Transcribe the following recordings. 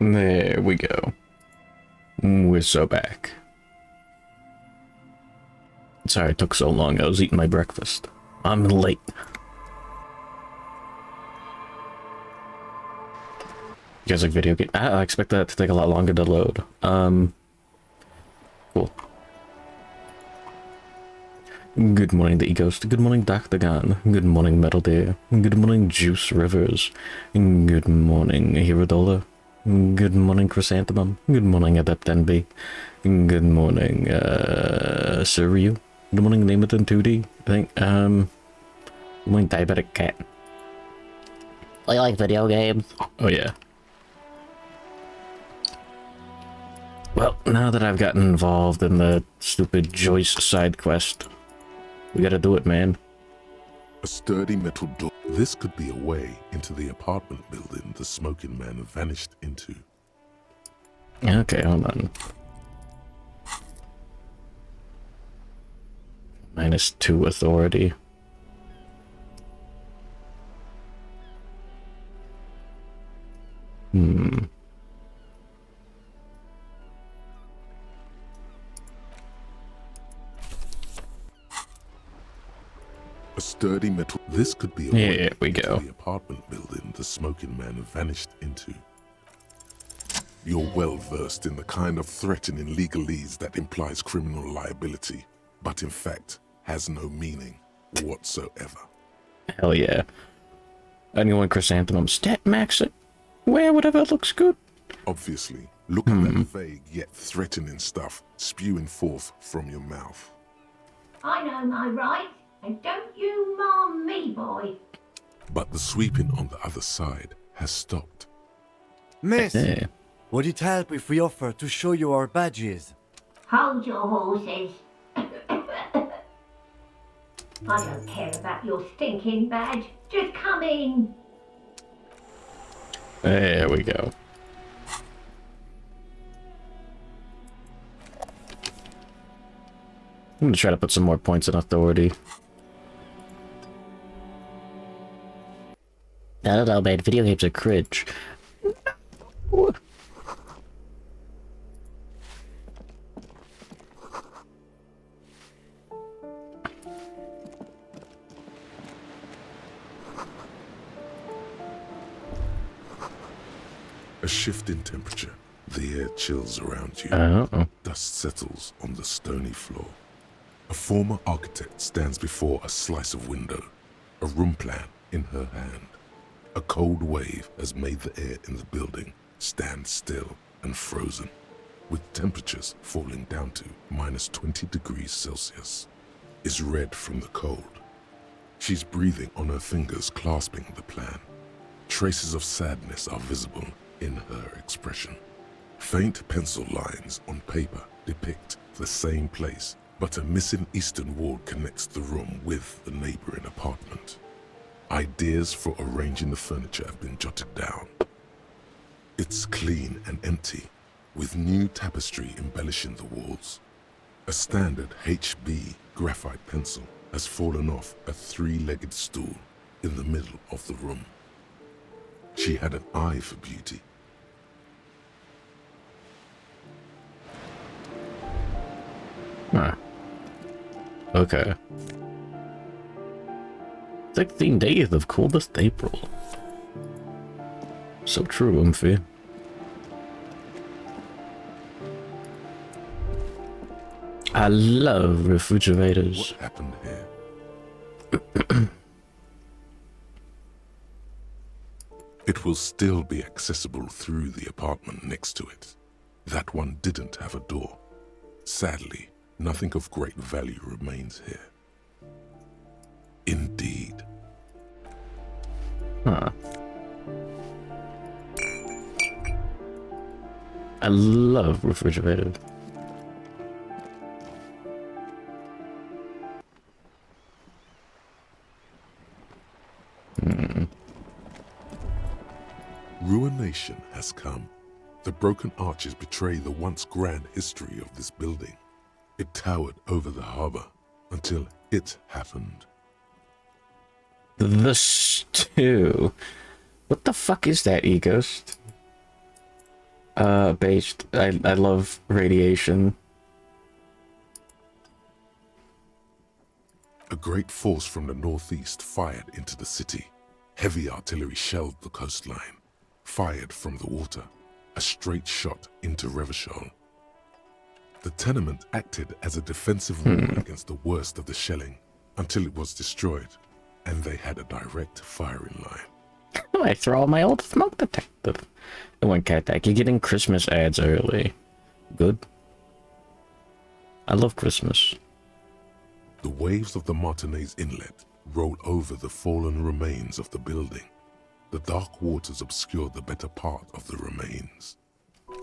There we go. We're so back. Sorry it took so long. I was eating my breakfast. I'm late. You guys like video game? I expect that to take a lot longer to load. Cool. Good morning, the Ghost. Good morning, Dr. Gun. Good morning, Metal Deer. Good morning, Juice Rivers. Good morning, Hiradola. Good morning, Chrysanthemum. Good morning, Adept NB. Good morning, Suryu. Good morning, Name It in 2D. I think, good morning, Diabetic Cat. I like video games. Oh, yeah. Well, now that I've gotten involved in the stupid Joyce side quest, we gotta do it, man. A sturdy metal door. This could be a way into the apartment building the smoking man vanished into. Okay, hold on. -2 authority. A sturdy metal. This could be a Here way we into go. the apartment building the smoking man vanished into. You're well versed in the kind of threatening legalese that implies criminal liability, but in fact has no meaning whatsoever. Hell yeah. Anyone Chrysanthemum stat max it? Wear whatever looks good. Obviously, look at that vague yet threatening stuff spewing forth from your mouth. I know my rights, and don't you marm me, boy. But the sweeping on the other side has stopped. Miss, Hey. would it help if we offer to show you our badges? Hold your horses. I don't care about your stinking badge. Just come in. There we go. I'm gonna try to put some more points in authority. I don't know, man. Video games are cringe. No. A shift in temperature. The air chills around you. Uh-oh. Dust settles on the stony floor. A former architect stands before a slice of window, a room plan in her hand. A cold wave has made the air in the building stand still and frozen, with temperatures falling down to -20 degrees Celsius. Is red from the cold. She's breathing on her fingers, clasping the plan. Traces of sadness are visible in her expression. Faint pencil lines on paper depict the same place, but a missing eastern wall connects the room with the neighboring apartment. Ideas for arranging the furniture have been jotted down. It's clean and empty, with new tapestry embellishing the walls. A standard HB graphite pencil has fallen off a three-legged stool in the middle of the room. She had an eye for beauty. Huh. Okay. 16 days of coldest April. So true, Umphy. I love refrigerators. What happened here? It will still be accessible through the apartment next to it. That one didn't have a door. Sadly, nothing of great value remains here. Indeed. Huh. I love refrigerators. Ruination has come. The broken arches betray the once grand history of this building. It towered over the harbor until it happened. The stew. What the fuck is that, E-Ghost? Based. I love radiation. A great force from the northeast fired into the city. Heavy artillery shelled the coastline, fired from the water, a straight shot into Revachol. The tenement acted as a defensive wall against the worst of the shelling until it was destroyed, and they had a direct firing line. I throw out my old smoke detector. I won't cat that. You're getting Christmas ads early. Good. I love Christmas. The waves of the Martinez Inlet rolled over the fallen remains of the building. The dark waters obscured the better part of the remains.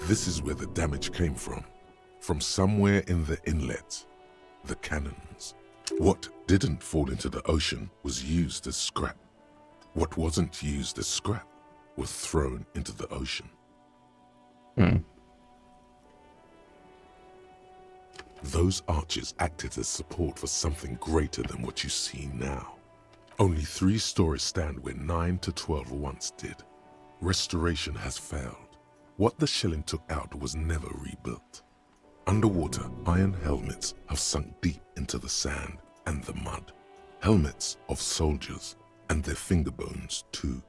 This is where the damage came from. From somewhere in the inlet, the cannons. What didn't fall into the ocean was used as scrap. What wasn't used as scrap was thrown into the ocean. Those arches acted as support for something greater than what you see now. Only 3 stories stand where 9 to 12 once did. Restoration has failed. What the shelling took out was never rebuilt. Underwater, iron helmets have sunk deep into the sand and the mud. Helmets of soldiers, and their finger bones too,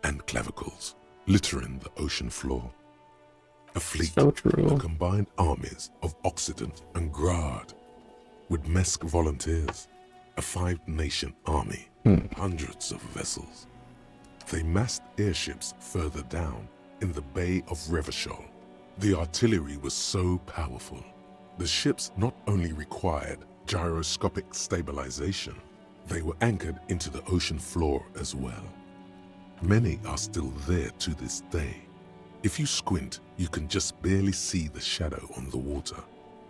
and clavicles, littering the ocean floor. A fleet So true. of combined armies of Occident and Grad, with Mesk volunteers, a 5-nation army, hundreds of vessels. They massed airships further down in the Bay of Revachol. The artillery was so powerful. The ships not only required gyroscopic stabilization, they were anchored into the ocean floor as well. Many are still there to this day. If you squint, you can just barely see the shadow on the water,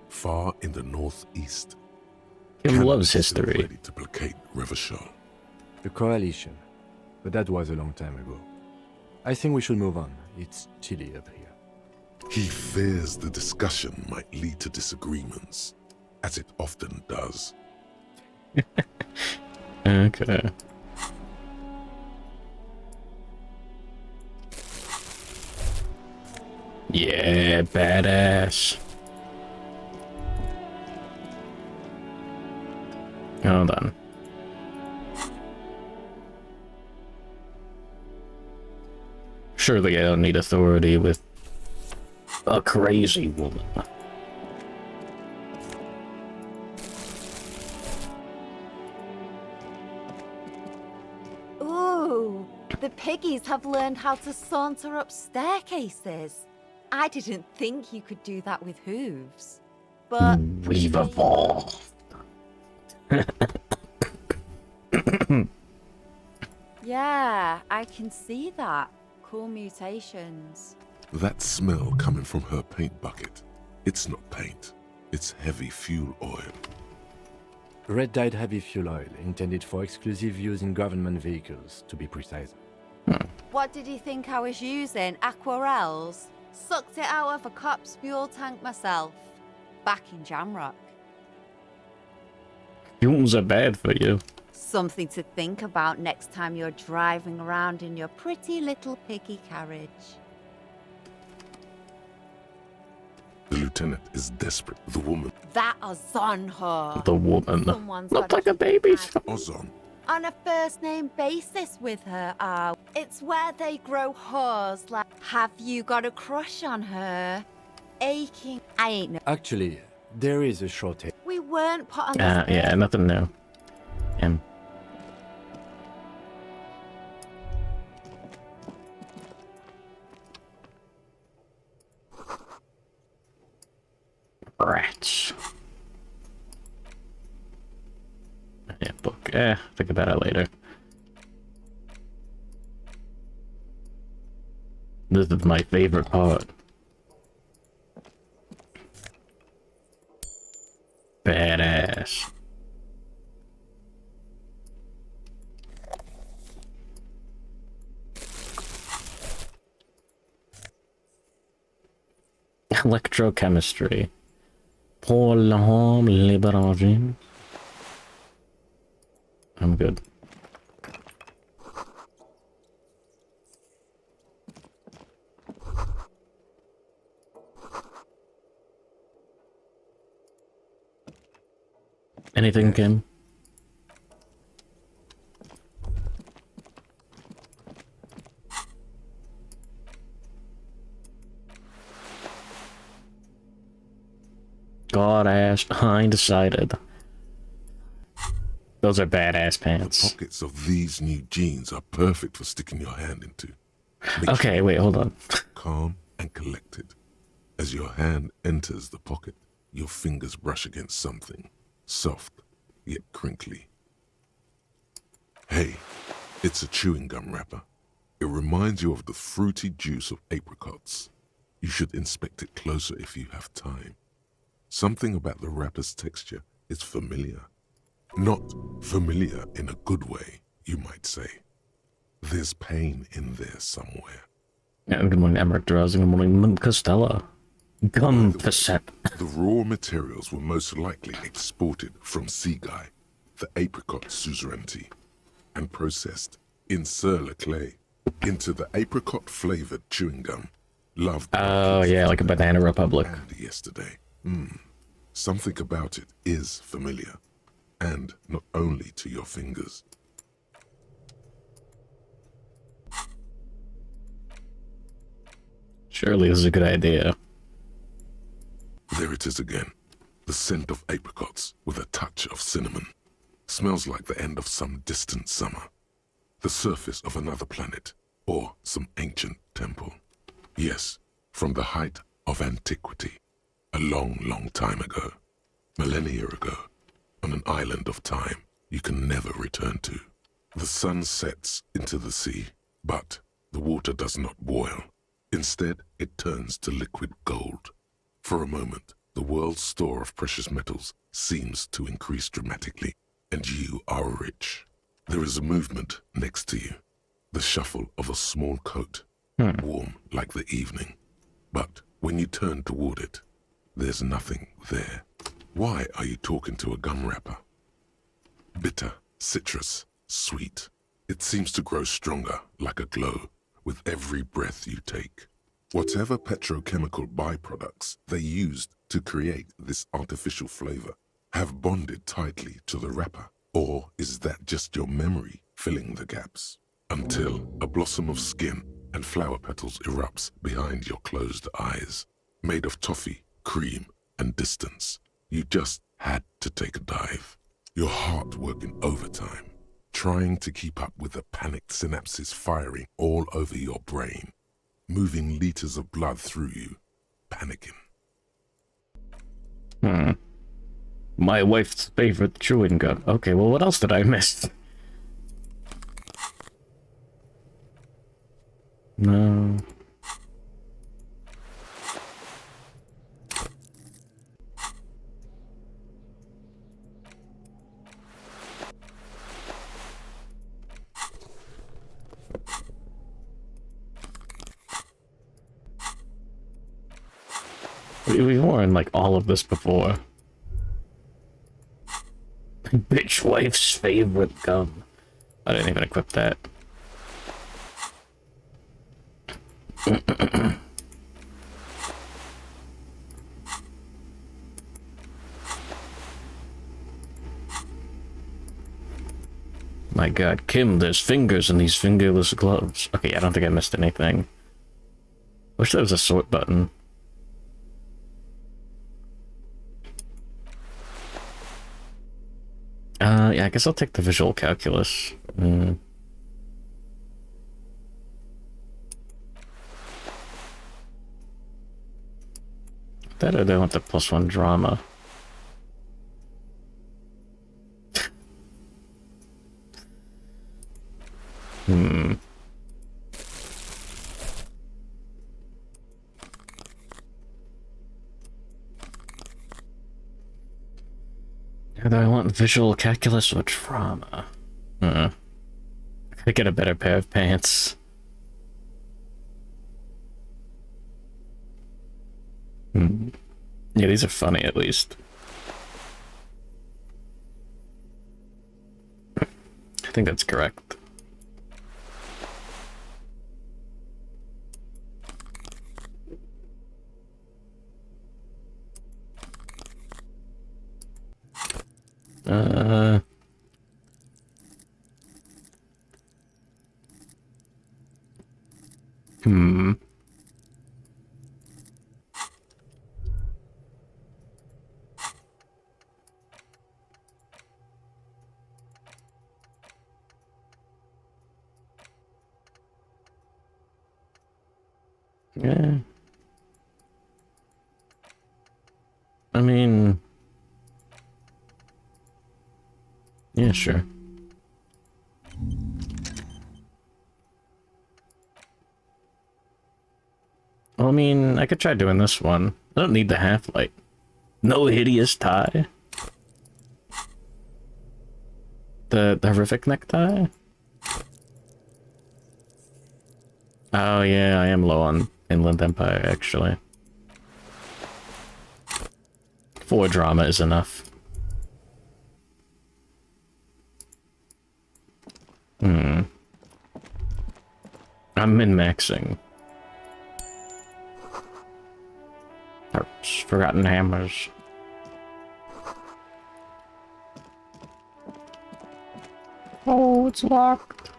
far in the northeast. Kim Canada loves is still history. ready to placate Revachol. The coalition. But that was a long time ago. I think we should move on. It's chilly up here. He fears the discussion might lead to disagreements, as it often does. Okay. Yeah, badass. Hold on. Surely I don't need authority with a crazy woman. Ooh, the piggies have learned how to saunter up staircases. I didn't think you could do that with hooves. But We've evolved. yeah, I can see that. Cool mutations. That smell coming from her paint bucket, it's not paint, it's heavy fuel oil. Red dyed heavy fuel oil, intended for exclusive use in government vehicles, to be precise. What did you think I was using? Aquarels? Sucked it out of a cop's fuel tank myself. Back in Jamrock. Fumes are bad for you. Something to think about next time you're driving around in your pretty little piggy carriage. The lieutenant is desperate. The woman, That is on her. The woman. Someone's Looked gotta like a keep baby. an eye Ozon, on a first name basis with her. It's where they grow whores. Like, have you got a crush on her? Aching. I ain't no. Actually, there is a shortage. We weren't put on this. Yeah, nothing new. Rats. Yeah, book. Think about it later. This is my favorite part. Badass. Electrochemistry. Pour l'homme libéranger. I'm good. Anything, Kim? God-ass, undecided. Those are badass pants. Pockets of these new jeans are perfect for sticking your hand into. Make Okay, sure wait, hold on. calm and collected. As your hand enters the pocket, your fingers brush against something soft yet crinkly. Hey, it's a chewing gum wrapper. It reminds you of the fruity juice of apricots. You should inspect it closer if you have time. Something about the wrapper's texture is familiar. Not familiar in a good way, you might say. There's pain in there somewhere. Yeah, good morning, Emmerich Draws. Good morning, Costella. Gum facet. The raw materials were most likely exported from Seaguy, the apricot suzerainty, and processed in Sur-le-Clay into the apricot-flavored chewing gum loved by Oh, kids yeah, like a today Banana Republic. and yesterday. Something about it is familiar, and not only to your fingers. Surely this is a good idea. There it is again, the scent of apricots with a touch of cinnamon. Smells like the end of some distant summer, the surface of another planet, or some ancient temple. Yes, from the height of antiquity, a long, long time ago, millennia ago, on an island of time you can never return to. The sun sets into the sea, but the water does not boil. Instead, it turns to liquid gold. For a moment, the world's store of precious metals seems to increase dramatically, and you are rich. There is a movement next to you, the shuffle of a small coat, warm like the evening. But when you turn toward it, there's nothing there. Why are you talking to a gum wrapper? Bitter, citrus, sweet. It seems to grow stronger, like a glow, with every breath you take. Whatever petrochemical byproducts they used to create this artificial flavor have bonded tightly to the wrapper. Or is that just your memory filling the gaps? Until a blossom of skin and flower petals erupts behind your closed eyes, made of toffee, cream, and distance. You just had to take a dive. Your heart working overtime, trying to keep up with the panicked synapses firing all over your brain, moving liters of blood through you, panicking. My wife's favorite chewing gum. Okay, well, what else did I miss? No. We've worn like all of this before. Bitch wife's favorite gum. I didn't even equip that. My god, Kim, there's fingers in these fingerless gloves. Okay, I don't think I missed anything. Wish there was a sort button. Yeah, I guess I'll take the visual calculus. That or they want the +1 drama. Either I want visual calculus or drama. I gotta get a better pair of pants. Yeah, these are funny at least. I think that's correct. Hmm. Yeah. I mean... Yeah, sure. Well, I mean, I could try doing this one. I don't need the half-light. No hideous tie. The horrific necktie? Oh yeah, I am low on Inland Empire, actually. 4 drama is enough. I'm min-maxing. Hearts, forgotten hammers. Oh, it's locked.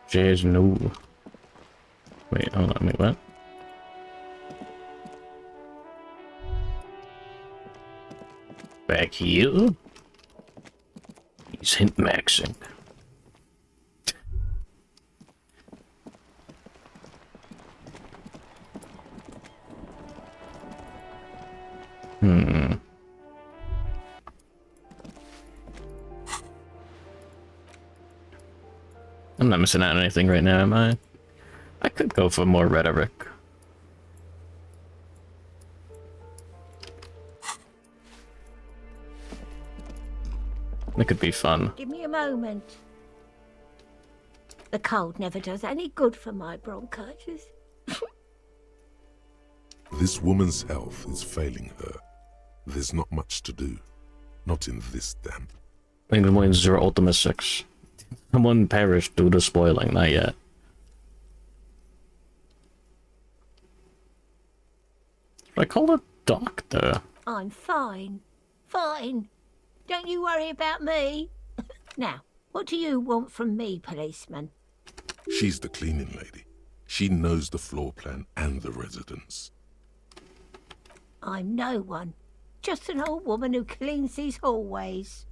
Jeez, no. Wait, hold on, wait, what? Back here? He's hint maxing. I'm not missing out on anything right now, am I? I could go for more rhetoric. That could be fun. Give me a moment. The cold never does any good for my bronchitis. This woman's health is failing her. There's not much to do. Not in this damp. England wins 0 Ultima 6. Someone perished due to spoiling, not yet. I call a doctor. I'm fine. Fine. Don't you worry about me. Now, what do you want from me, policeman? She's the cleaning lady. She knows the floor plan and the residence. I'm no one. Just an old woman who cleans these hallways.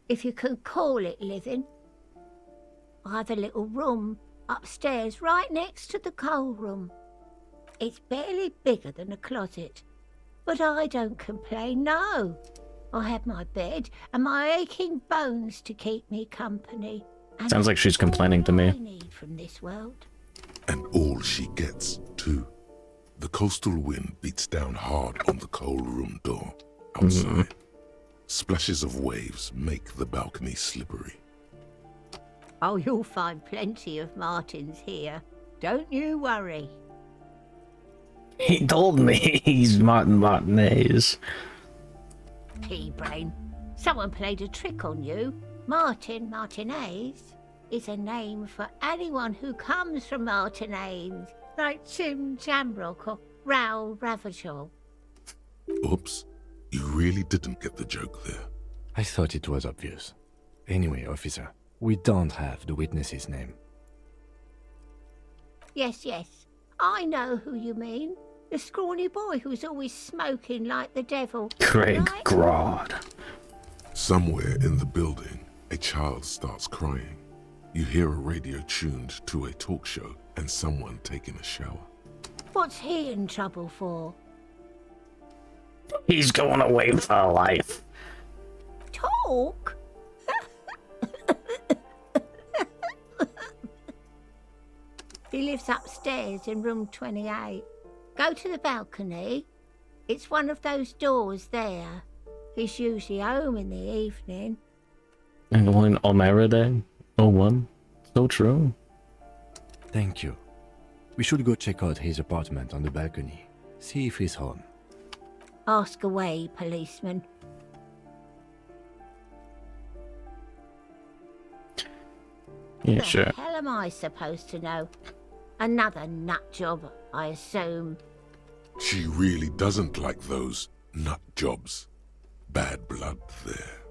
If you can call it living. I have a little room upstairs right next to the coal room. It's barely bigger than a closet. But I don't complain, no. I have my bed and my aching bones to keep me company. And Sounds like she's complaining to me. I need from this world. And all she gets, too. The coastal wind beats down hard on the coal room door outside. Splashes of waves make the balcony slippery. Oh, you'll find plenty of Martins here. Don't you worry. He told me he's Martin Martinez. Pea-brain. Someone played a trick on you. Martin Martinez is a name for anyone who comes from Martinez, like Jim Jamrock or Raoul Ravachol. Oops. You really didn't get the joke there. I thought it was obvious. Anyway, officer, we don't have the witness's name. Yes, I know who you mean. The scrawny boy who's always smoking like the devil. Craig Right? Grodd. Somewhere in the building, a child starts crying. You hear a radio tuned to a talk show and someone taking a shower. What's he in trouble for? He's going away for life. Talk? He lives upstairs in room 28. Go to the balcony. It's one of those doors there. He's usually home in the evening. And going Almera Day? 01? So true. Thank you. We should go check out his apartment on the balcony. See if he's home. Ask away, policeman. Yeah, The sure. hell am I supposed to know? Another nut job, I assume. She really doesn't like those nut jobs. bad blood there.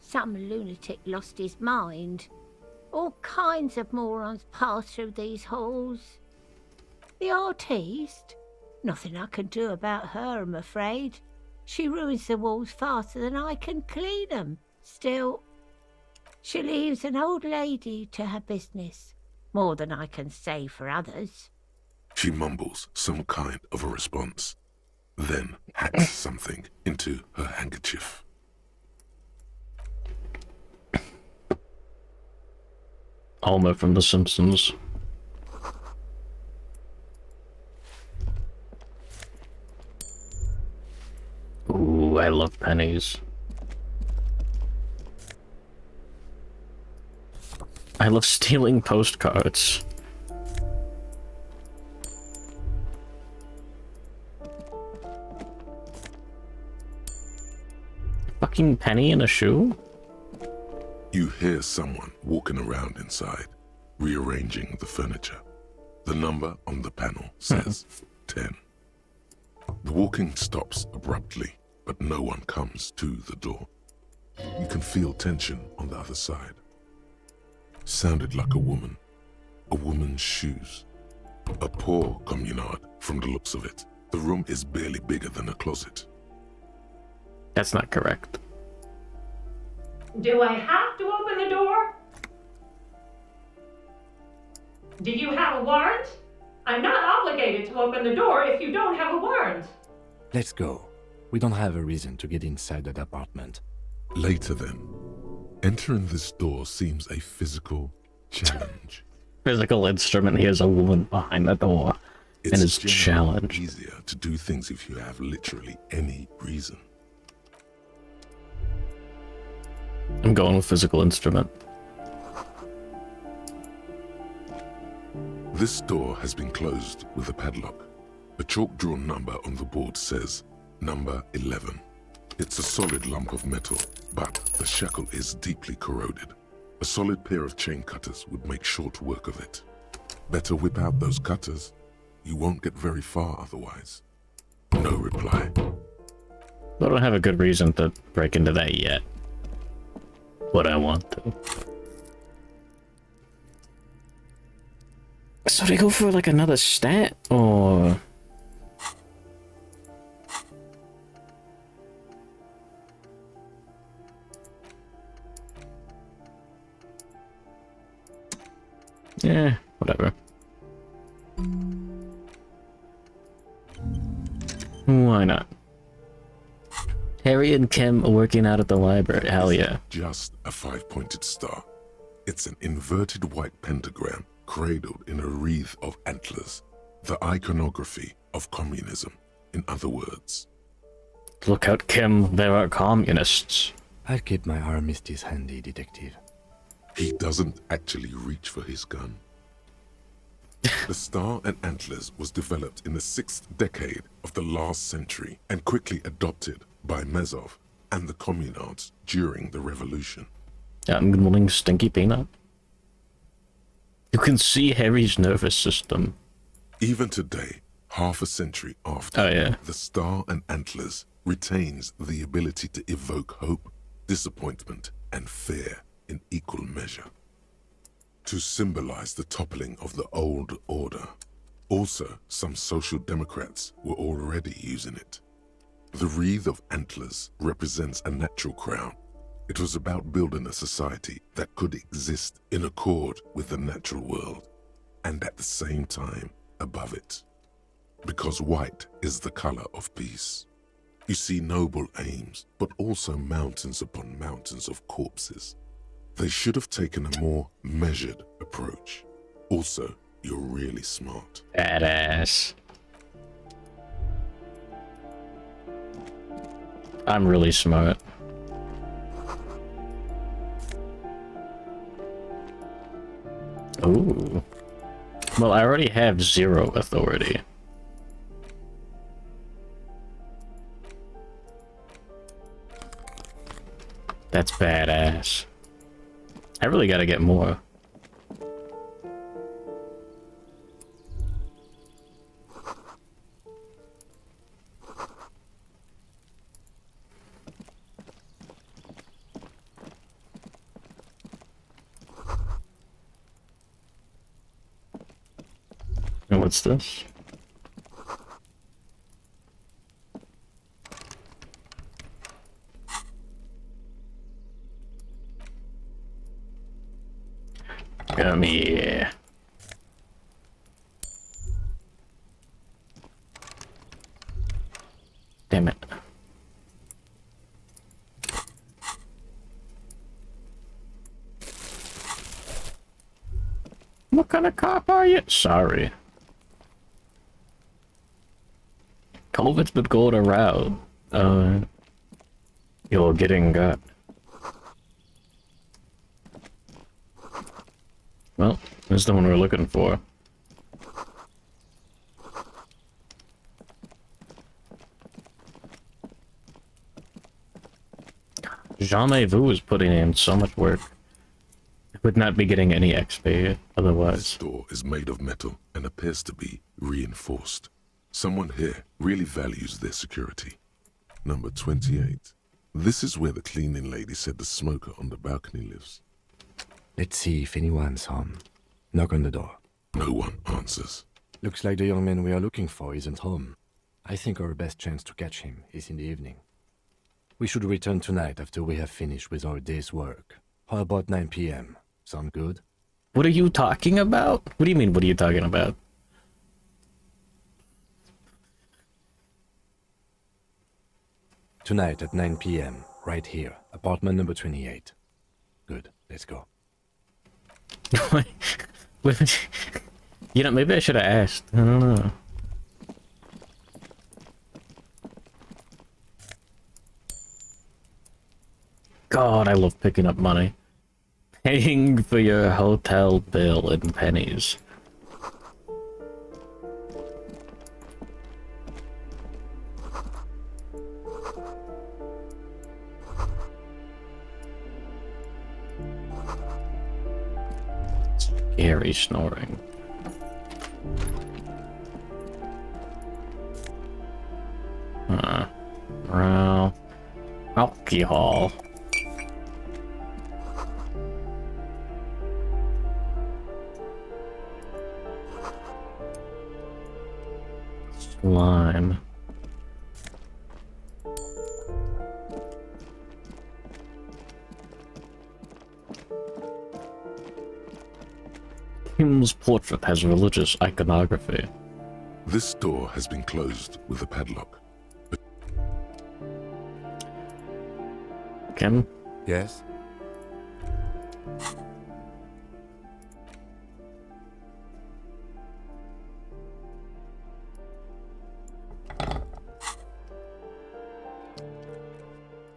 Some lunatic lost his mind. All kinds of morons pass through these halls. The artiste? Nothing I can do about her, I'm afraid. She ruins the walls faster than I can clean them. Still, she leaves an old lady to her business. More than I can say for others. She mumbles some kind of a response, then hacks something into her handkerchief. Homer from The Simpsons. Ooh, I love pennies. I love stealing postcards. Fucking penny in a shoe? You hear someone walking around inside, rearranging the furniture. The number on the panel says 10. The walking stops abruptly, but no one comes to the door. You can feel tension on the other side. Sounded like a woman's shoes. A poor communard from the looks of it. The room is barely bigger than a closet. That's not correct. Do I have to open the door? Do you have a warrant? I'm not obligated to open the door if you don't have a warrant. Let's go. We don't have a reason to get inside that apartment. Later then, entering this door seems a physical challenge. Physical instrument, here's a woman behind the door. And it's generally challenged. easier to do things if you have literally any reason. I'm going with physical instrument. This door has been closed with a padlock. A chalk-drawn number on the board says number 11. It's a solid lump of metal, but the shackle is deeply corroded. A solid pair of chain cutters would make short work of it. Better whip out those cutters. You won't get very far otherwise. No reply. I don't have a good reason to break into that yet. But I want to. So they go for like another stat, or... Yeah, whatever. Why not? Harry and Kim are working out at the library. Hell yeah. Just a 5-pointed star. It's an inverted white pentagram cradled in a wreath of antlers. The iconography of communism, in other words. Look out, Kim. There are communists. I'll keep my armistice handy, detective. He doesn't actually reach for his gun. The star and antlers was developed in the 6th decade of the last century and quickly adopted by Mezov and the communards during the revolution. Good morning, Stinky Peanut. You can see Harry's nervous system. Even today, half a century after, the star and antlers retains the ability to evoke hope, disappointment, and fear in equal measure. To symbolize the toppling of the old order. Also, some social democrats were already using it. The wreath of antlers represents a natural crown. It was about building a society that could exist in accord with the natural world, and at the same time above it. Because white is the color of peace. You see noble aims, but also mountains upon mountains of corpses. They should have taken a more measured approach. Also, you're really smart. Badass. I'm really smart. Ooh. Well, I already have 0 authority. That's badass. I really gotta get more. What's this? Come here. Damn it. What kind of cop are you? Sorry. COVID's been going around. You're getting got. Well, this is the one we're looking for. Jean Vu is putting in so much work. Would not be getting any XP otherwise. This door is made of metal and appears to be reinforced. Someone here really values their security. Number 28. This is where the cleaning lady said the smoker on the balcony lives. Let's see if anyone's home. Knock on the door. No one answers. Looks like the young man we are looking for isn't home. I think our best chance to catch him is in the evening. We should return tonight after we have finished with our day's work. How about 9 p.m.? Sound good? What are you talking about? What do you mean, what are you talking about? Tonight at 9 p.m., right here, apartment number 28. Good, let's go. You know, maybe I should have asked. I don't know. God, I love picking up money. Paying for your hotel bill in pennies. Scary snoring. Well, alcohol. Slime. Kim's portrait has religious iconography. This door has been closed with a padlock. Kim? Yes?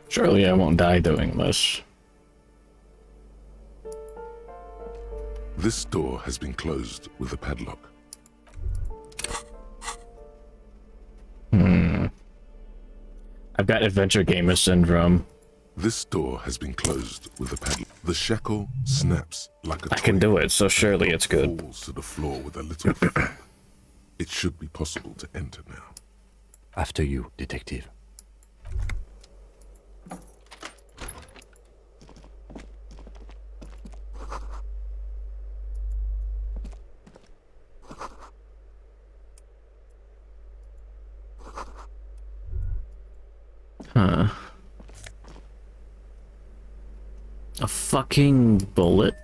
Surely I won't die doing this. This door has been closed with a padlock. I've got adventure gamer syndrome. This door has been closed with a padlock. The shackle snaps like a I can do it, so surely it's good. falls to the floor with a little It should be possible to enter now. After you, detective. Huh. A fucking bullet?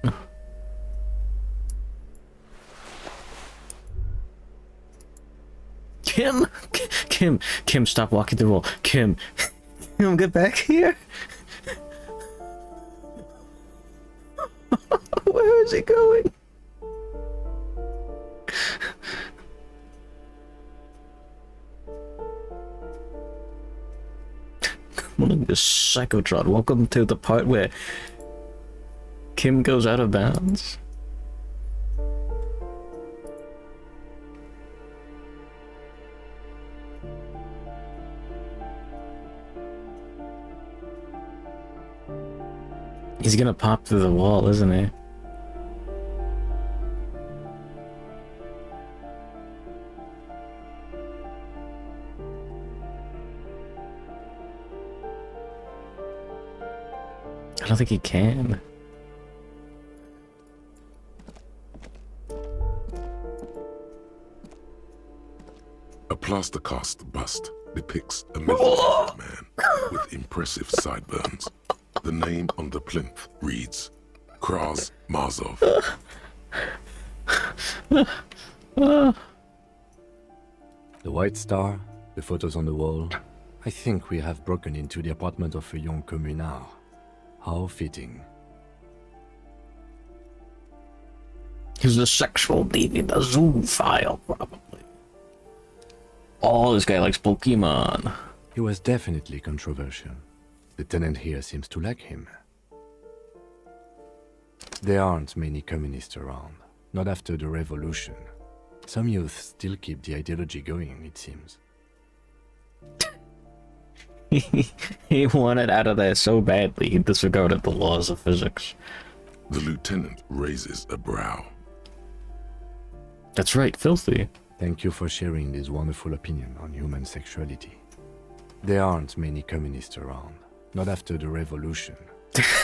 Kim? Kim, stop walking the wall. Kim, get back here. Where is he going? Morning, this Psychotron. Welcome to the part where Kim goes out of bounds. He's gonna pop through the wall, isn't he? I don't think he can. plaster cast bust depicts a middle-aged man with impressive sideburns. The name on the plinth reads Kraz Marzov. The White Star, the photos on the wall. I think we have broken into the apartment of a young communard. How fitting. He's a sexual deviant, a zoophile, probably. Oh, this guy likes Pokemon. He was definitely controversial. The tenant here seems to like him. There aren't many communists around, not after the revolution. Some youth still keep the ideology going, it seems. He wanted out of there so badly, he disregarded the laws of physics. The lieutenant raises a brow. That's right, filthy. Thank you for sharing this wonderful opinion on human sexuality. There aren't many communists around, not after the revolution.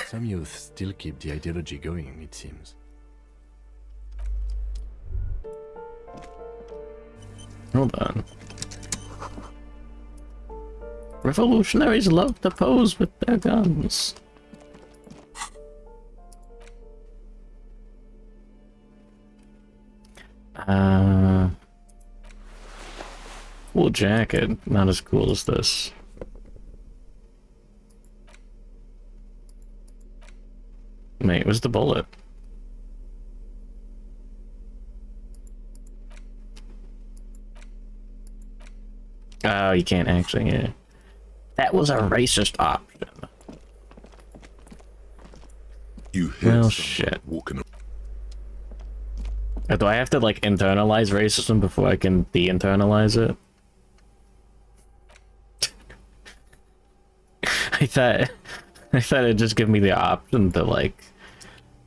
Some youth still keep the ideology going, it seems. Hold on. Revolutionaries love to pose with their guns. Cool jacket, not as cool as this. Mate, where's the bullet? Oh, you can't actually, yeah. That was a racist option. You hear Well, someone shit. walking. Do I have to, like, internalize racism before I can de-internalize it? I thought it'd just give me the option to, like,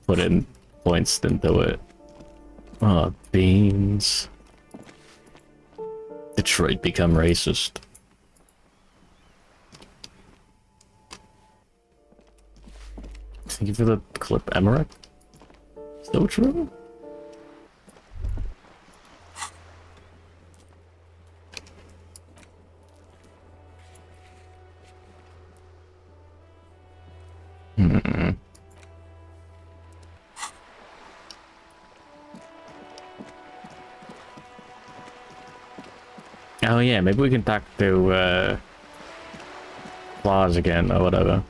put in points into it. Oh, beans. Detroit become racist. Thank you for the clip, Emmerich. So true. Oh yeah, maybe we can talk to Claus again or whatever.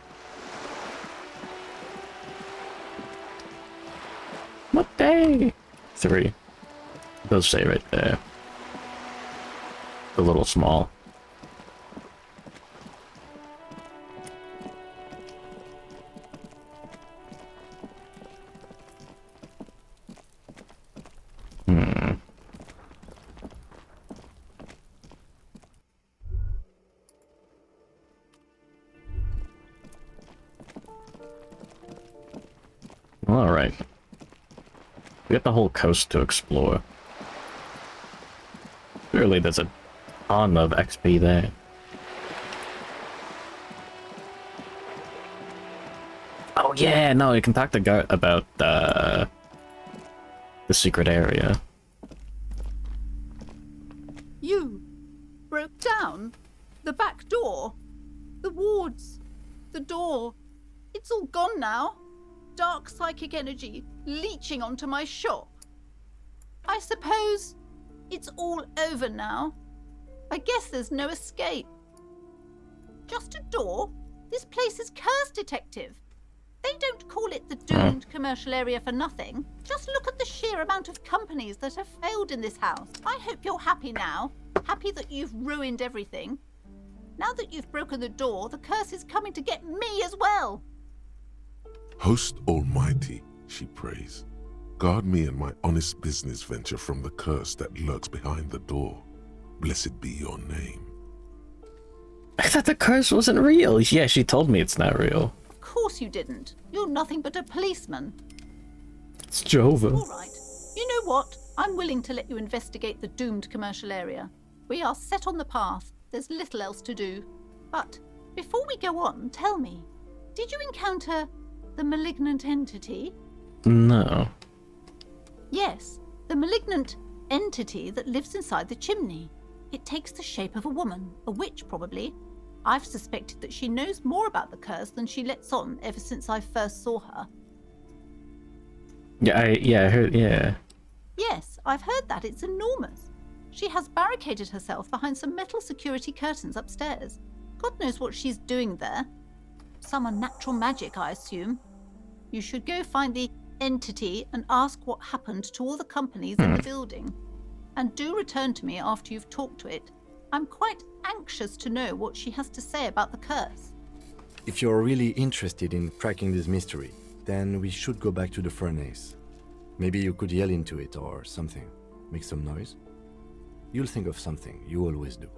What day? 3. It does say right there. A little small. Alright. We got the whole coast to explore. Clearly there's a ton of XP there. Oh yeah, no, you can talk to Gart about the secret area. You broke down the back door, the wards, the door. It's all gone now. Dark psychic energy leeching onto my shop. I suppose it's all over now. I guess there's no escape. Just a door? This place is cursed, Detective. They don't call it the doomed commercial area for nothing. Just look at the sheer amount of companies that have failed in this house. I hope you're happy now. Happy that you've ruined everything. Now that you've broken the door, the curse is coming to get me as well. Host Almighty, she prays. Guard me and my honest business venture from the curse that lurks behind the door. Blessed be your name. I thought the curse wasn't real. Yeah, she told me it's not real. Of course you didn't. You're nothing but a policeman. It's Jehovah. All right. You know what? I'm willing to let you investigate the doomed commercial area. We are set on the path. There's little else to do. But before we go on, tell me, did you encounter the malignant entity? No. Yes, the malignant entity that lives inside the chimney. It takes the shape of a woman, a witch probably. I've suspected that she knows more about the curse than she lets on ever since I first saw her. I heard, yeah. Yes, I've heard that. It's enormous. She has barricaded herself behind some metal security curtains upstairs. God knows what she's doing there. Some unnatural magic, I assume. You should go find the entity and ask what happened to all the companies in the building. And do return to me after you've talked to it. I'm quite anxious to know what she has to say about the curse. If you're really interested in cracking this mystery, then we should go back to the furnace. Maybe you could yell into it or something. Make some noise. You'll think of something, you always do.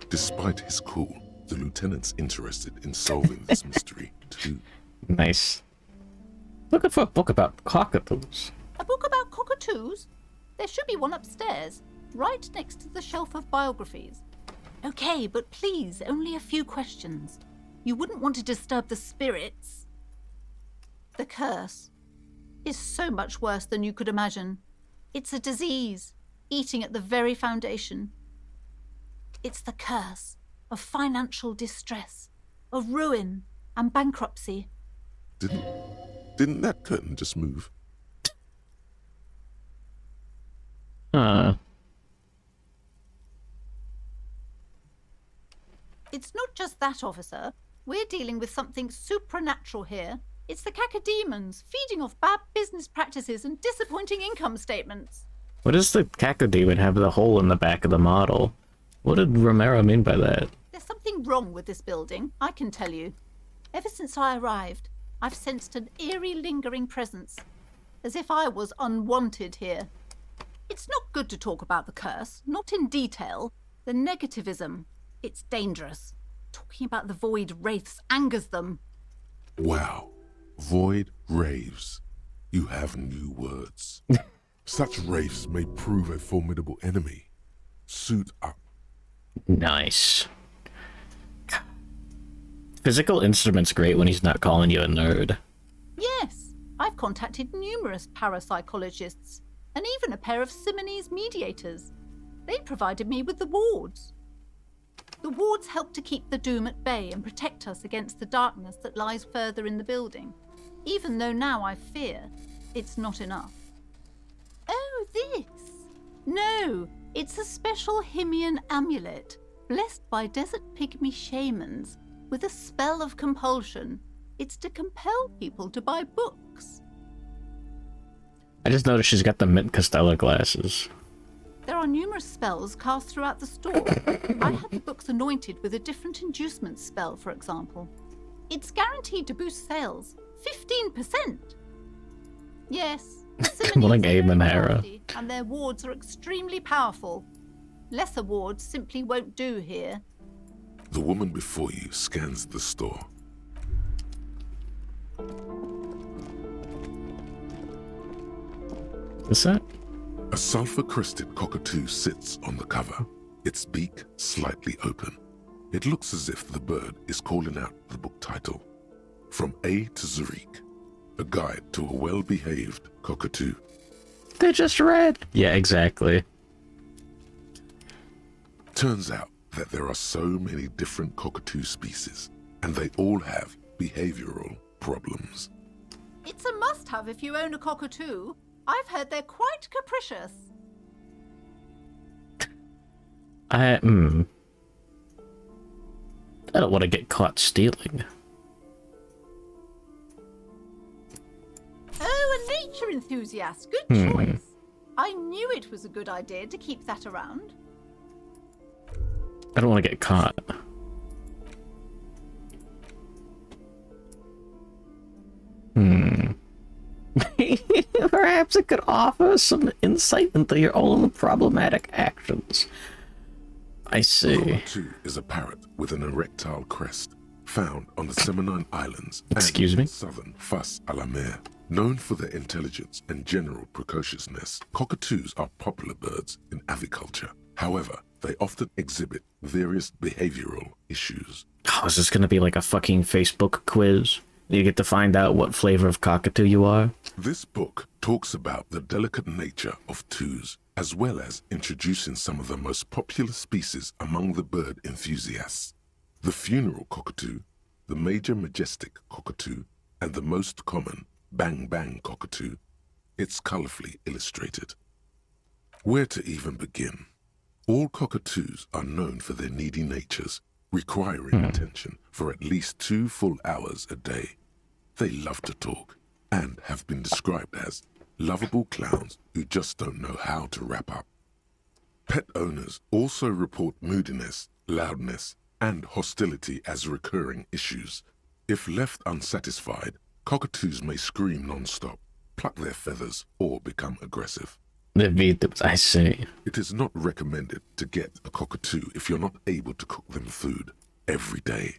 Despite his cool, the lieutenant's interested in solving this mystery too. Nice. Looking for a book about cockatoos. A book about cockatoos? There should be one upstairs, right next to the shelf of biographies. Okay, but please, only a few questions. You wouldn't want to disturb the spirits. The curse is so much worse than you could imagine. It's a disease, eating at the very foundation. It's the curse of financial distress, of ruin and bankruptcy. Didn't that curtain just move? It's not just that, officer. We're dealing with something supernatural here. It's the cacodemons feeding off bad business practices and disappointing income statements. What does the cacodemon have the hole in the back of the model? What did Romero mean by that? There's something wrong with this building, I can tell you. Ever since I arrived, I've sensed an eerie lingering presence, as if I was unwanted here. It's not good to talk about the curse, not in detail. The negativism, it's dangerous. Talking about the void wraiths angers them. Wow. Void raves. You have new words. Such wraiths may prove a formidable enemy. Suit up. Nice. Physical instrument's great when he's not calling you a nerd. Yes, I've contacted numerous parapsychologists, and even a pair of Simonese mediators. They provided me with the wards. The wards help to keep the doom at bay and protect us against the darkness that lies further in the building, even though now I fear it's not enough. Oh, this! No, it's a special Himian amulet, blessed by desert pygmy shamans, with a spell of compulsion. It's to compel people to buy books. I just noticed she's got the Mint Costello glasses. There are numerous spells cast throughout the store. I had the books anointed with a different inducement spell, for example. It's guaranteed to boost sales 15%. Yes, Like Abe and Hera. And their wards are extremely powerful. Lesser wards simply won't do here. The woman before you scans the store. What's that? A sulfur-crested cockatoo sits on the cover, its beak slightly open. It looks as if the bird is calling out the book title, From A to Zurich, a guide to a well-behaved cockatoo. They just read. Yeah, exactly. Turns out that there are so many different cockatoo species, and they all have behavioral problems. It's a must-have if you own a cockatoo. I've heard they're quite capricious. I don't want to get caught stealing. Oh, a nature enthusiast. Good choice. I knew it was a good idea to keep that around. I don't want to get caught. Perhaps it could offer some insight into your own problematic actions. I see. Cockatoo is a parrot with an erectile crest, found on the Seminine Islands Excuse and me? southern Fas a la Mer. Known for their intelligence and general precociousness, cockatoos are popular birds in aviculture. However, they often exhibit various behavioral issues. Oh, is this gonna be like a fucking Facebook quiz? You get to find out what flavor of cockatoo you are? This book talks about the delicate nature of twos as well as introducing some of the most popular species among the bird enthusiasts. The funeral cockatoo, the major majestic cockatoo, and the most common bang bang cockatoo. It's colorfully illustrated. Where to even begin? All cockatoos are known for their needy natures, requiring attention for at least 2 full hours a day. They love to talk and have been described as lovable clowns who just don't know how to wrap up. Pet owners also report moodiness, loudness, and hostility as recurring issues. If left unsatisfied, cockatoos may scream non-stop, pluck their feathers, or become aggressive. I see. It is not recommended to get a cockatoo if you're not able to cook them food every day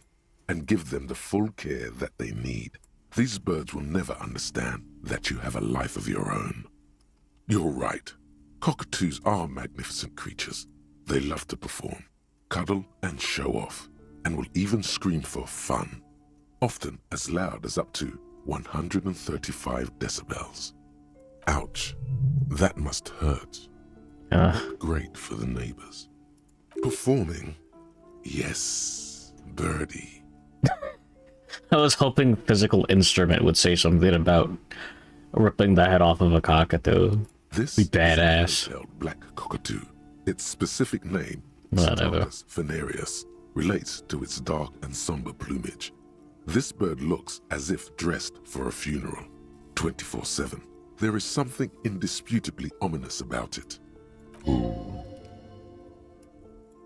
and give them the full care that they need. These birds will never understand that you have a life of your own. You're right. Cockatoos are magnificent creatures. They love to perform, cuddle, and show off, and will even scream for fun, often as loud as up to 135 decibels. Ouch. That must hurt. Not great for the neighbors. Performing? Yes, birdie. I was hoping physical instrument would say something about ripping the head off of a cockatoo. This be badass. is a red-tailed black cockatoo. Its specific name, Whatever. Shoutouts venereus, relates to its dark and somber plumage. This bird looks as if dressed for a funeral, 24/7. There is something indisputably ominous about it.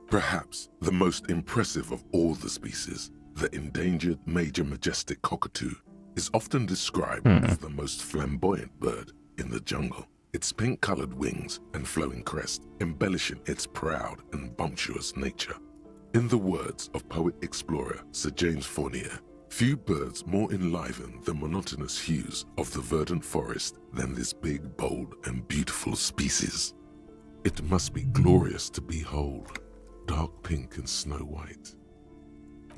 Perhaps the most impressive of all the species, the endangered major majestic cockatoo, is often described as the most flamboyant bird in the jungle. Its pink-colored wings and flowing crest embellishing its proud and bumptious nature. In the words of poet-explorer Sir James Fournier, few birds more enliven the monotonous hues of the verdant forest than this big, bold, and beautiful species. It must be glorious to behold, dark pink and snow white.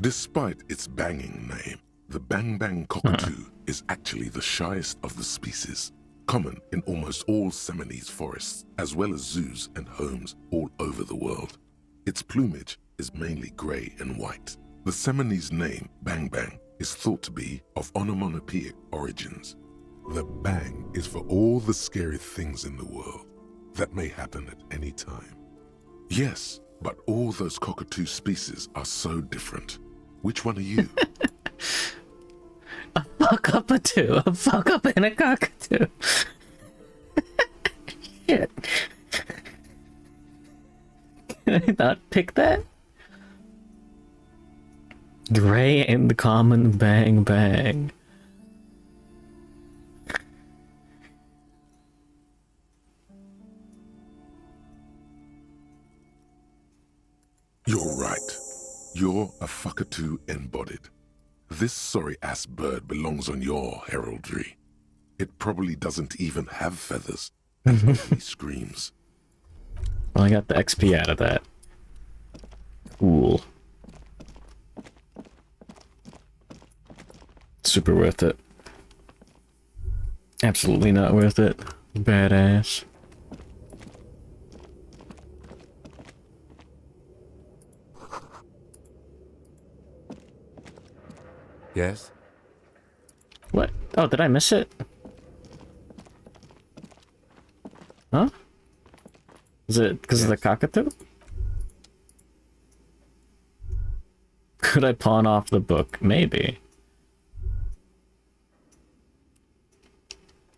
Despite its banging name, the bang bang cockatoo is actually the shyest of the species, common in almost all Seminoles forests, as well as zoos and homes all over the world. Its plumage is mainly gray and white. The Seminoles name, bang bang, is thought to be of onomatopoeic origins. The bang is for all the scary things in the world that may happen at any time. Yes, but all those cockatoo species are so different. Which one are you? A fuck-up-a-two. A fuck-up and a cockatoo. Shit. Can I not pick that? Gray and the common bang bang. You're right. You're a fuckatoo embodied. This sorry-ass bird belongs on your heraldry. It probably doesn't even have feathers and only screams. Well, I got the XP out of that. Cool. Super worth it. Absolutely not worth it. Badass. Yes? What? Oh, did I miss it? Huh? Is it because of the cockatoo? Could I pawn off the book? Maybe.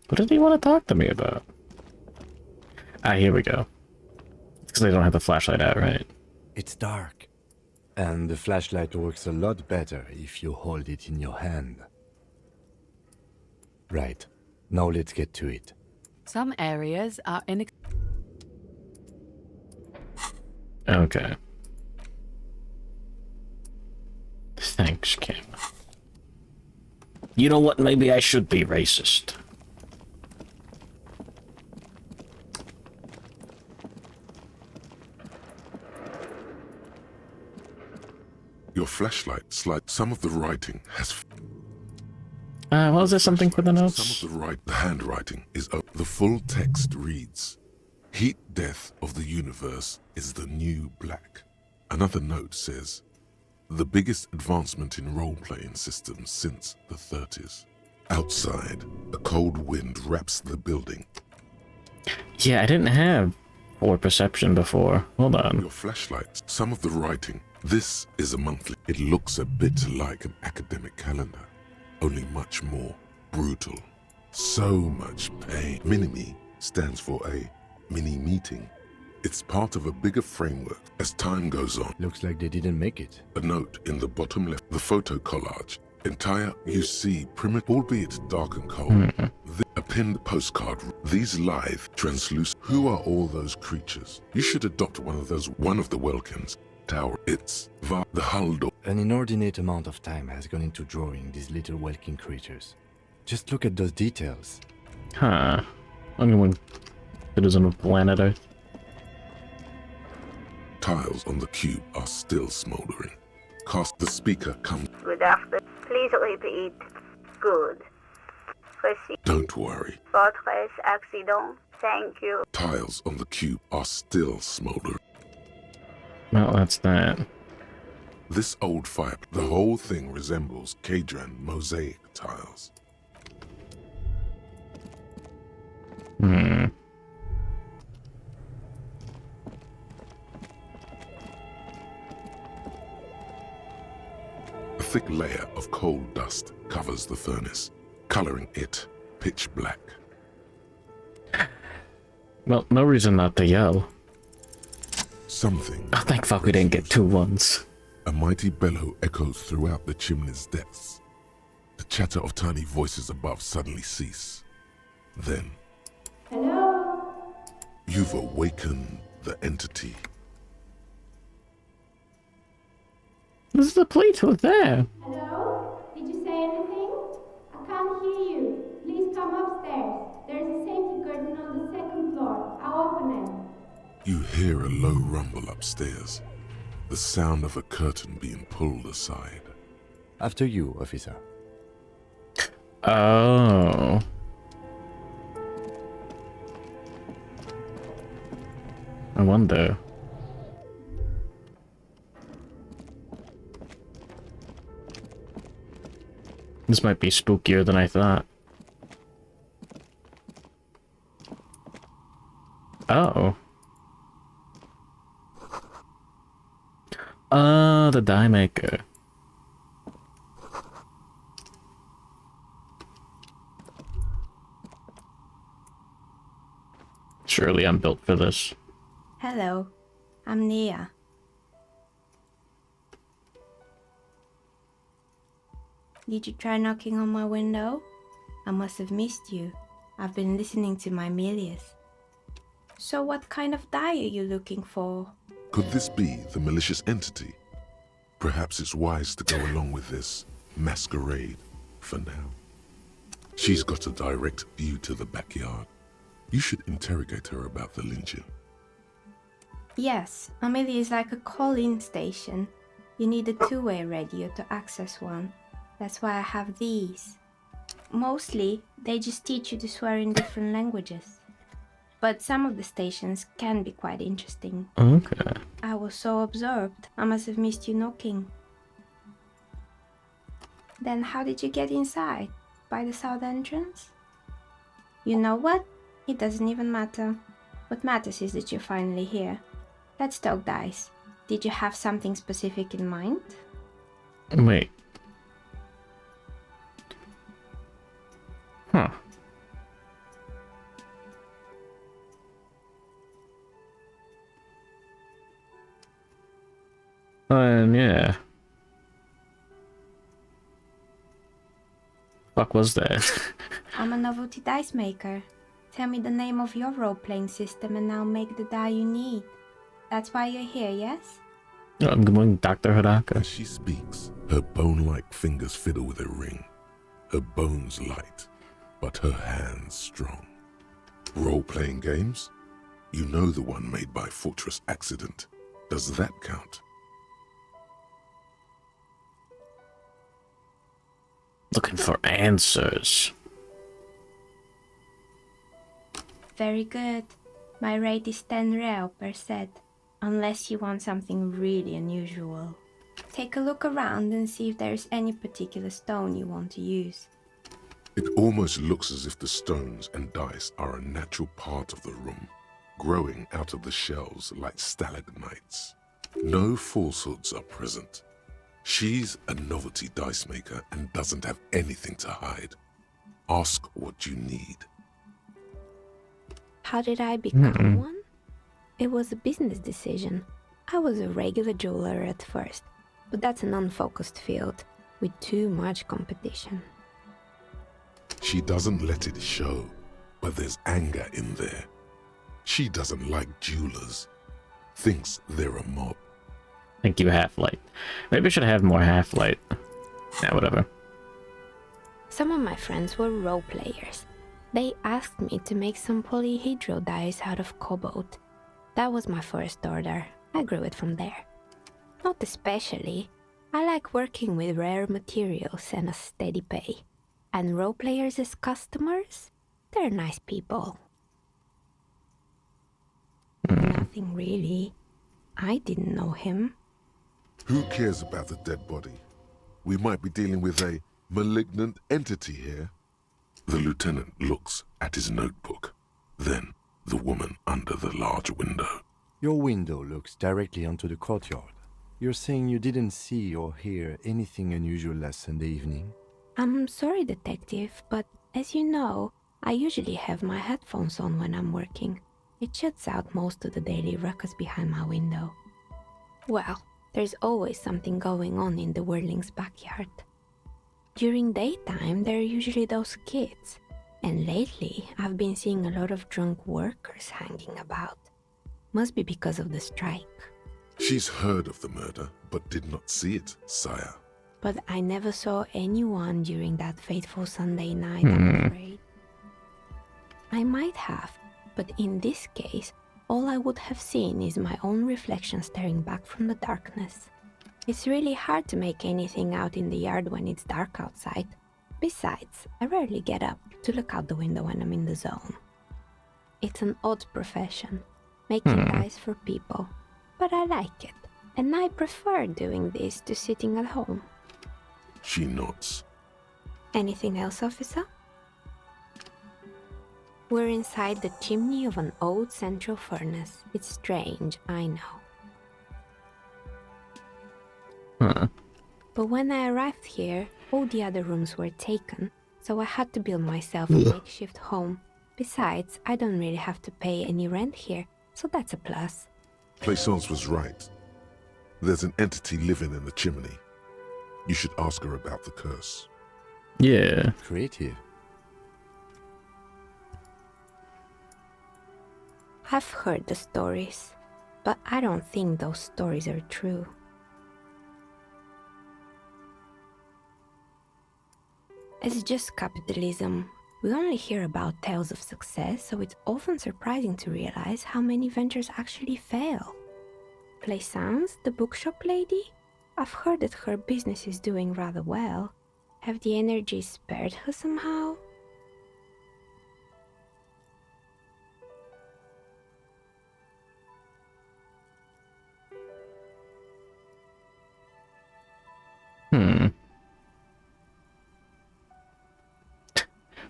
What did he want to talk to me about? Ah, here we go. It's because I don't have the flashlight out, right? It's dark. And the flashlight works a lot better if you hold it in your hand. Right. Now let's get to it. Some areas are Okay. Thanks, Kim. You know what? Maybe I should be racist. Your flashlight slides. Some of the writing has. Was there something for the notes? Some of the handwriting is. The full text reads: Heat death of the universe is the new black. Another note says, the biggest advancement in role-playing systems since the 30s. Outside, a cold wind wraps the building. Yeah, I didn't have forward perception before. Hold on. Your flashlights, some of the writing. This is a monthly. It looks a bit like an academic calendar, only much more brutal. So much pain. Mini-me stands for a mini-meeting. It's part of a bigger framework as time goes on. Looks like they didn't make it. A note in the bottom left, the photo collage. Entire, you see, primitive, albeit dark and cold. A pinned postcard. These lithe, translucent. Who are all those creatures? You should adopt one of those. One of the Welkins. Tower. It's the hull door. An inordinate amount of time has gone into drawing these little welking creatures. Just look at those details. Huh. Anyone that is on planet Earth? Tiles on the cube are still smoldering. Cast the speaker comes. Good afternoon. Please repeat. Good. Proceed. Don't worry. Fortress accident. Thank you. Tiles on the cube are still smoldering. Well, that's that. This old fire, the whole thing resembles Kadran mosaic tiles. Hmm. A thick layer of coal dust covers the furnace, coloring it pitch black. Well, no reason not to yell. Something. Oh, thank fuck we didn't get 2 ones. A mighty bellow echoes throughout the chimney's depths. The chatter of tiny voices above suddenly cease. Then, Hello? you've awakened the entity. There's the plate there. Hello? Did you say anything? I can't hear you. Please come upstairs. There's a safety curtain on the 2nd floor. I'll open it. You hear a low rumble upstairs, the sound of a curtain being pulled aside. After you, officer. Oh. I wonder. This might be spookier than I thought. Oh. The die maker. Surely I'm built for this. Hello, I'm Nia. Did you try knocking on my window? I must have missed you. I've been listening to my Milius. So what kind of die are you looking for? Could this be the malicious entity? Perhaps it's wise to go along with this masquerade for now. She's got a direct view to the backyard. You should interrogate her about the lynching. Yes, Amelia is like a call-in station. You need a two-way radio to access one. That's why I have these. Mostly, they just teach you to swear in different languages. But some of the stations can be quite interesting. Okay. I was so absorbed, I must have missed you knocking. Then how did you get inside? By the south entrance? You know what? It doesn't even matter. What matters is that you're finally here. Let's talk dice. Did you have something specific in mind? Wait. Huh. Yeah. Fuck was that? I'm a novelty dice maker. Tell me the name of your role-playing system and I'll make the die you need. That's why you're here, yes? I'm going Dr. Hadaka. As she speaks, her bone-like fingers fiddle with a ring. Her bones light, but her hands strong. Role-playing games? You know the one made by Fortress Accident. Does that count? Looking for answers. Very good. My rate is 10 reo per set, unless you want something really unusual. Take a look around and see if there's any particular stone you want to use. It almost looks as if the stones and dice are a natural part of the room, growing out of the shells like stalagmites. No falsehoods are present. She's a novelty dice maker and doesn't have anything to hide. Ask what you need. How did I become one? It was a business decision. I was a regular jeweler at first, but that's an unfocused field with too much competition. She doesn't let it show, but there's anger in there. She doesn't like jewelers. Thinks they're a mob. Thank you, Half-Light. Maybe I should have more Half-Light. Yeah, whatever. Some of my friends were role players. They asked me to make some polyhedral dice out of cobalt. That was my first order. I grew it from there. Not especially. I like working with rare materials and a steady pay. And role players as customers? They're nice people. Nothing really. I didn't know him. Who cares about the dead body? We might be dealing with a malignant entity here. The lieutenant looks at his notebook, then the woman under the large window. Your window looks directly onto the courtyard. You're saying you didn't see or hear anything unusual last Sunday evening? I'm sorry, detective, but as you know, I usually have my headphones on when I'm working. It shuts out most of the daily ruckus behind my window. Well, there's always something going on in the Whirling's backyard. During daytime, there are usually those kids, and lately I've been seeing a lot of drunk workers hanging about. Must be because of the strike. She's heard of the murder, but did not see it, sire. But I never saw anyone during that fateful Sunday night, I'm afraid. I might have, but in this case, all I would have seen is my own reflection staring back from the darkness. It's really hard to make anything out in the yard when it's dark outside. Besides, I rarely get up to look out the window when I'm in the zone. It's an odd profession, making dice for people, but I like it, and I prefer doing this to sitting at home. She nods. Anything else, officer? We're inside the chimney of an old central furnace. It's strange, I know. But when I arrived here, all the other rooms were taken, so I had to build myself a makeshift home. Besides, I don't really have to pay any rent here, so that's a plus. Plaisance was right. There's an entity living in the chimney. You should ask her about the curse. Yeah. Creative. I've heard the stories, but I don't think those stories are true. It's just capitalism. We only hear about tales of success, so it's often surprising to realize how many ventures actually fail. Plaisance, the bookshop lady? I've heard that her business is doing rather well. Have the energies spared her somehow?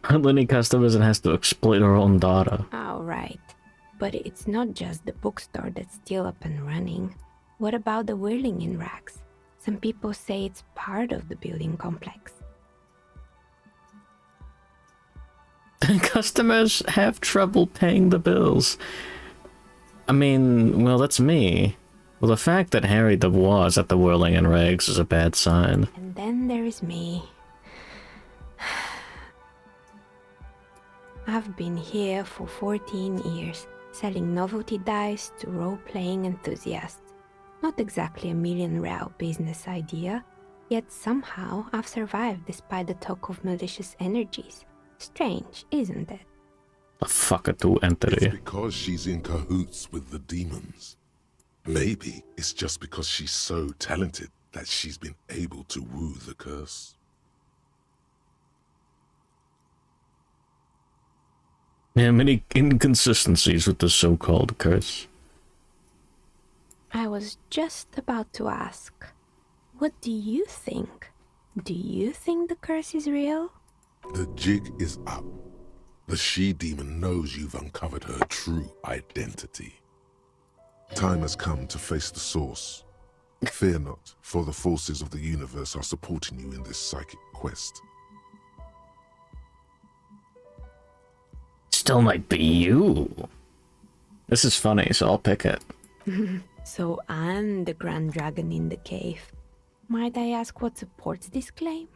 Handling customers and has to exploit her own data. Oh, right. But it's not just the bookstore that's still up and running. What about the whirling in rags? Some people say it's part of the building complex. Customers have trouble paying the bills. I mean, well, that's me. Well, the fact that Harry Dubois is at the Whirling in Rags is a bad sign. And then there is me. I've been here for 14 years, selling novelty dice to role-playing enthusiasts. Not exactly a million-real business idea, yet somehow I've survived despite the talk of malicious energies. Strange, isn't it? The fuckatoo entity. It's because she's in cahoots with the demons. Maybe it's just because she's so talented that she's been able to woo the curse. Yeah, many inconsistencies with the so-called curse. I was just about to ask, what do you think? Do you think the curse is real? The jig is up. The she-demon knows you've uncovered her true identity. Time has come to face the source. Fear not, for the forces of the universe are supporting you in this psychic quest. Still might be you. This is funny, so I'll pick it. So I'm the grand dragon in the cave. Might I ask what supports this claim?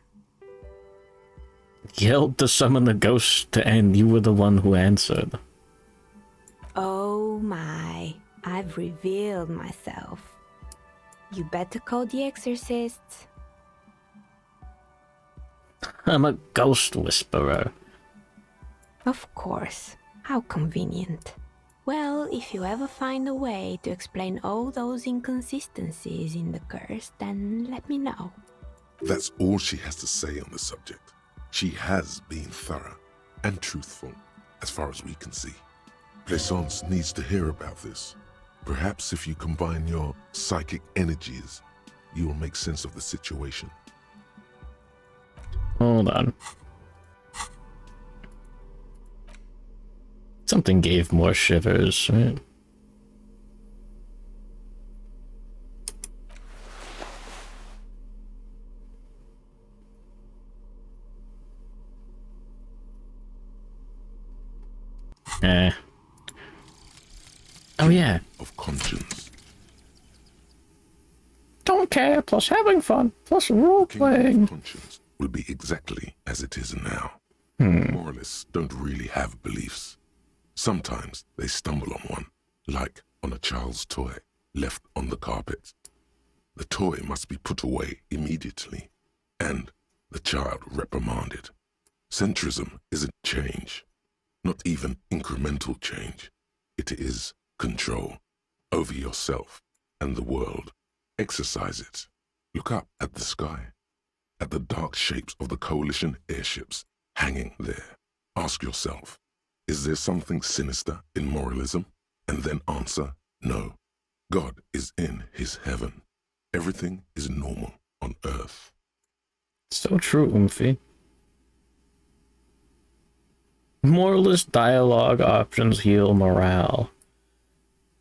Yelled to summon the ghost, and you were the one who answered. Oh my, I've revealed myself. You better call the exorcists. I'm a ghost whisperer. Of course. How convenient. Well, if you ever find a way to explain all those inconsistencies in the curse, then let me know. That's all she has to say on the subject. She has been thorough and truthful, as far as we can see. Plaisance needs to hear about this. Perhaps if you combine your psychic energies, you will make sense of the situation. Hold on. Something gave more shivers, right? Oh yeah. Of conscience. Don't care, plus having fun, plus role playing. Conscience will be exactly as it is now. Hmm. Moralists don't really have beliefs. Sometimes they stumble on one, like on a child's toy left on the carpet. The toy must be put away immediately, and the child reprimanded. Centrism isn't change, not even incremental change. It is control over yourself and the world. Exercise it. Look up at the sky, at the dark shapes of the coalition airships hanging there. Ask yourself, is there something sinister in moralism? And then answer, no. God is in his heaven. Everything is normal on earth. So true, Oomphy. Moralist dialogue options heal morale.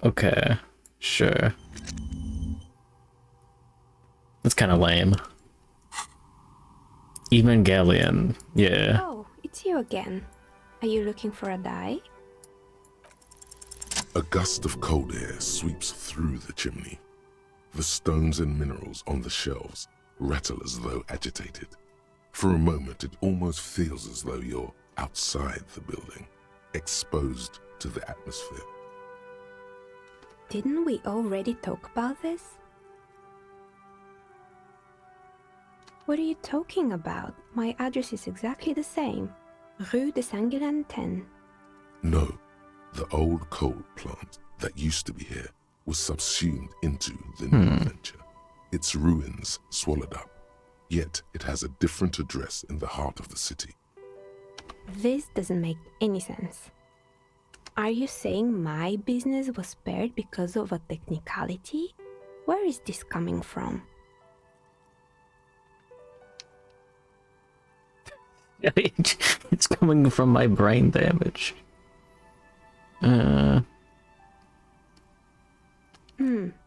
Okay, sure. That's kind of lame. Evangelion, yeah. Oh, it's you again. Are you looking for a die? A gust of cold air sweeps through the chimney. The stones and minerals on the shelves rattle as though agitated. For a moment, it almost feels as though you're outside the building, exposed to the atmosphere. Didn't we already talk about this? What are you talking about? My address is exactly the same. Rue de Saint-Guilain 10. No, the old coal plant that used to be here was subsumed into the new venture. Its ruins swallowed up. Yet it has a different address in the heart of the city. This doesn't make any sense. Are you saying my business was spared because of a technicality? Where is this coming from? It's coming from my brain damage.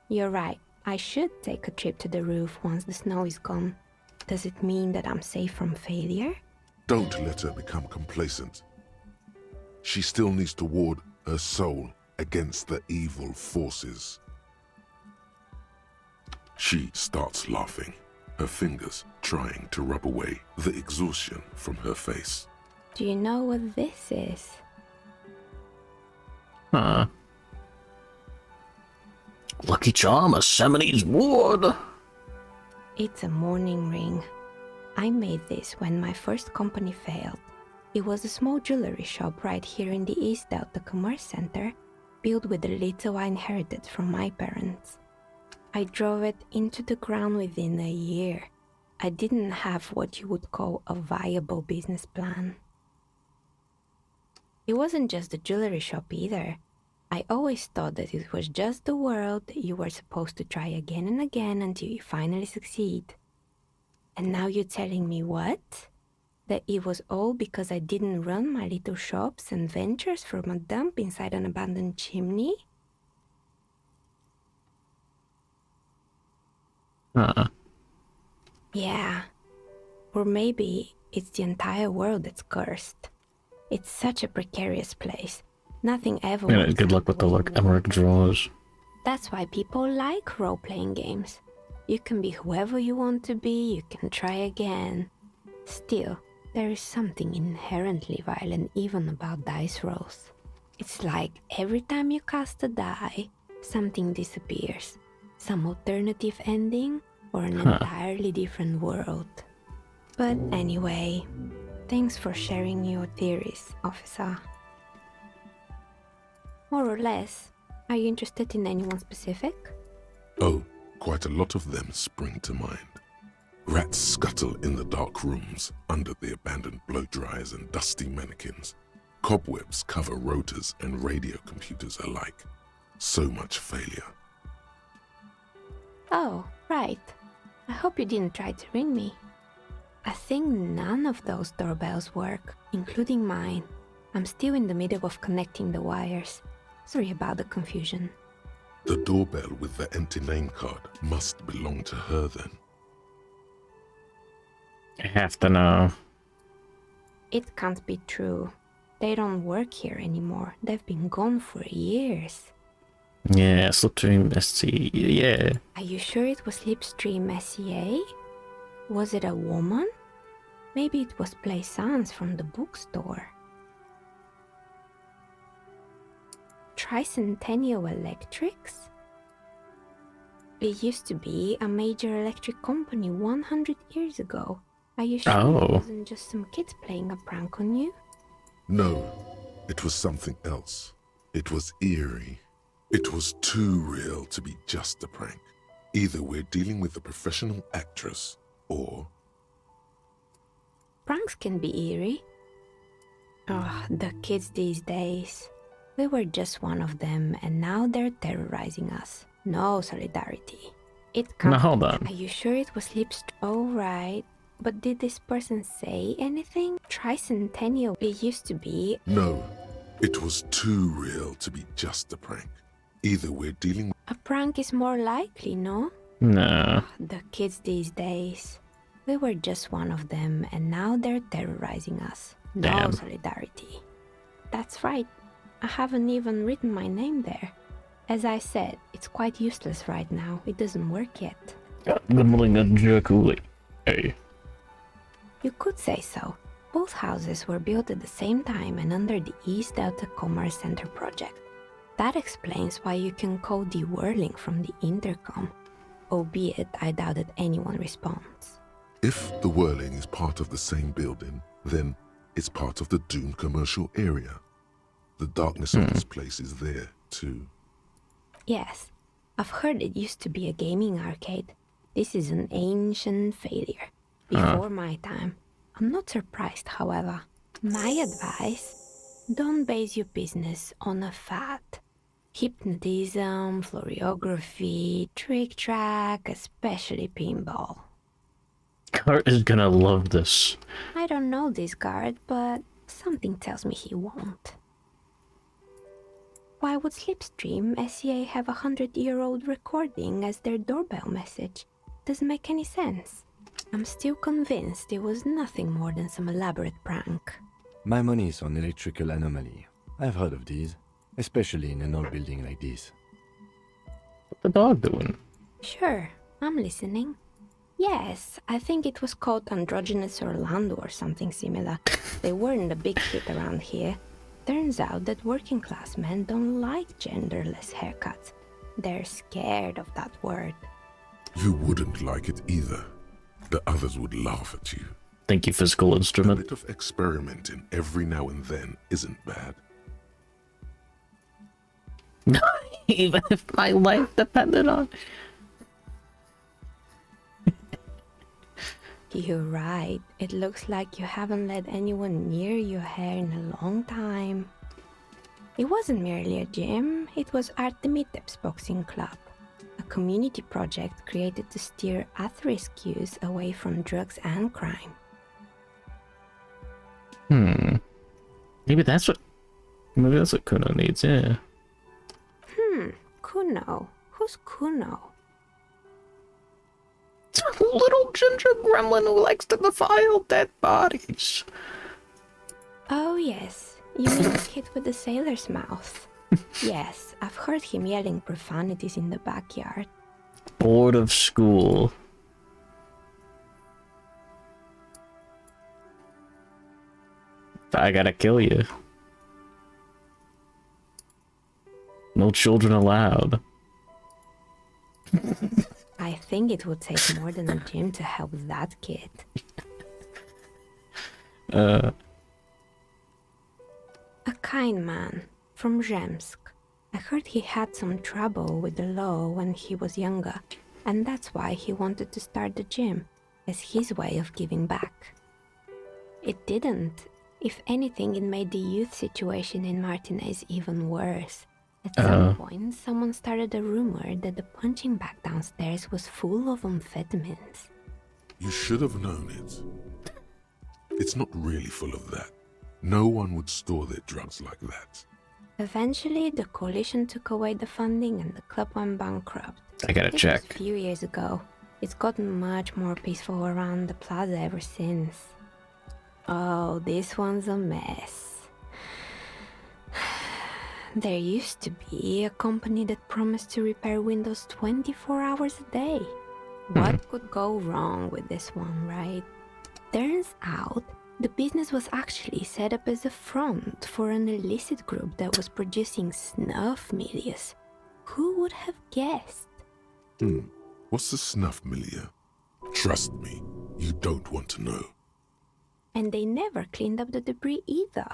You're right. I should take a trip to the roof once the snow is gone. Does it mean that I'm safe from failure? Don't let her become complacent. She still needs to ward her soul against the evil forces. She starts laughing, her fingers trying to rub away the exhaustion from her face. Do you know what this is? Huh. Lucky charm, a Seminole's ward. It's a mourning ring. I made this when my first company failed. It was a small jewelry shop right here in the East Delta Commerce Center, built with the little I inherited from my parents. I drove it into the ground within a year. I didn't have what you would call a viable business plan. It wasn't just the jewelry shop either. I always thought that it was just the world that you were supposed to try again and again until you finally succeed. And now you're telling me what? That it was all because I didn't run my little shops and ventures from a dump inside an abandoned chimney? Yeah. Or maybe it's the entire world that's cursed. It's such a precarious place. Nothing ever Yeah, works good luck out with the way you luck want. Emmerich draws. That's why people like role-playing games. You can be whoever you want to be, you can try again. Still, there is something inherently violent even about dice rolls. It's like every time you cast a die, something disappears. Some alternative ending, or an entirely different world. But anyway, thanks for sharing your theories, officer. More or less, are you interested in anyone specific? Oh, quite a lot of them spring to mind. Rats scuttle in the dark rooms under the abandoned blow dryers and dusty mannequins. Cobwebs cover rotors and radio computers alike. So much failure. Oh, right. I hope you didn't try to ring me. I think none of those doorbells work, including mine. I'm still in the middle of connecting the wires. Sorry about the confusion. The doorbell with the empty name card must belong to her then. I have to know. It can't be true. They don't work here anymore. They've been gone for years. Yeah, Slipstream SC, yeah. Are you sure it was Slipstream SCA? Was it a woman? Maybe it was Plaisance from the bookstore. Tricentennial Electrics? It used to be a major electric company 100 years ago. Are you sure Oh. it wasn't just some kids playing a prank on you? No, it was something else. It was eerie. It was too real to be just a prank. Either we're dealing with a professional actress, or... Pranks can be eerie. Oh, the kids these days. We were just one of them, and now they're terrorizing us. No solidarity. It can't. Now hold on. Are you sure it was Slipstream? Oh, right. But did this person say anything? Tricentennial. It used to be. No, it was too real to be just a prank. Either we're dealing with... A prank is more likely, no? No. The kids these days. We were just one of them, and now they're terrorizing us. No Damn. solidarity. That's right. I haven't even written my name there. As I said, it's quite useless right now. It doesn't work yet. Good morning, Jerkuli. Hey. You could say so. Both houses were built at the same time and under the East Delta Commerce Center project. That explains why you can call the whirling from the intercom, albeit I doubt that anyone responds. If the whirling is part of the same building, then it's part of the doomed commercial area. The darkness of this place is there, too. Yes, I've heard it used to be a gaming arcade. This is an ancient failure. Before my time. I'm not surprised, however. My advice, don't base your business on a fad. Hypnotism, floriography, trick-track, especially pinball. Cart is gonna love this. I don't know this guard, but something tells me he won't. Why would Slipstream SCA have a 100-year-old recording as their doorbell message? Doesn't make any sense. I'm still convinced it was nothing more than some elaborate prank. My money is on electrical anomaly. I've heard of these, especially in an old building like this. What's the dog doing? Sure, I'm listening. Yes, I think it was called Androgynous Orlando or something similar. They weren't a big hit around here. Turns out that working class men don't like genderless haircuts. They're scared of that word. You wouldn't like it either. The others would laugh at you. Thank you, physical A instrument. bit of experimenting every now and then isn't bad. Even if my life depended on... You're right. It looks like you haven't let anyone near your hair in a long time. It wasn't merely a gym, it was Artemitep's boxing club, a community project created to steer at-risk youth away from drugs and crime. Maybe that's what Kuno needs, yeah. Kuno? Who's Kuno? Little ginger gremlin who likes to defile dead bodies. Oh yes, you mean the kid with the sailor's mouth? Yes, I've heard him yelling profanities in the backyard. Bored of school. I gotta kill you. No children allowed. I think it would take more than a gym to help that kid. Uh, A kind man from Zemsk. I heard he had some trouble with the law when he was younger, and that's why he wanted to start the gym, as his way of giving back. It didn't. If anything, it made the youth situation in Martinez even worse. At some point, someone started a rumor that the punching bag downstairs was full of amphetamines. You should have known it. It's not really full of that. No one would store their drugs like that. Eventually, the coalition took away the funding and the club went bankrupt. I gotta This check. was a few years ago. It's gotten much more peaceful around the plaza ever since. Oh, this one's a mess. There used to be a company that promised to repair windows 24 hours a day. What could go wrong with this one, right? Turns out, the business was actually set up as a front for an illicit group that was producing snuff milias. Who would have guessed? What's the snuff milieu? Trust me, you don't want to know. And they never cleaned up the debris either.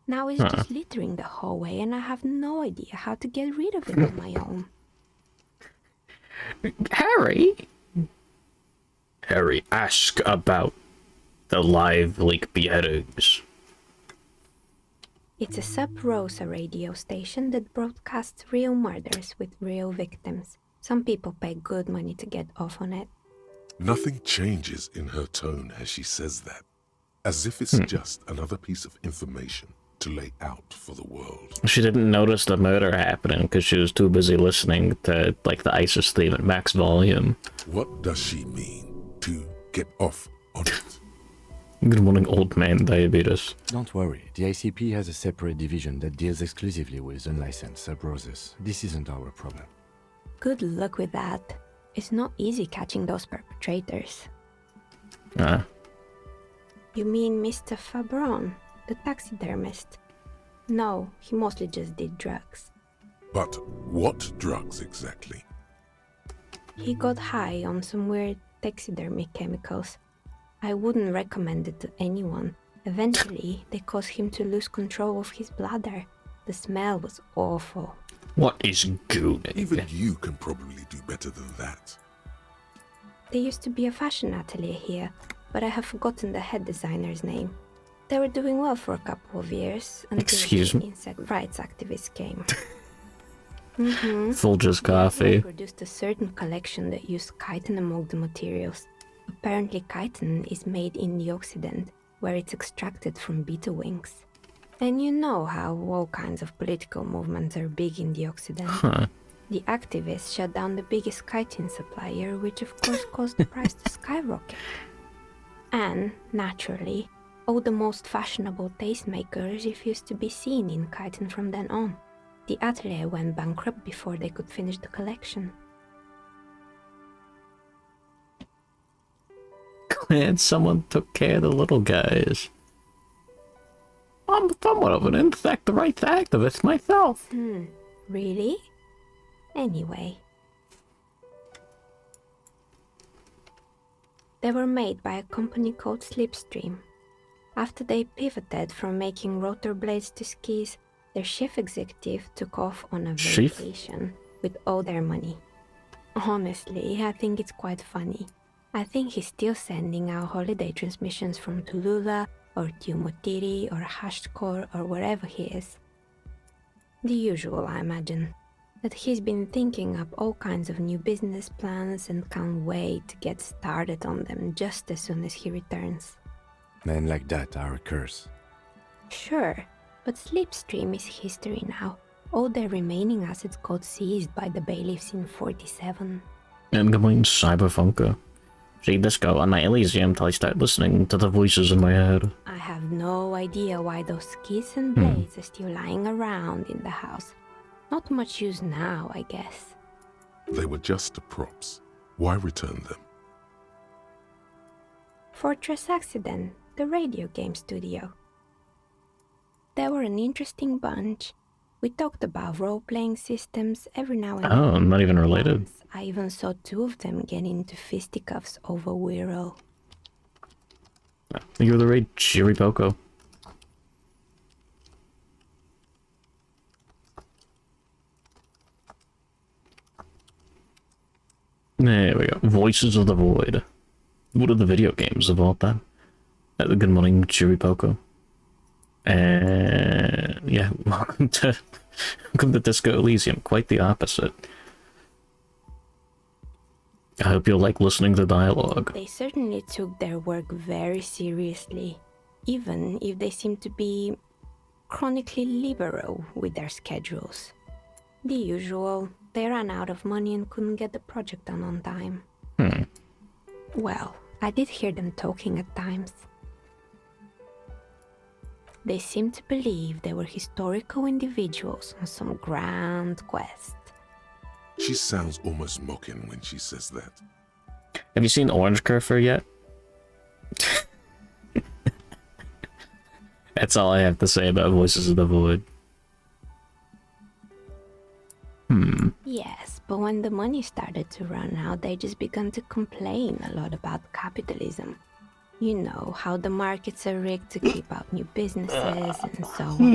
Now it's just littering the hallway and I have no idea how to get rid of it on my own. Harry, ask about the live leak beheadings. It's a Sub Rosa radio station that broadcasts real murders with real victims. Some people pay good money to get off on it. Nothing changes in her tone as she says that, as if it's just another piece of information to lay out for the world. She didn't notice the murder happening because she was too busy listening to, like, the ISIS theme at max volume. What does she mean to get off on it? Good morning, old man diabetes. Don't worry, the ICP has a separate division that deals exclusively with unlicensed sub-roses. This isn't our problem. Good luck with that. It's not easy catching those perpetrators. You mean Mr. Fabron, the taxidermist? No, he mostly just did drugs. But what drugs exactly? He got high on some weird taxidermy chemicals. I wouldn't recommend it to anyone. Eventually, they caused him to lose control of his bladder. The smell was awful. What is goo? Even you can probably do better than that. There used to be a fashion atelier here, but I have forgotten the head designer's name. They were doing well for a couple of years until Excuse the me? insect rights activists came. Folgers They coffee. produced a certain collection that used chitin among the materials. Apparently chitin is made in the Occident, where it's extracted from beetle wings. And you know how all kinds of political movements are big in the Occident. The activists shut down the biggest chitin supplier, which of course caused the price to skyrocket. And, naturally, all the most fashionable tastemakers refused to be seen in chitin from then on. The atelier went bankrupt before they could finish the collection. Glad someone took care of the little guys. I'm somewhat of an insect rights activist myself. Really? Anyway. They were made by a company called Slipstream. After they pivoted from making rotor blades to skis, their chief executive took off on a Chief? vacation with all their money. Honestly, I think it's quite funny. I think he's still sending out holiday transmissions from Tulula or Tiumotiri or Hashtkor or wherever he is. The usual, I imagine. That he's been thinking up all kinds of new business plans and can't wait to get started on them just as soon as he returns. Men like that are a curse. Sure, but Slipstream is history now. All their remaining assets got seized by the bailiffs in 47. And good morning, Cyberfunker. See disco on my Elysium till I start listening to the voices in my head. I have no idea why those keys and blades are still lying around in the house. Not much use now, I guess. They were just props. Why return them? Fortress Accident, the radio game studio. They were an interesting bunch. We talked about role-playing systems every now and then. Oh, not even related. Once, I even saw two of them get into fisticuffs over Wirral. You're the raid Chiripoko. There we go. Voices of the Void. What are the video games about that? Good morning, Chiripoko. Yeah, welcome to Disco Elysium. Quite the opposite. I hope you'll like listening to dialogue. They certainly took their work very seriously, even if they seemed to be chronically liberal with their schedules. The usual, they ran out of money and couldn't get the project done on time. Well, I did hear them talking at times. They seemed to believe they were historical individuals on some grand quest. She sounds almost mocking when she says that. Have you seen Orange Curfer yet? That's all I have to say about Voices of the Void. Yes, but when the money started to run out, they just began to complain a lot about capitalism. You know, how the markets are rigged to keep out new businesses and so on.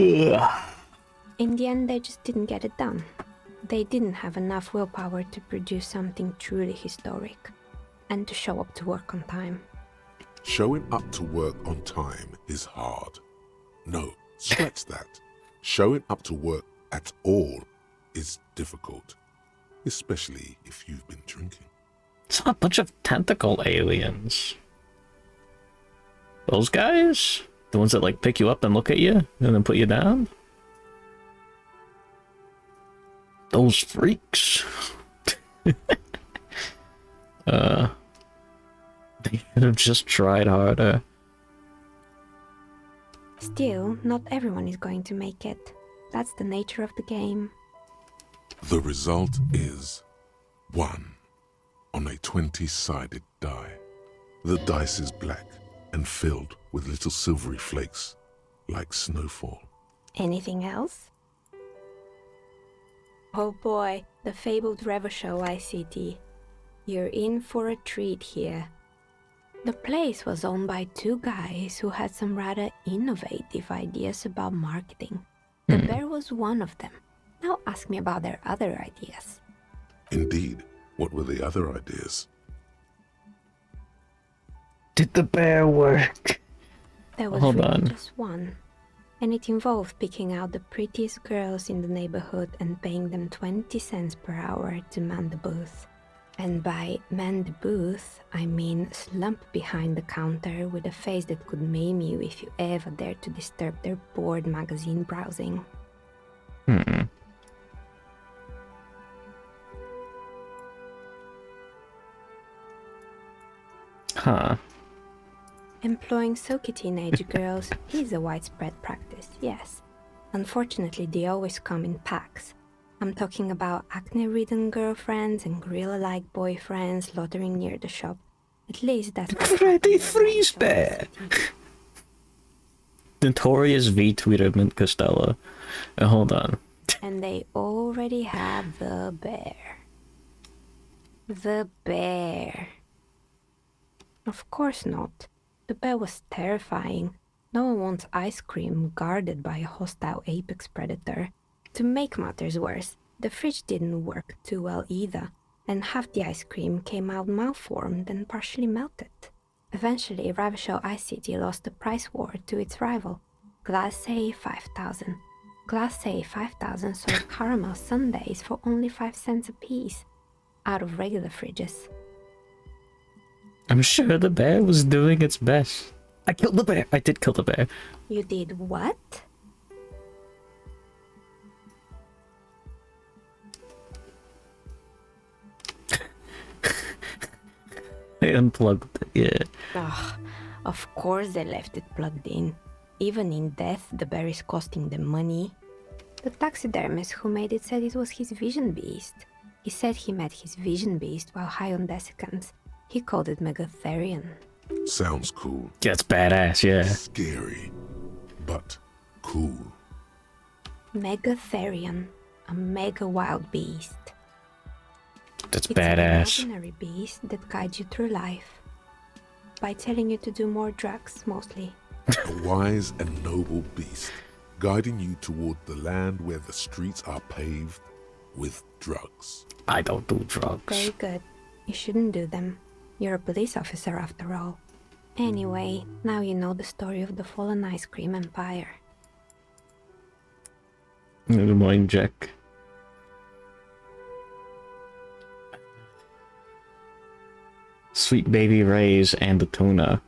In the end, they just didn't get it done. They didn't have enough willpower to produce something truly historic, and to show up to work on time. Showing up to work on time is hard. No, scratch that. Showing up to work at all is difficult, especially if you've been drinking. It's a bunch of tentacle aliens. Those guys? The ones that like pick you up and look at you and then put you down? Those freaks. They could have just tried harder. Still, not everyone is going to make it. That's the nature of the game. The result is 1 on a 20-sided die. The dice is black and filled with little silvery flakes, like snowfall. Anything else? Oh boy, the fabled Revo Show ICT. You're in for a treat here. The place was owned by two guys who had some rather innovative ideas about marketing. The bear was one of them. Now ask me about their other ideas. Indeed, what were the other ideas? Did the bear work? There was really just one. And it involved picking out the prettiest girls in the neighborhood and paying them 20 cents per hour to man the booth. And by man the booth, I mean slump behind the counter with a face that could maim you if you ever dared to disturb their bored magazine browsing. Huh. Employing silky teenage girls is a widespread practice, yes. Unfortunately, they always come in packs. I'm talking about acne-ridden girlfriends and gorilla-like boyfriends loitering near the shop. At least that's what Freddy Freeze Bear! Notorious V-tweeter Mint Costello. Hold on. And they already have the bear. The bear. Of course not. The bear was terrifying. No one wants ice cream guarded by a hostile apex predator. To make matters worse, the fridge didn't work too well either, and half the ice cream came out malformed and partially melted. Eventually, Ravishell Ice City lost the price war to its rival, Glass A 5000. Glacé 5000 sold caramel sundaes for only 5 cents a piece, out of regular fridges. I'm sure the bear was doing its best. I killed the bear. I did kill the bear. You did what? I unplugged it, yeah. Ugh, of course they left it plugged in. Even in death, the bear is costing them money. The taxidermist who made it said it was his vision beast. He said he met his vision beast while high on desiccants. He called it Megatherion. Sounds cool. That's badass, yeah. Scary, but cool. Megatherion, a mega wild beast. That's It's badass. an imaginary beast that guides you through life. By telling you to do more drugs, mostly. A wise and noble beast, guiding you toward the land where the streets are paved with drugs. I don't do drugs. Very good. You shouldn't do them. You're a police officer after all. Anyway, now you know the story of the fallen ice cream empire. Good morning, Jack. Sweet baby Rays and the tuna.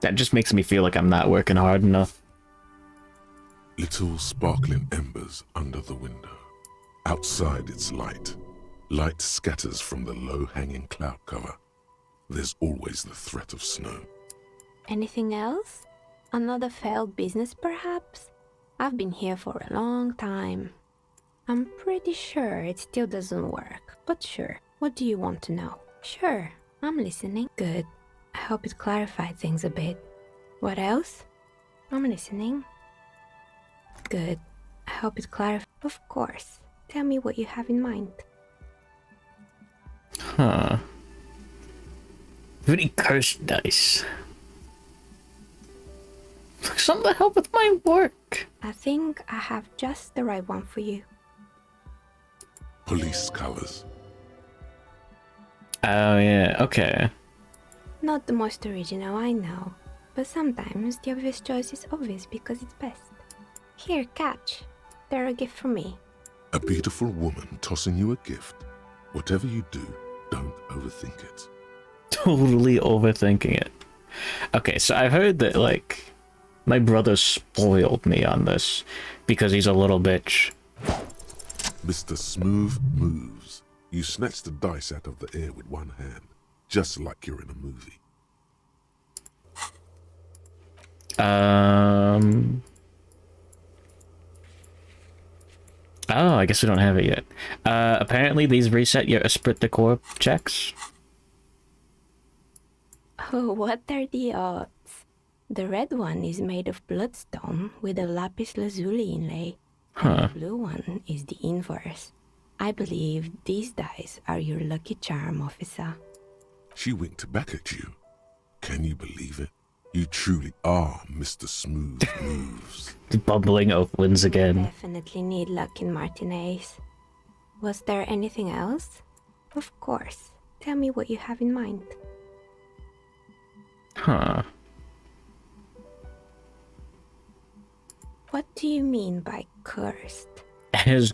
That just makes me feel like I'm not working hard enough. Little sparkling embers under the window. Outside it's light. Light scatters from the low-hanging cloud cover. There's always the threat of snow. Anything else? Another failed business, perhaps? I've been here for a long time. I'm pretty sure it still doesn't work, but sure. What do you want to know? Sure, I'm listening. Good. I hope it clarified things a bit. What else? I'm listening. Good. I hope it clarified. Of course. Tell me what you have in mind. Huh. Really cursed dice. Something to help with my work. I think I have just the right one for you. Police colors. Oh yeah, okay. Not the most original, I know. But sometimes the obvious choice is obvious because it's best. Here, catch. They're a gift from me. A beautiful woman tossing you a gift. Whatever you do, don't overthink it. Totally overthinking it. Okay, so I've heard that, like, my brother spoiled me on this because he's a little bitch. Mr. Smooth moves. You snatch the dice out of the air with one hand, just like you're in a movie. Oh, I guess we don't have it yet. Apparently these reset your esprit de corps checks. Oh, what are the odds? The red one is made of bloodstone with a lapis lazuli inlay. Huh. The blue one is the inverse. I believe these dice are your lucky charm, officer. She winked back at you. Can you believe it? You truly are Mr. Smooth Moves. The bumbling Oakwinds again. Definitely need luck in Martinez. Was there anything else? Of course. Tell me what you have in mind. Huh. What do you mean by cursed? As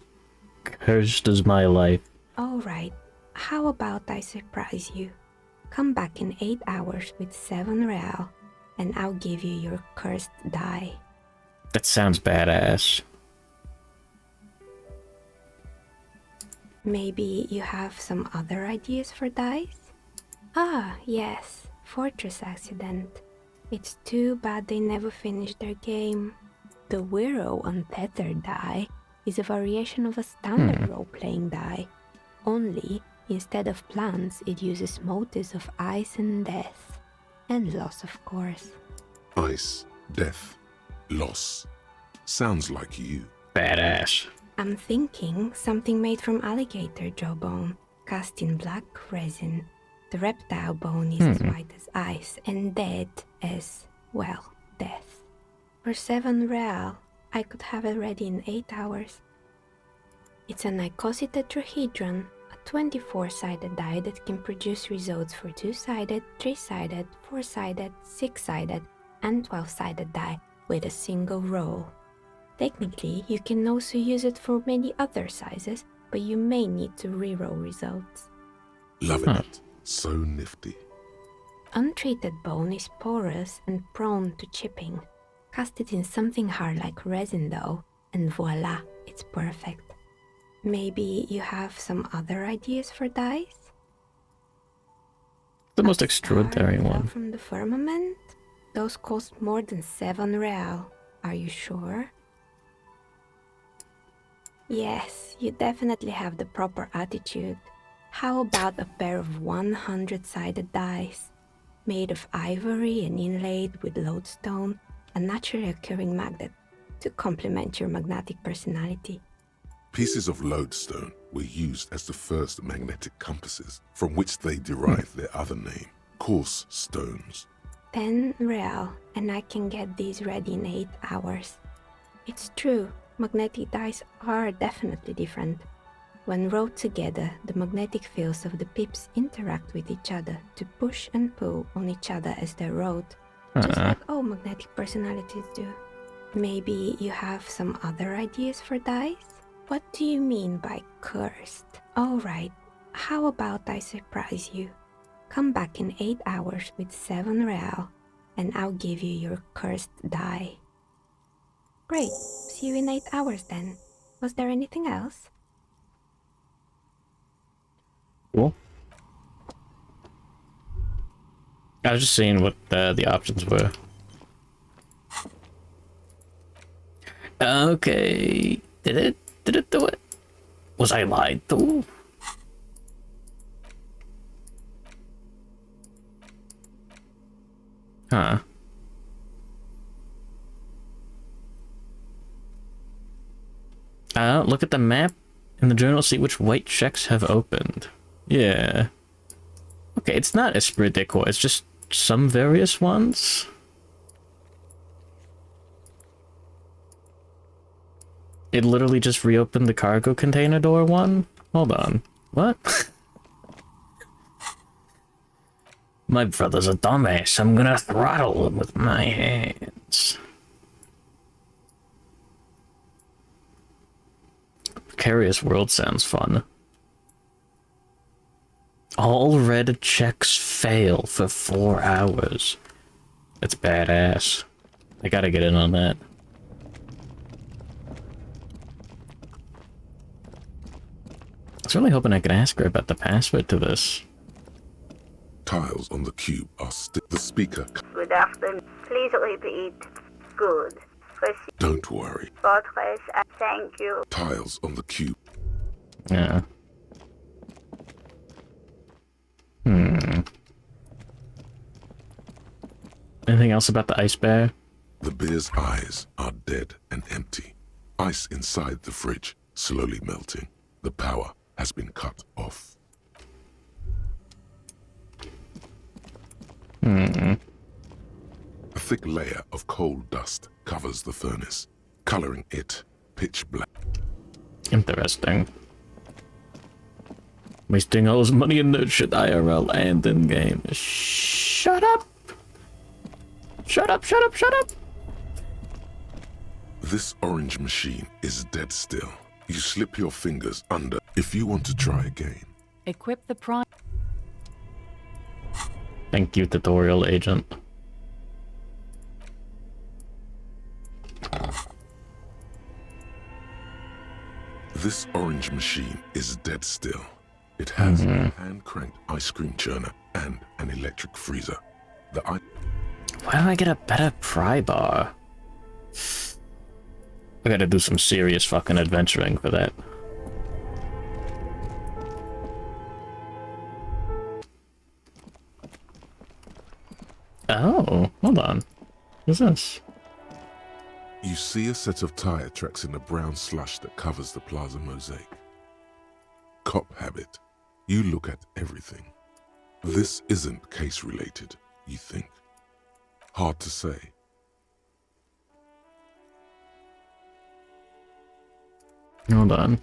cursed as my life. Alright, how about I surprise you? Come back in 8 hours with 7 real, and I'll give you your cursed die. That sounds badass. Maybe you have some other ideas for dice? Ah, yes, Fortress Accident. It's too bad they never finished their game. The Wiro Untethered die is a variation of a standard role-playing die. Only, instead of plants, it uses motives of ice and death. And loss, of course. Ice, death, loss. Sounds like you. Badass. I'm thinking something made from alligator jawbone, cast in black resin. The reptile bone is as white as ice and dead as, well, death. For 7 real, I could have it ready in 8 hours. It's an icositetrahedron, a 24-sided die that can produce results for 2-sided, 3-sided, 4-sided, 6-sided, and 12-sided die with a single roll. Technically, you can also use it for many other sizes, but you may need to reroll results. Loving it. So nifty. Untreated bone is porous and prone to chipping. Cast it in something hard like resin though, and voila, it's perfect. Maybe you have some other ideas for dice? The most extraordinary one. From the firmament? Those cost more than 7 real. Are you sure? Yes, you definitely have the proper attitude. How about a pair of 100-sided dice? Made of ivory and inlaid with lodestone, a naturally occurring magnet, to complement your magnetic personality. Pieces of lodestone were used as the first magnetic compasses, from which they derived their other name, coarse stones. 10 real, and I can get these ready in 8 hours. It's true, magnetic dice are definitely different. When rolled together, the magnetic fields of the pips interact with each other to push and pull on each other as they're rolled, just like all magnetic personalities do. Maybe you have some other ideas for dice? What do you mean by cursed? Alright, how about I surprise you? Come back in 8 hours with 7 real, and I'll give you your cursed die. Great, see you in 8 hours then. Was there anything else? Cool. I was just seeing what the options were. Okay. Did it do it? Was I lied to? Huh. Look at the map in the journal, see which white checks have opened. Yeah. Okay, it's not Esprit Decor, it's just some various ones. It literally just reopened the cargo container door one? Hold on. What? My brother's a dumbass. I'm gonna throttle him with my hands. Precarious World sounds fun. All red checks fail for 4 hours. That's badass. I gotta get in on that. I was really hoping I could ask her about the password to this. Tiles on the cube are the speaker. Good afternoon. Please repeat. Good. Don't worry. Fortress, thank you. Tiles on the cube. Yeah. Anything else about the ice bear? The bear's eyes are dead and empty. Ice inside the fridge slowly melting. The power has been cut off. A thick layer of coal dust covers the furnace, coloring it pitch black. Interesting. Wasting all his money in nerd shit IRL and in game. Shut up! Shut up, shut up, shut up! This orange machine is dead still. You slip your fingers under if you want to try again. Equip the prime. Thank you, tutorial agent. This orange machine is dead still. It has a hand-cranked ice cream churner and an electric freezer. Why do I get a better pry bar? I gotta do some serious fucking adventuring for that. Oh, hold on. What's this? You see a set of tire tracks in the brown slush that covers the plaza mosaic. Cop habit. You look at everything. This isn't case-related, you think. Hard to say. Hold on.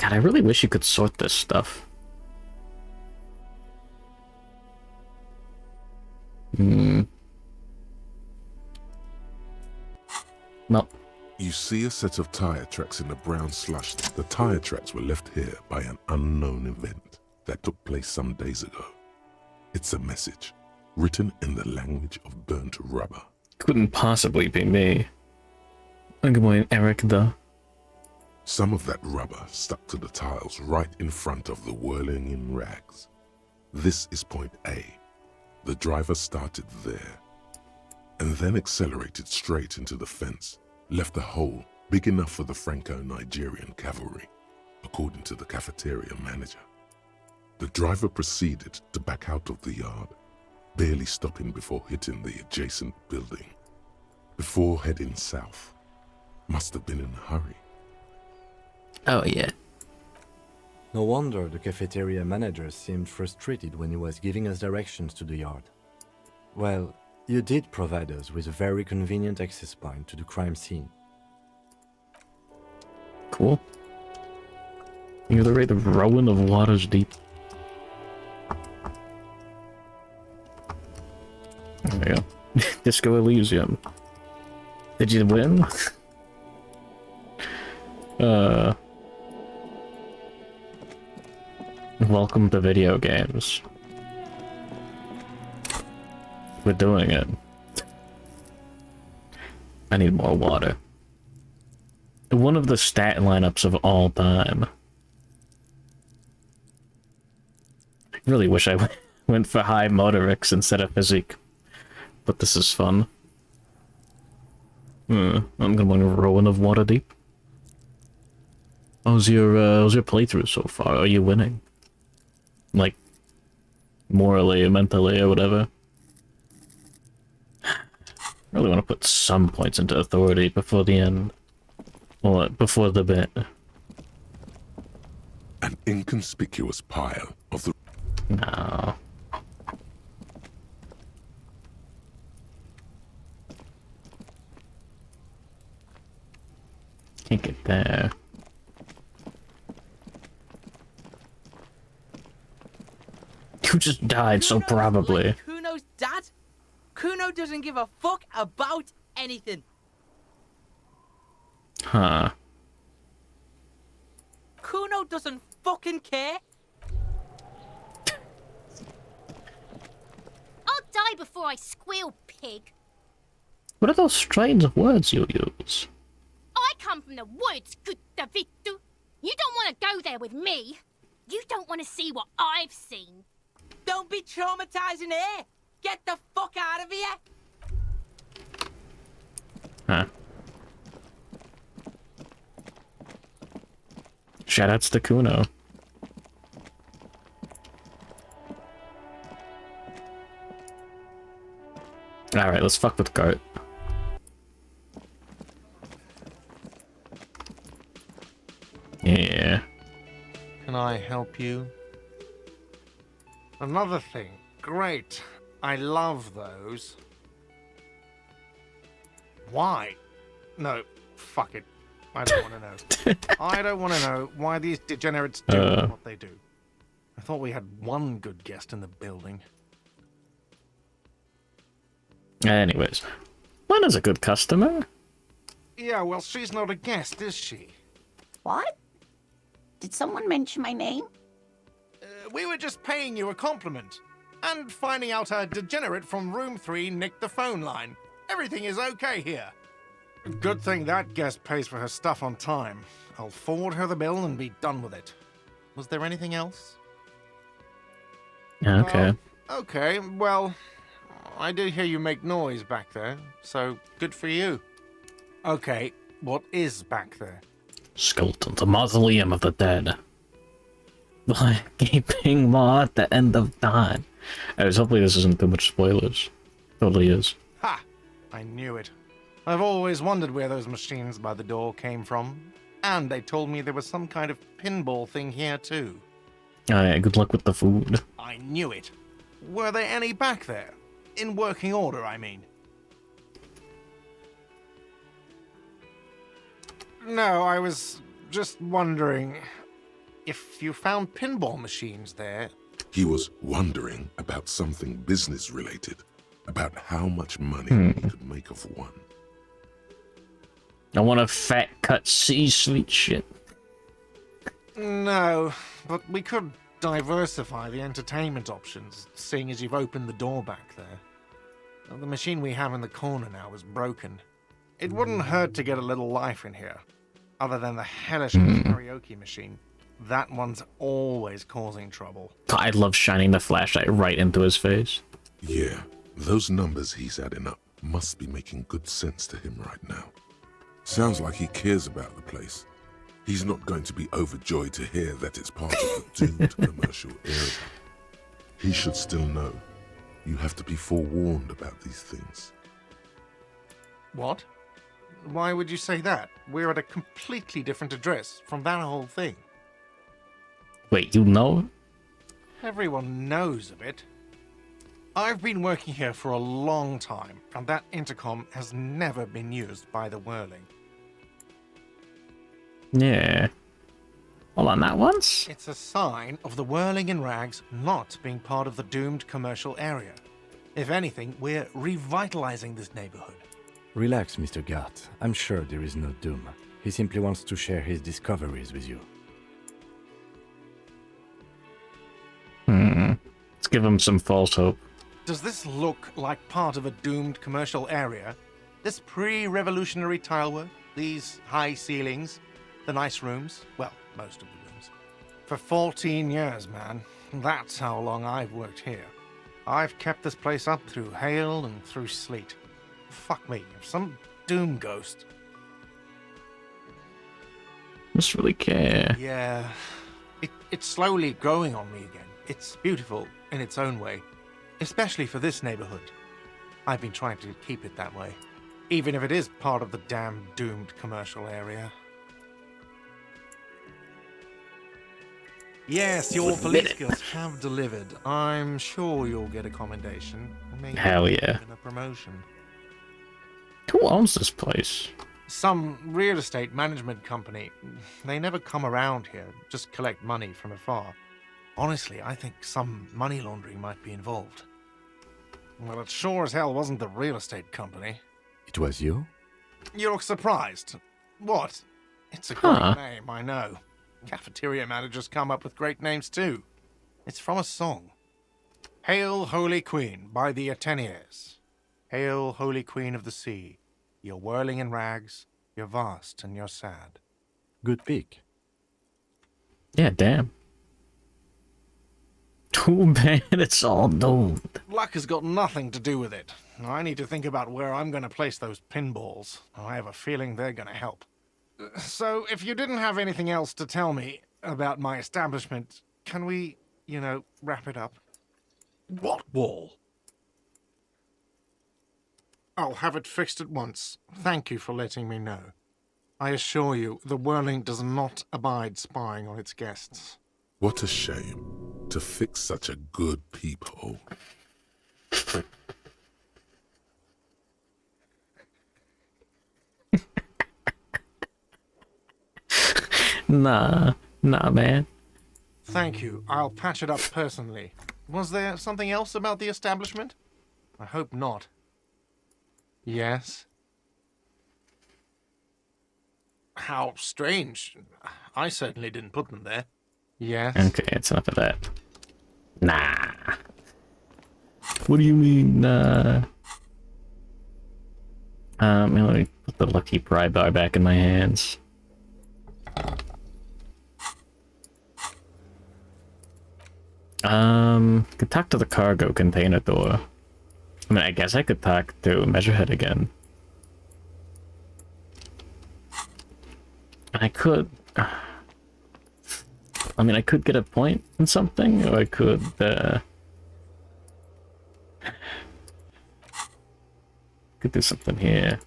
God, I really wish you could sort this stuff. Well. You see a set of tire tracks in the brown slush. The tire tracks were left here by an unknown event that took place some days ago. It's a message, written in the language of burnt rubber. Couldn't possibly be me. Good morning, Eric, though. Some of that rubber stuck to the tiles right in front of the whirling in rags. This is point A. The driver started there, and then accelerated straight into the fence, left a hole big enough for the Franco-Nigerian cavalry, according to the cafeteria manager. The driver proceeded to back out of the yard, barely stopping before hitting the adjacent building, before heading south. Must have been in a hurry. Oh, yeah. No wonder the cafeteria manager seemed frustrated when he was giving us directions to the yard. Well, you did provide us with a very convenient access point to the crime scene. Cool. You're the rate of Rowan of Waters Deep. There we go. Disco Elysium. Did you win? Welcome to video games. We're doing it. I need more water. One of the stat lineups of all time. I really wish I went for high motorics instead of physique. But this is fun. I'm gonna want to Rowan of Waterdeep. How's your playthrough so far? Are you winning? Like, morally, mentally, or whatever? I really want to put some points into authority before the end. Or before the bit. An inconspicuous pile of the... No. Can't get there. You just died, so probably. Like Kuno's dad? Kuno doesn't give a fuck about anything. Huh. Kuno doesn't fucking care. I'll die before I squeal, pig. What are those strange words you use? I come from the woods, good Davidu. You don't want to go there with me. You don't want to see what I've seen. Don't be traumatizing here. Get the fuck out of here. Huh. Shoutouts to Kuno. Alright, let's fuck with Gart. Yeah. Can I help you? Another thing. Great. I love those. Why? No, fuck it. I don't want to know. I don't want to know why these degenerates do what they do. I thought we had one good guest in the building. Anyways, Lena's a good customer. Yeah, well, she's not a guest, is she? What? Did someone mention my name? We were just paying you a compliment. And finding out a degenerate from room 3 nicked the phone line. Everything is okay here. Good thing that guest pays for her stuff on time. I'll forward her the bill and be done with it. Was there anything else? Okay. Okay, well, I did hear you make noise back there, so good for you. Okay, what is back there? Skeleton, the mausoleum of the dead. The gaping maw at the end of time. Anyways, hopefully this isn't too much spoilers. Totally is. Ha! I knew it. I've always wondered where those machines by the door came from. And they told me there was some kind of pinball thing here too. Alright, good luck with the food. I knew it. Were there any back there? In working order, I mean. No, I was just wondering. if you found pinball machines there... He was wondering about something business-related, about how much money he could make of one. I want a fat cut C-suite shit. No, but we could diversify the entertainment options, seeing as you've opened the door back there. The machine we have in the corner now is broken. It wouldn't hurt to get a little life in here. Other than the hellish karaoke machine. That one's always causing trouble. I love shining the flashlight right into his face. Yeah, those numbers he's adding up must be making good sense to him right now. Sounds like he cares about the place. He's not going to be overjoyed to hear that it's part of the doomed commercial area. He should still know. You have to be forewarned about these things. What? Why would you say that? We're at a completely different address from that whole thing. Wait, you know? Everyone knows of it. I've been working here for a long time, and that intercom has never been used by the Whirling. Yeah. Hold on, that once? It's a sign of the Whirling in Rags not being part of the doomed commercial area. If anything, we're revitalizing this neighborhood. Relax, Mr. Gart. I'm sure there is no doom. He simply wants to share his discoveries with you. Let's give him some false hope. Does this look like part of a doomed commercial area? This pre-revolutionary tilework, these high ceilings, the nice rooms, well, most of the rooms. For 14 years, man. That's how long I've worked here. I've kept this place up through hail and through sleet. Fuck me, if some doom ghost... Must really care. Yeah, it's slowly growing on me again. It's beautiful in its own way, especially for this neighborhood. I've been trying to keep it that way, even if it is part of the damn doomed commercial area. Yes, your police skills have delivered. I'm sure you'll get a commendation. Maybe Hell yeah. even a promotion. Who owns this place? Some real estate management company. They never come around here, just collect money from afar. Honestly, I think some money laundering might be involved. Well, it sure as hell wasn't the real estate company. It was you? You look surprised. What? It's a great name, I know. Cafeteria managers come up with great names too. It's from a song. Hail, Holy Queen, by the Ateniers. Hail, Holy Queen of the Sea. You're whirling in rags, you're vast and you're sad. Good pick. Yeah, damn. Too bad it's all doomed. Luck has got nothing to do with it. I need to think about where I'm going to place those pinballs. I have a feeling they're going to help. So, if you didn't have anything else to tell me about my establishment, can we, wrap it up? What wall? I'll have it fixed at once. Thank you for letting me know. I assure you, the Whirling does not abide spying on its guests. What a shame to fix such a good peephole. Nah, man. Thank you. I'll patch it up personally. Was there something else about the establishment? I hope not. Yes? How strange. I certainly didn't put them there. Yes? Okay, it's enough of that. Nah. What do you mean, nah? Let me put the lucky pry bar back in my hands. Could talk to the cargo container door. I mean, I guess I could talk to Measurehead again. And I could... I mean, I could get a point in something, or I could, could do something here.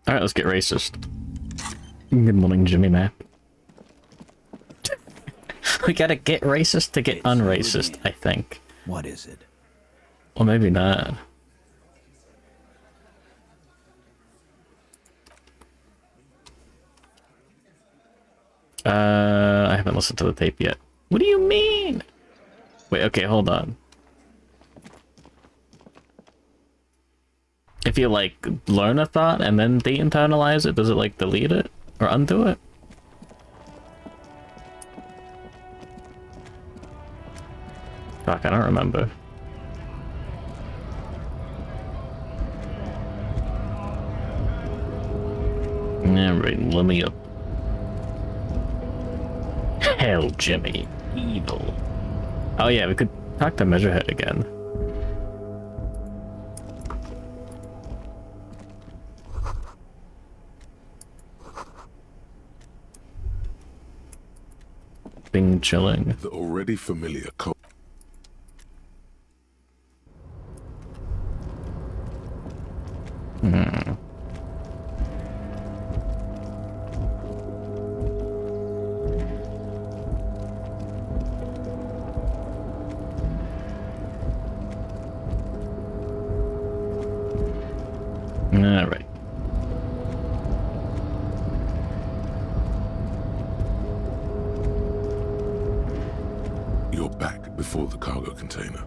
Alright, let's get racist. Good morning, Jimmy Map. We gotta get racist to get unracist, I think. What is it? Or maybe not. I haven't listened to the tape yet. What do you mean? Wait, okay, hold on. If you, like, learn a thought and then de-internalize it, does it, like, delete it? Or undo it? Fuck, I don't remember. Alright, let me up. Hell, Jimmy. Evil. Oh yeah, we could talk to Measurehead again. Bing chilling. The already familiar code. Alright. You're back before the cargo container.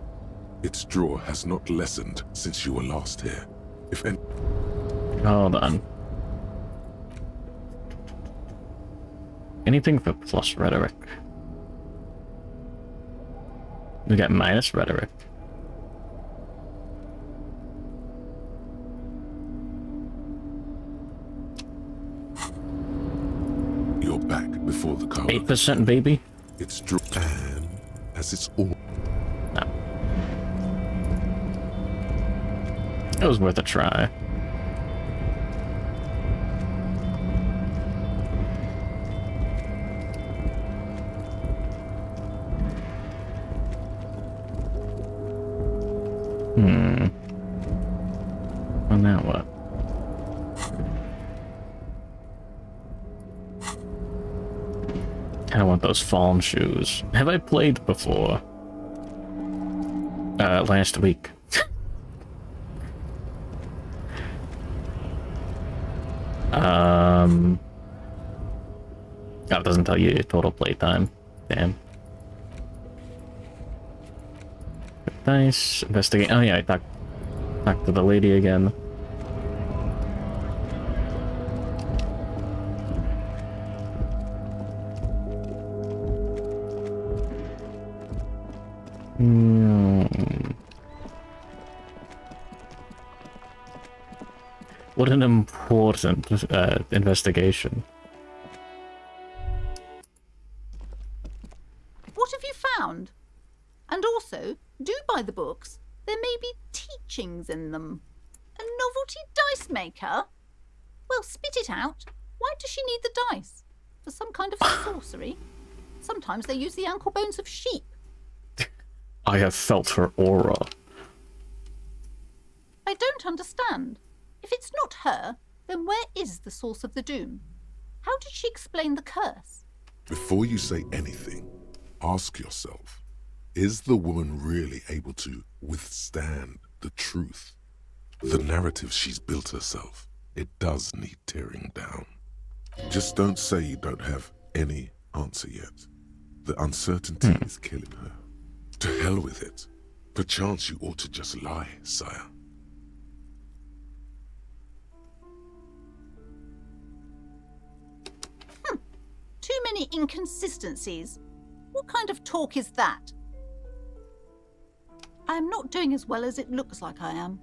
Its draw has not lessened since you were last here. If any... Hold on. Anything for plus rhetoric? We got minus rhetoric. You're back before the cargo. 8%, baby. It's draw, and as it's all. No. It was worth a try. Well, now what? I want those fallen shoes. Have I played before? Last week. Oh, it doesn't tell you total playtime. Damn. Nice. Investigate. Oh yeah, I talked to the lady again. What an important investigation. What have you found? And also, do buy the books. There may be teachings in them. A novelty dice maker? Well, spit it out. Why does she need the dice? For some kind of sorcery? Sometimes they use the ankle bones of sheep. I have felt her aura. I don't understand. If it's not her, then where is the source of the doom? How did she explain the curse? Before you say anything, ask yourself, is the woman really able to withstand the truth? The narrative she's built herself, it does need tearing down. Just don't say you don't have any answer yet. The uncertainty is killing her. To hell with it. Perchance you ought to just lie, sire. Too many inconsistencies. What kind of talk is that? I am not doing as well as it looks like I am.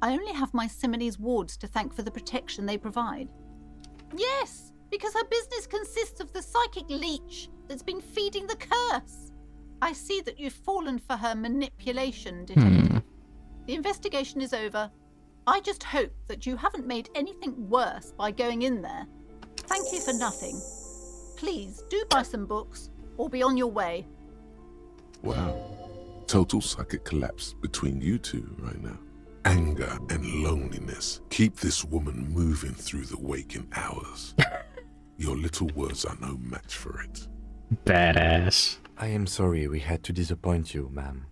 I only have my Simone's wards to thank for the protection they provide. Yes, because her business consists of the psychic leech that's been feeding the curse. I see that you've fallen for her manipulation, detective. The investigation is over. I just hope that you haven't made anything worse by going in there. Thank you for nothing. Please do buy some books, or be on your way. Wow. Total psychic collapse between you two right now. Anger and loneliness keep this woman moving through the waking hours. Your little words are no match for it. Badass. I am sorry we had to disappoint you, ma'am.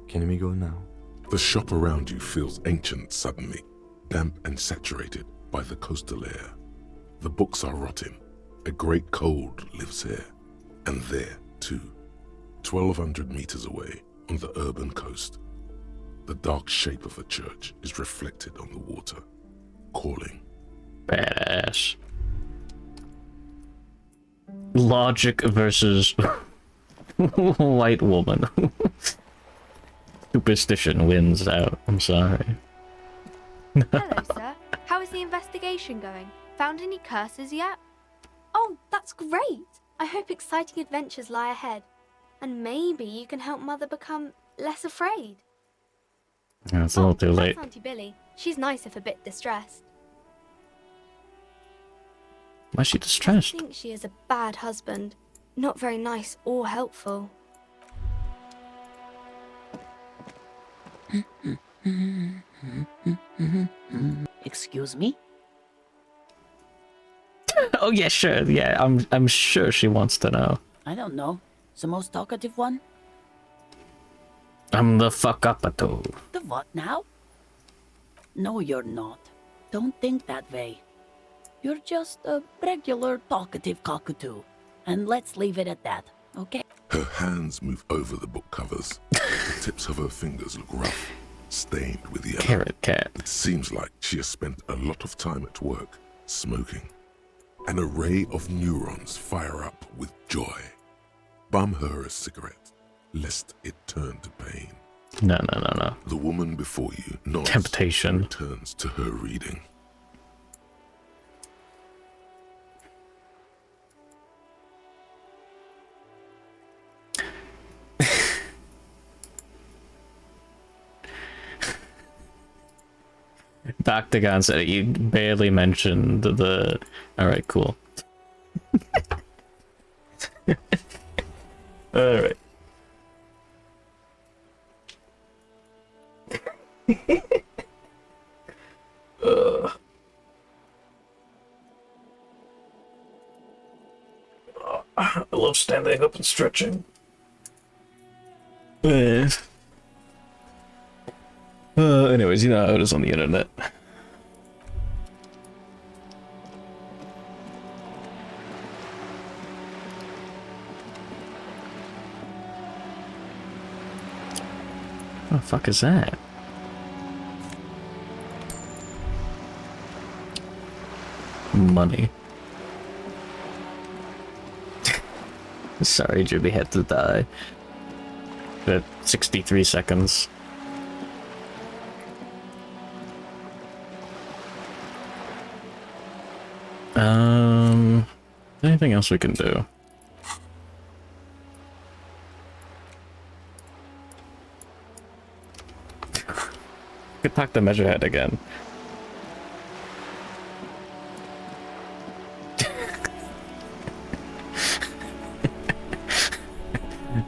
Can we go now? The shop around you feels ancient suddenly, damp and saturated by the coastal air. The books are rotting. A great cold lives here, and there too, 1,200 meters away on the urban coast. The dark shape of a church is reflected on the water, calling. Badass. Logic versus white woman. Superstition wins out. I'm sorry. Hello, sir. How is the investigation going? Found any curses yet? Oh, that's great! I hope exciting adventures lie ahead. And maybe you can help Mother become less afraid. Yeah, it's a little too late. That's Auntie Billy. She's nice if a bit distressed. Why is she distressed? I think she is a bad husband. Not very nice or helpful. Excuse me? Oh yeah, sure. Yeah, I'm sure she wants to know. I don't know. The most talkative one? I'm the fuck up at all. The what now? No, you're not. Don't think that way. You're just a regular talkative cockatoo. And let's leave it at that, okay? Her hands move over the book covers. The tips of her fingers look rough, stained with yellow. Carrot cat. It seems like she has spent a lot of time at work, smoking. An array of neurons fire up with joy. Bum her a cigarette, lest it turn to pain. No. The woman before you nods. Temptation. And returns to her reading. Dr. Gon said you barely mentioned the... Alright, cool. Alright. I love standing up and stretching. Anyways, you know how it is on the internet. What the fuck is that? Money. Sorry, Jimmy had to die. At 63 seconds. Anything else we can do? Could talk to Measurehead again.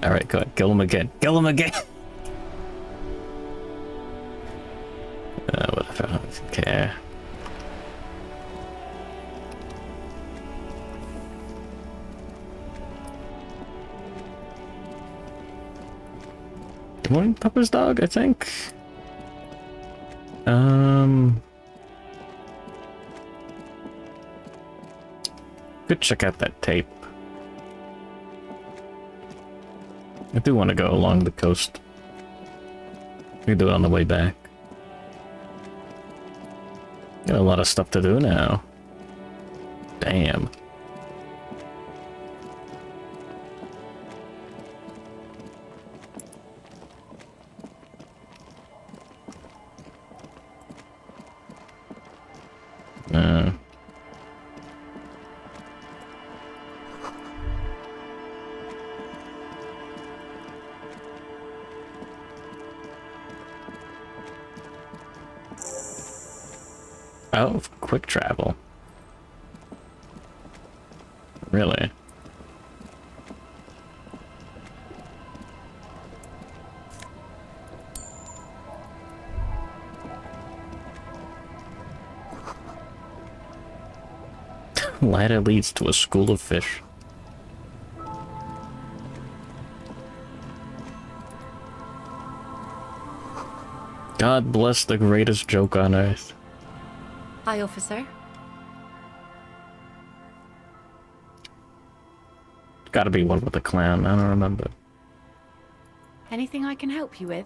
Alright, go ahead. Kill him again. Kill him again! Whatever. I don't care. Good morning, Pepper's dog, I think. Could check out that tape. I do want to go along the coast. We can do it on the way back. Got a lot of stuff to do now. Damn. Oh, quick travel. Really? Ladder leads to a school of fish. God bless the greatest joke on earth. Hi, officer. Gotta be one with a clown, I don't remember. Anything I can help you with?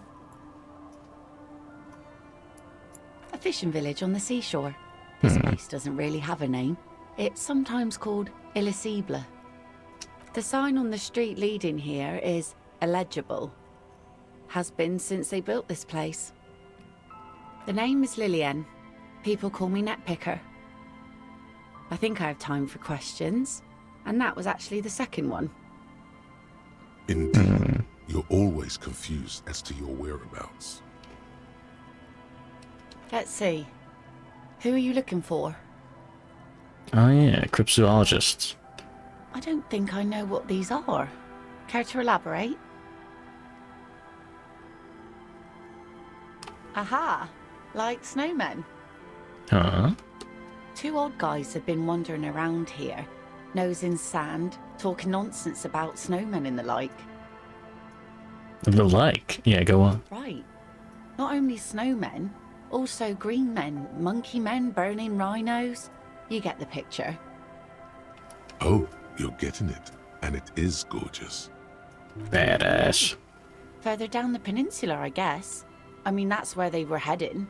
A fishing village on the seashore. This place doesn't really have a name. It's sometimes called Elysium. The sign on the street leading here is illegible. Has been since they built this place. The name is Lillian. People call me Netpicker. I think I have time for questions, and that was actually the second one. Indeed, you're always confused as to your whereabouts. Let's see. Who are you looking for? Oh yeah, cryptozoologists. I don't think I know what these are. Care to elaborate? Aha! Like snowmen. Huh? Two odd guys have been wandering around here, nose in sand, talking nonsense about snowmen and the like. The like? Yeah, go on. Right. Not only snowmen, also green men, monkey men burning rhinos. You get the picture. Oh, you're getting it. And it is gorgeous. Badass. Further down the peninsula, I guess. I mean, that's where they were heading.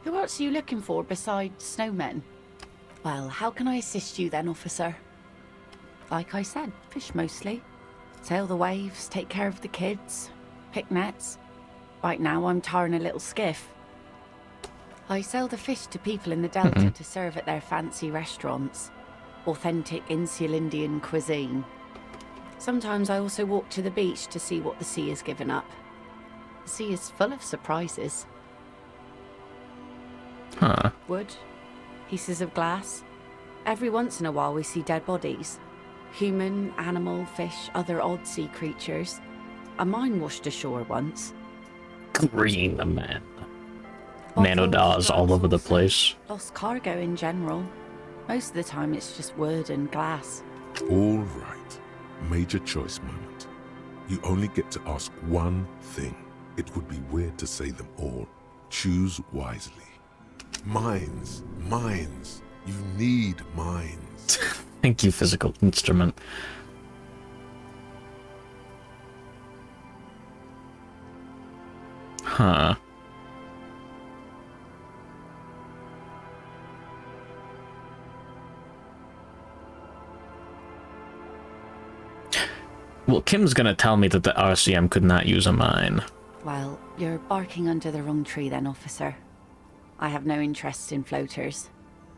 Who else are you looking for besides snowmen? Well, how can I assist you then, officer? Like I said, fish mostly. Sail the waves, take care of the kids, pick nets. Right now I'm tarring a little skiff. I sell the fish to people in the Delta to serve at their fancy restaurants. Authentic insular Indian cuisine. Sometimes I also walk to the beach to see what the sea has given up. The sea is full of surprises. Huh. Wood, pieces of glass. Every once in a while we see dead bodies. Human, animal, fish, other odd sea creatures. A mine washed ashore once. Green man. Nanodars all over the place. Lost cargo in general. Most of the time it's just wood and glass. All right. Major choice moment. You only get to ask one thing. It would be weird to say them all. Choose wisely. Mines. Mines. You need mines. Thank you, physical instrument. Huh. Well, Kim's gonna tell me that the RCM could not use a mine. Well, you're barking under the wrong tree then, officer. I have no interest in floaters.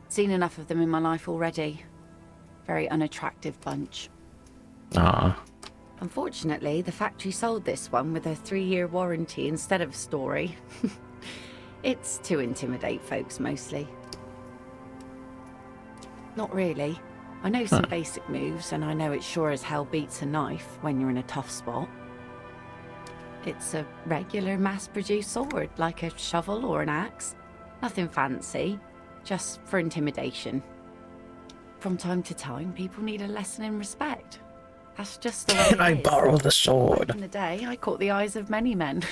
Seen enough of them in my life already. Very unattractive bunch. Ah. Unfortunately, the factory sold this one with a 3-year warranty instead of a story. It's to intimidate folks, mostly. Not really. I know some basic moves, and I know it sure as hell beats a knife when you're in a tough spot. It's a regular mass-produced sword, like a shovel or an axe. Nothing fancy, just for intimidation. From time to time, people need a lesson in respect. That's just the way Can I it is. borrow the sword? Back in the day, I caught the eyes of many men.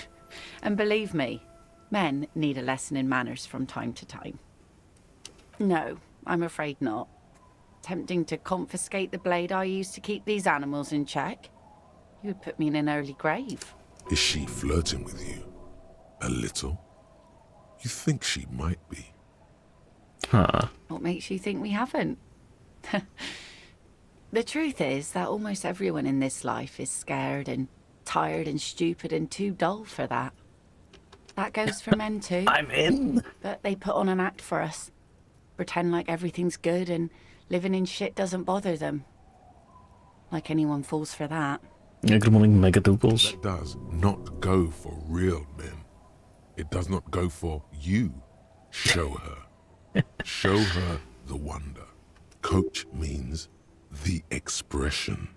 And believe me, men need a lesson in manners from time to time. No, I'm afraid not. Tempting to confiscate the blade I use to keep these animals in check. You would put me in an early grave. Is she flirting with you? A little? You think she might be. Huh. What makes you think we haven't? The truth is that almost everyone in this life is scared and tired and stupid and too dull for that. That goes for men too. I'm in. But they put on an act for us. Pretend like everything's good and living in shit doesn't bother them. Like anyone falls for that. Good morning, Megadoogles. That does not go for real men. It does not go for you. Show her. Show her the wonder. Coach means the expression.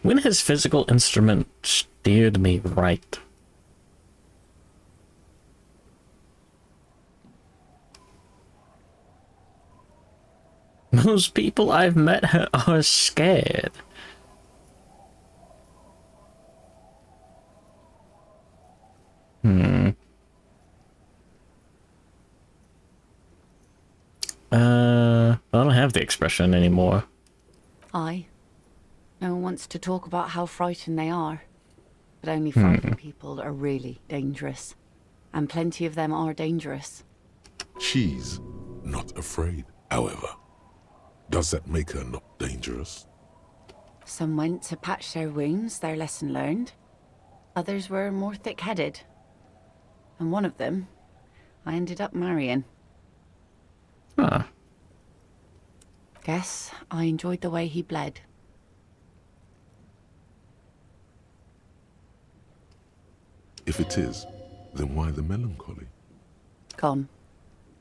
When his physical instrument steered me right. Most people I've met are scared. I don't have the expression anymore. Aye. No one wants to talk about how frightened they are. But only frightened people are really dangerous. And plenty of them are dangerous. She's not afraid, however. Does that make her not dangerous? Some went to patch their wounds, their lesson learned. Others were more thick-headed. And one of them, I ended up marrying. Huh. Guess I enjoyed the way he bled. If it is, then why the melancholy? Gone.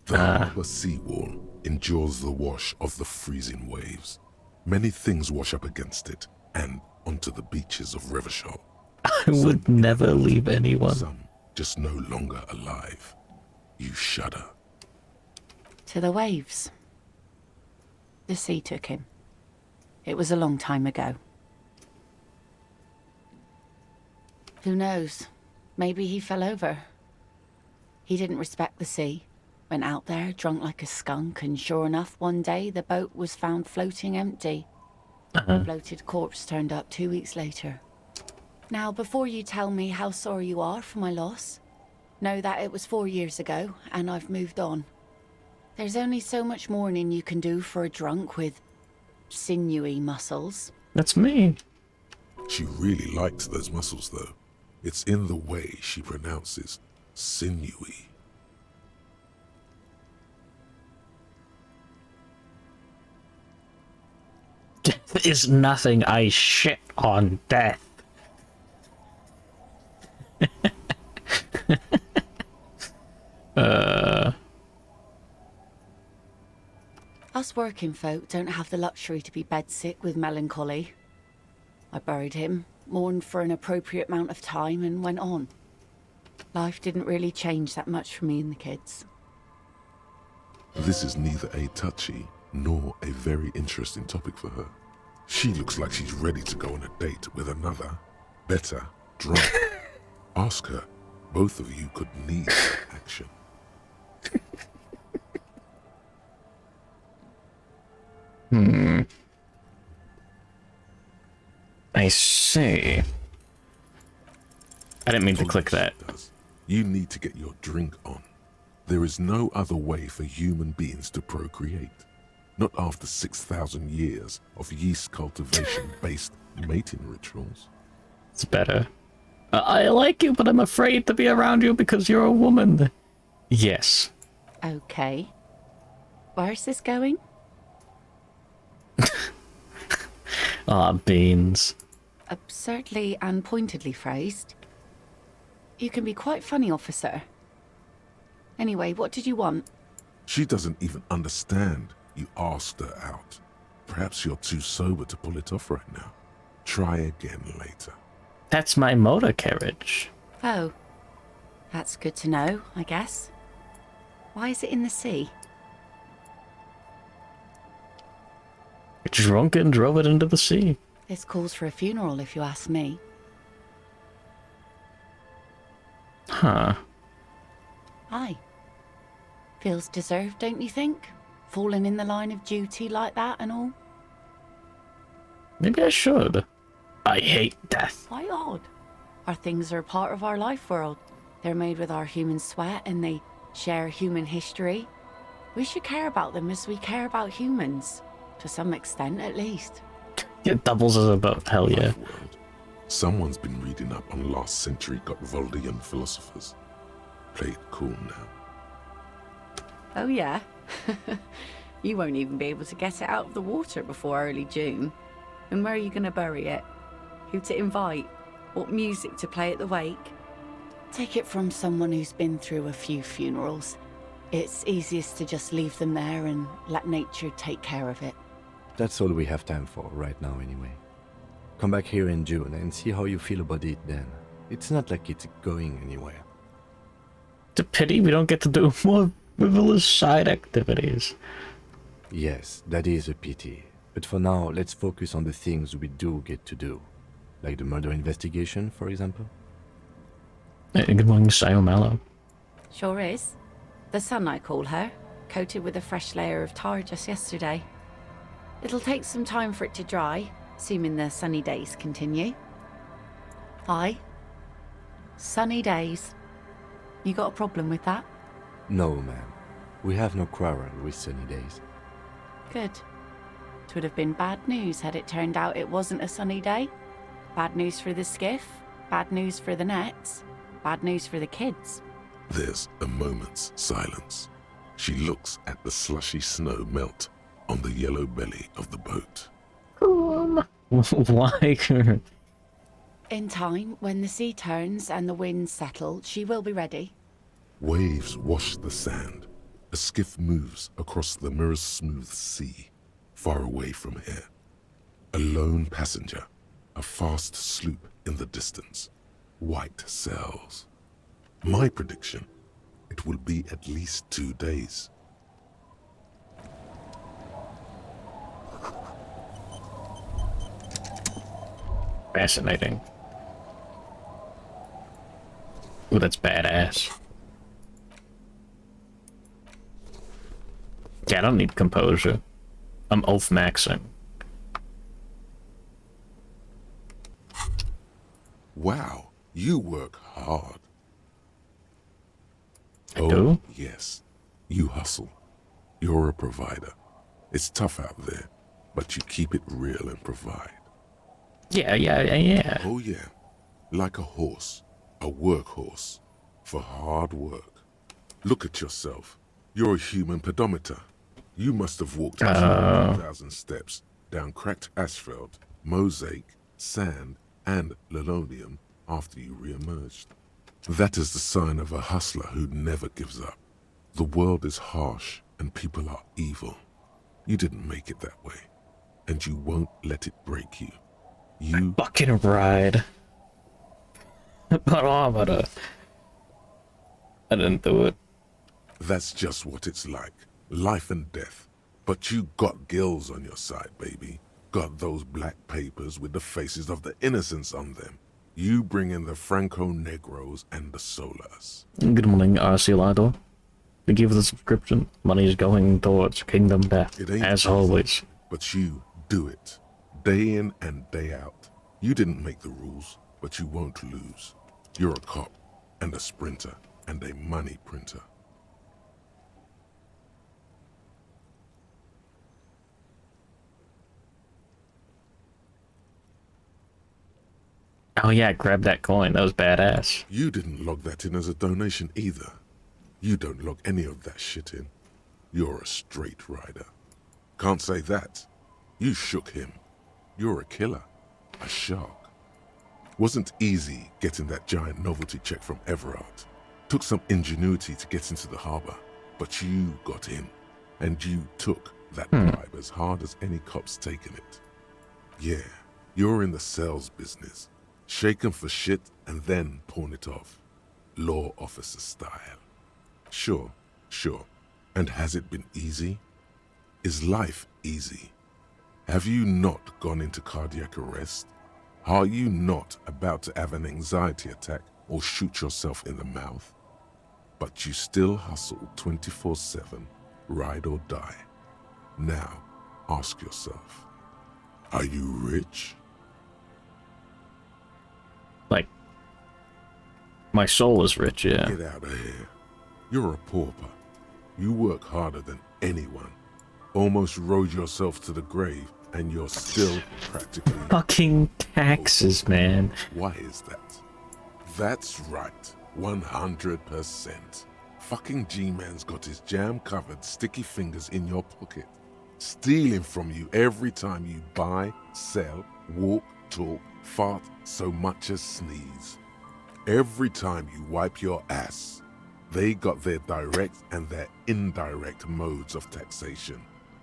The harbour seawall endures the wash of the freezing waves. Many things wash up against it and onto the beaches of Revachol. I would never leave anyone. Some just no longer alive. You shudder. To the waves. The sea took him. It was a long time ago. Who knows? Maybe he fell over. He didn't respect the sea. Went out there, drunk like a skunk, and sure enough, one day the boat was found floating empty. A bloated corpse turned up 2 weeks later. Now, before you tell me how sorry you are for my loss, know that it was 4 years ago, and I've moved on. There's only so much mourning you can do for a drunk with sinewy muscles. That's me. She really likes those muscles, though. It's in the way she pronounces sinewy. Death is nothing. I shit on death. Us working folk don't have the luxury to be bedsick with melancholy. I buried him, mourned for an appropriate amount of time, and went on. Life didn't really change that much for me and the kids. This is neither a touchy nor a very interesting topic for her. She looks like she's ready to go on a date with another, better, drunk. Ask her. Both of you could need action. I see. I didn't mean to click that. You need to get your drink on. There is no other way for human beings to procreate. Not after 6,000 years of yeast cultivation-based mating rituals. It's better. I like you, but I'm afraid to be around you because you're a woman. Yes. Okay. Where's this going? Beans. Absurdly and pointedly phrased. You can be quite funny, officer. Anyway, what did you want? She doesn't even understand you asked her out. Perhaps you're too sober to pull it off right now. Try again later. That's my motor carriage. Oh. That's good to know, I guess. Why is it in the sea? Drunk and drove it into the sea. This calls for a funeral, if you ask me. Huh. Aye. Feels deserved, don't you think? Falling in the line of duty like that and all? Maybe I should. I hate death. Why odd? Our things are part of our life world. They're made with our human sweat and they share human history. We should care about them as we care about humans. To some extent, at least. It doubles as a boat, hell yeah. Someone's been reading up on last century Gottwaldian philosophers. Play it cool now. Oh yeah? You won't even be able to get it out of the water before early June. And where are you going to bury it? Who to invite? What music to play at the wake? Take it from someone who's been through a few funerals. It's easiest to just leave them there and let nature take care of it. That's all we have time for right now anyway. Come back here in June and see how you feel about it then. It's not like it's going anywhere. It's a pity we don't get to do more frivolous side activities. Yes, that is a pity. But for now, let's focus on the things we do get to do. Like the murder investigation, for example. Good morning, Sayomalo. Sure is. The sun, I call her, coated with a fresh layer of tar just yesterday. It'll take some time for it to dry, assuming the sunny days continue. Aye. Sunny days. You got a problem with that? No, ma'am. We have no quarrel with sunny days. Good. It would have been bad news had it turned out it wasn't a sunny day. Bad news for the skiff, bad news for the nets, bad news for the kids. There's a moment's silence. She looks at the slushy snow melt on the yellow belly of the boat. Why? In time, when the sea turns and the winds settle, she will be ready. Waves wash the sand. A skiff moves across the mirror-smooth sea, far away from here. A lone passenger, a fast sloop in the distance, white sails. My prediction, it will be at least 2 days. Fascinating. Ooh, that's badass. Yeah, I don't need composure. I'm oath maxing. Wow, you work hard. I do? Yes, you hustle. You're a provider. It's tough out there, but you keep it real and provide. Yeah. Oh yeah, like a horse, a workhorse, for hard work. Look at yourself. You're a human pedometer. You must have walked 2,000 steps down cracked asphalt, mosaic, sand, and linoleum after you re-emerged. That is the sign of a hustler who never gives up. The world is harsh and people are evil. You didn't make it that way, and you won't let it break you. You fucking ride. Barometer. I didn't do it. That's just what it's like. Life and death. But you got gills on your side, baby. Got those black papers with the faces of the innocents on them. You bring in the Franco-Negros and the Solas. Good morning, Arciolado. Thank you for the subscription. Money is going towards Kingdom Death, as always. But you do it. Day in and day out. You didn't make the rules, but you won't lose. You're a cop, and a sprinter, and a money printer. Oh yeah, grab that coin. That was badass. You didn't log that in as a donation either. You don't log any of that shit in. You're a straight rider. Can't say that. You shook him. You're a killer. A shark. Wasn't easy getting that giant novelty check from Everard. Took some ingenuity to get into the harbor, but you got in, and you took that bribe as hard as any cop's taken it. Yeah, you're in the sales business. Shake 'em for shit and then pawn it off. Law officer style. Sure. And has it been easy? Is life easy? Have you not gone into cardiac arrest? Are you not about to have an anxiety attack or shoot yourself in the mouth? But you still hustle 24/7, ride or die. Now, ask yourself, are you rich? Like, my soul is rich, yeah. Get out of here. You're a pauper. You work harder than anyone. Almost rode yourself to the grave, and you're still practically... Fucking taxes, man. Why is that? That's right. 100%. Fucking G-Man's got his jam-covered sticky fingers in your pocket, stealing from you every time you buy, sell, walk, talk, fart, so much as sneeze. Every time you wipe your ass, they got their direct and their indirect modes of taxation.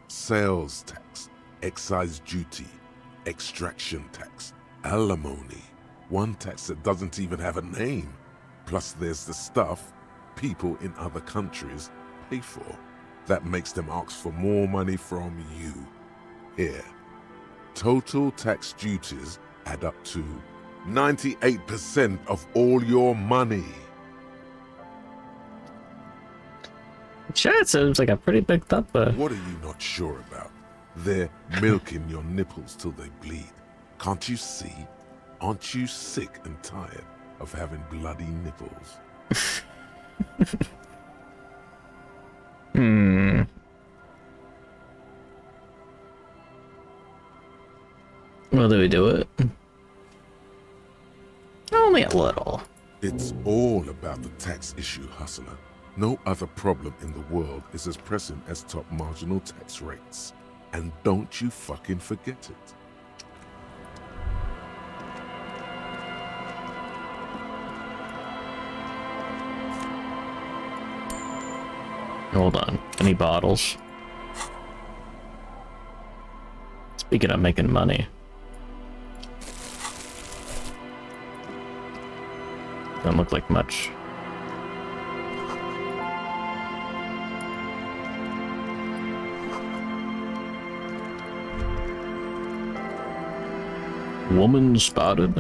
Sales tax, excise duty, extraction tax, alimony, one tax that doesn't even have a name. Plus there's the stuff people in other countries pay for that makes them ask for more money from you. Here, total tax duties add up to 98% of all your money. Sure, it seems like a pretty big thumper. What are you not sure about? They're milking your nipples till they bleed. Can't you see? Aren't you sick and tired of having bloody nipples? Well, do we do it? Only a little. It's all about the tax issue, hustler. No other problem in the world is as pressing as top marginal tax rates. And don't you fucking forget it. Hold on. Any bottles? Speaking of making money. Don't look like much. Woman spotted.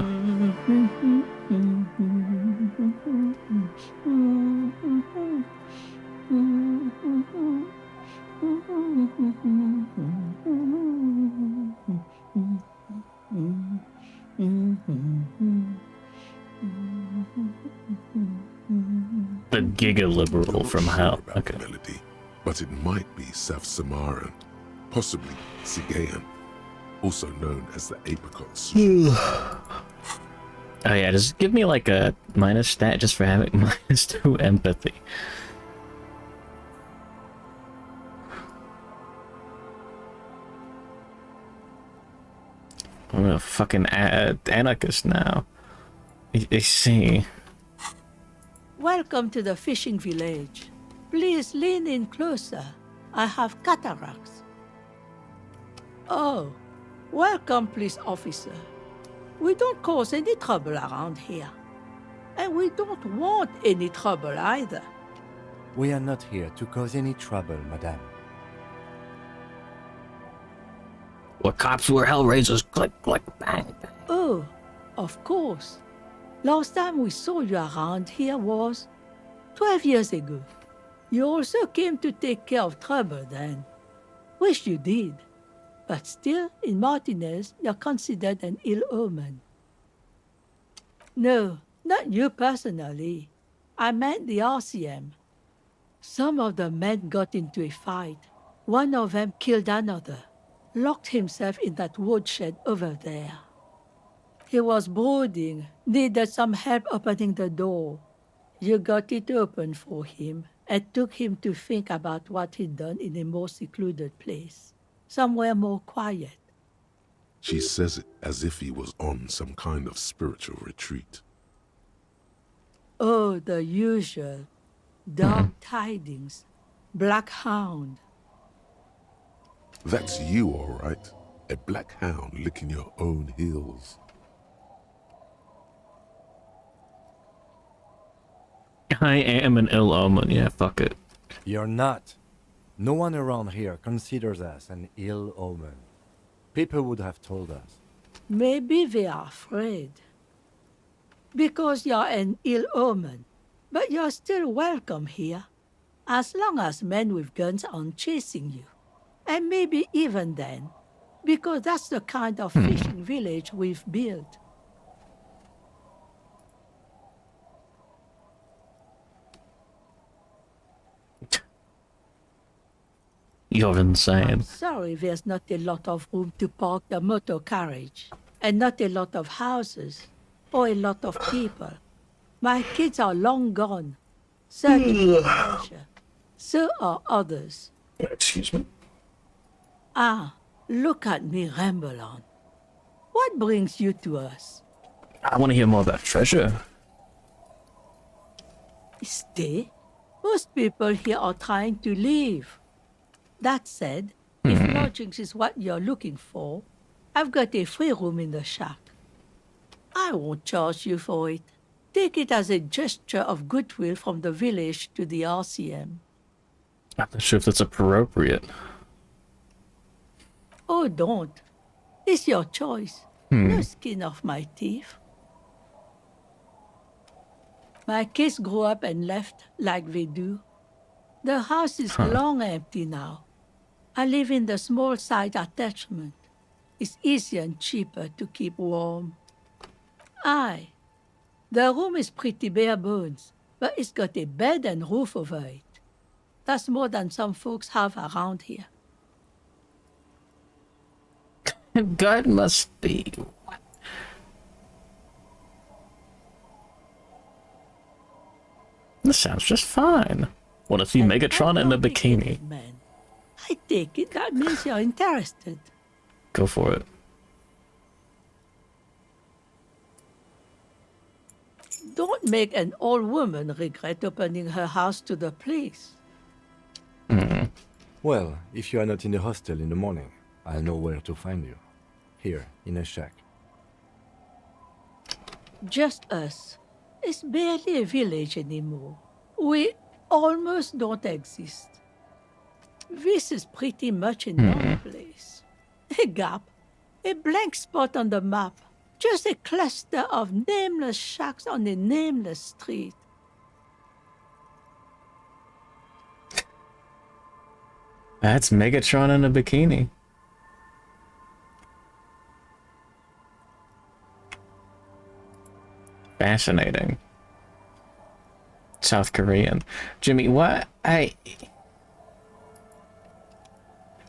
The Giga Liberal from hell. Okay. Melody, but it might be South Samaran, possibly Sigayan, also known as the apricots. Oh yeah, just give me like a minus stat just for having -2 empathy. I'm a fucking anarchist now. I see. Welcome to the fishing village. Please lean in closer. I have cataracts. Oh, welcome, police officer. We don't cause any trouble around here. And we don't want any trouble either. We are not here to cause any trouble, madame. What cops were Hellraisers? Click, click, bang, bang. Oh, of course. Last time we saw you around here was 12 years ago. You also came to take care of trouble then. Wish you did. But still, in Martinez, you're considered an ill omen. No, not you personally. I meant the RCM. Some of the men got into a fight. One of them killed another, locked himself in that woodshed over there. He was brooding, needed some help opening the door. You got it open for him and took him to think about what he'd done in a more secluded place, somewhere more quiet. She says it as if he was on some kind of spiritual retreat. Oh, the usual. Dark tidings. Black hound. That's you, all right. A black hound licking your own heels. I am an ill omen. Yeah, fuck it. You're not. No one around here considers us an ill omen. People would have told us. Maybe they are afraid. Because you're an ill omen. But you're still welcome here. As long as men with guns aren't chasing you. And maybe even then. Because that's the kind of fishing village we've built. You're insane. I'm sorry there's not a lot of room to park the motor carriage. And not a lot of houses. Or a lot of people. My kids are long gone. Searching for pleasure. So are others. Excuse me. Ah, look at me ramble on. What brings you to us? I want to hear more about treasure. Stay? Most people here are trying to leave. That said, if lodgings is what you're looking for, I've got a free room in the shack. I won't charge you for it. Take it as a gesture of goodwill from the village to the RCM. I'm not sure if that's appropriate. Oh, don't. It's your choice. No skin off my teeth. My kids grew up and left like they do. The house is long empty now. I live in the small side attachment. It's easier and cheaper to keep warm. Aye, the room is pretty bare bones, but it's got a bed and roof over it. That's more than some folks have around here. God must be. This sounds just fine. Want to see Megatron in a bikini? Man, I take it that means you're interested. Go for it. Don't make an old woman regret opening her house to the police. Well, if you are not in the hostel in the morning, I'll know where to find you. Here, in a shack. Just us. It's barely a village anymore. We almost don't exist. This is pretty much a normal place. A gap, a blank spot on the map, just a cluster of nameless shacks on a nameless street. That's Megatron in a bikini. Fascinating. South Korean. Jimmy, what?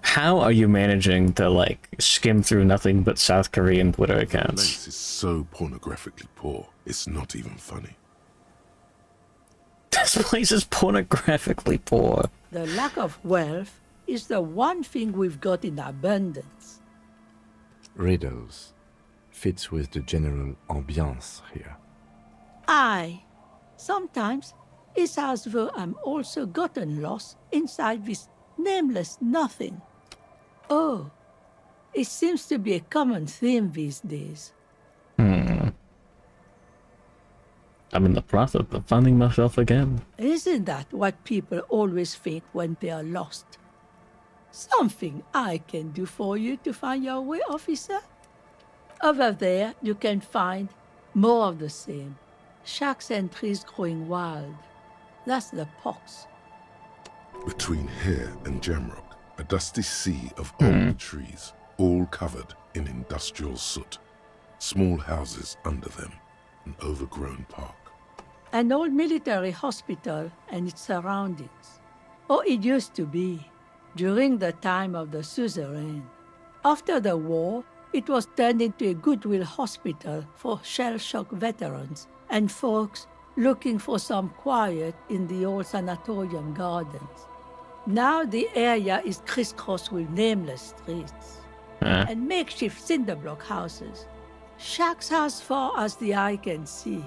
How are you managing to, like, skim through nothing but South Korean Twitter The accounts? place is so pornographically poor, it's not even funny. This place is pornographically poor. The lack of wealth is the one thing we've got in abundance. Riddles. Fits with the general ambiance here. Aye. Sometimes it's as though I'm also gotten lost inside this nameless nothing. Oh, it seems to be a common theme these days. I'm in the process of finding myself again. Isn't that what people always think when they are lost? Something I can do for you to find your way, officer? Over there, you can find more of the same. Shacks and trees growing wild. That's the pox. Between here and Jamrock, a dusty sea of old trees, all covered in industrial soot. Small houses under them, an overgrown park. An old military hospital and its surroundings. Or it used to be, during the time of the suzerain. After the war, it was turned into a goodwill hospital for shell-shock veterans and folks looking for some quiet in the old sanatorium gardens. Now the area is crisscrossed with nameless streets and makeshift cinder block houses. Shacks as far as the eye can see.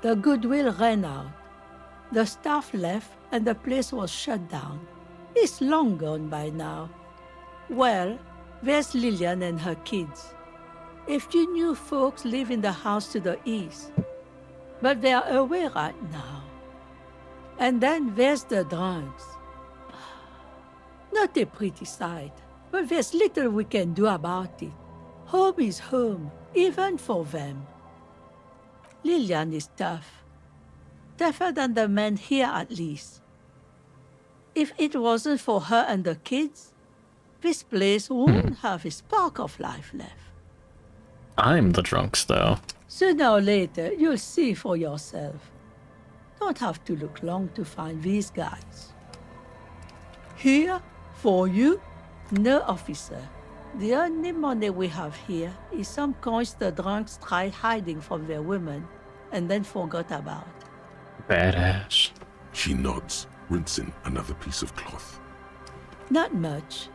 The goodwill ran out. The staff left and the place was shut down. It's long gone by now. Well, there's Lillian and her kids. A few new folks live in the house to the east, but they're away right now. And then there's the drunks. Not a pretty sight, but there's little we can do about it. Home is home, even for them. Lillian is tough. Tougher than the men here, at least. If it wasn't for her and the kids, this place wouldn't have a spark of life left. I'm the drunks, though. Sooner or later, you'll see for yourself. Don't have to look long to find these guys. Here, for you, no officer. The only money we have here is some coins the drunks tried hiding from their women and then forgot about. Badass. She nods, rinsing another piece of cloth. Not much.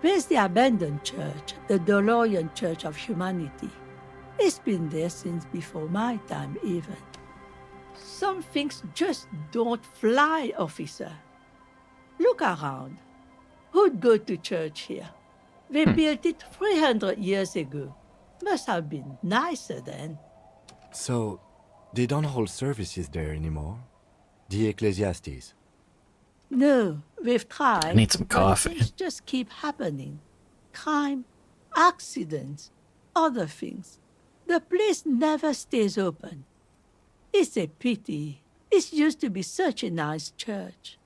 There's the abandoned church, the DeLorean Church of Humanity. It's been there since before my time, even. Some things just don't fly, officer. Look around. Who'd go to church here? They built it 300 years ago. Must have been nicer then. So, they don't hold services there anymore? The Ecclesiastes? No, we've tried. I need some but coffee. things just keep happening. Crime, accidents, other things. The place never stays open. It's a pity. It used to be such a nice church.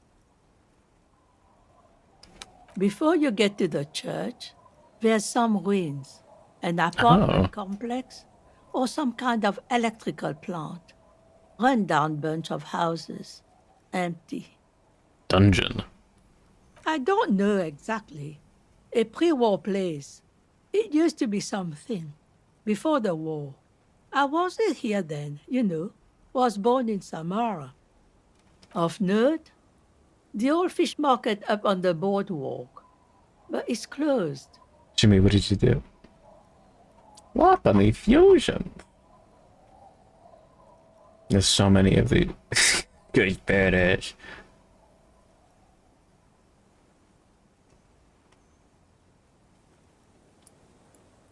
Before you get to the church, there's some ruins, an apartment Oh. complex, or some kind of electrical plant. Run-down bunch of houses, empty. Dungeon. I don't know exactly. A pre-war place. It used to be something. Before the war. I wasn't here then, you know. Was born in Samara. Of note, the old fish market up on the boardwalk. But it's closed. Jimmy, what did you do? What on the fusion? There's so many of these. Good badass.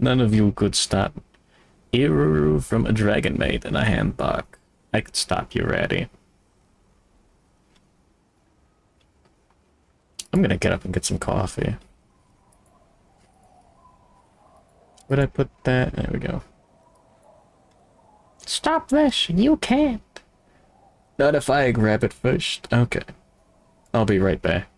None of you could stop Iruru from a dragon maid and a handbag. I could stop you, Ratty. I'm gonna get up and get some coffee. Where'd I put that? There we go. Stop this! You can't! Not if I grab it first. Okay. I'll be right back.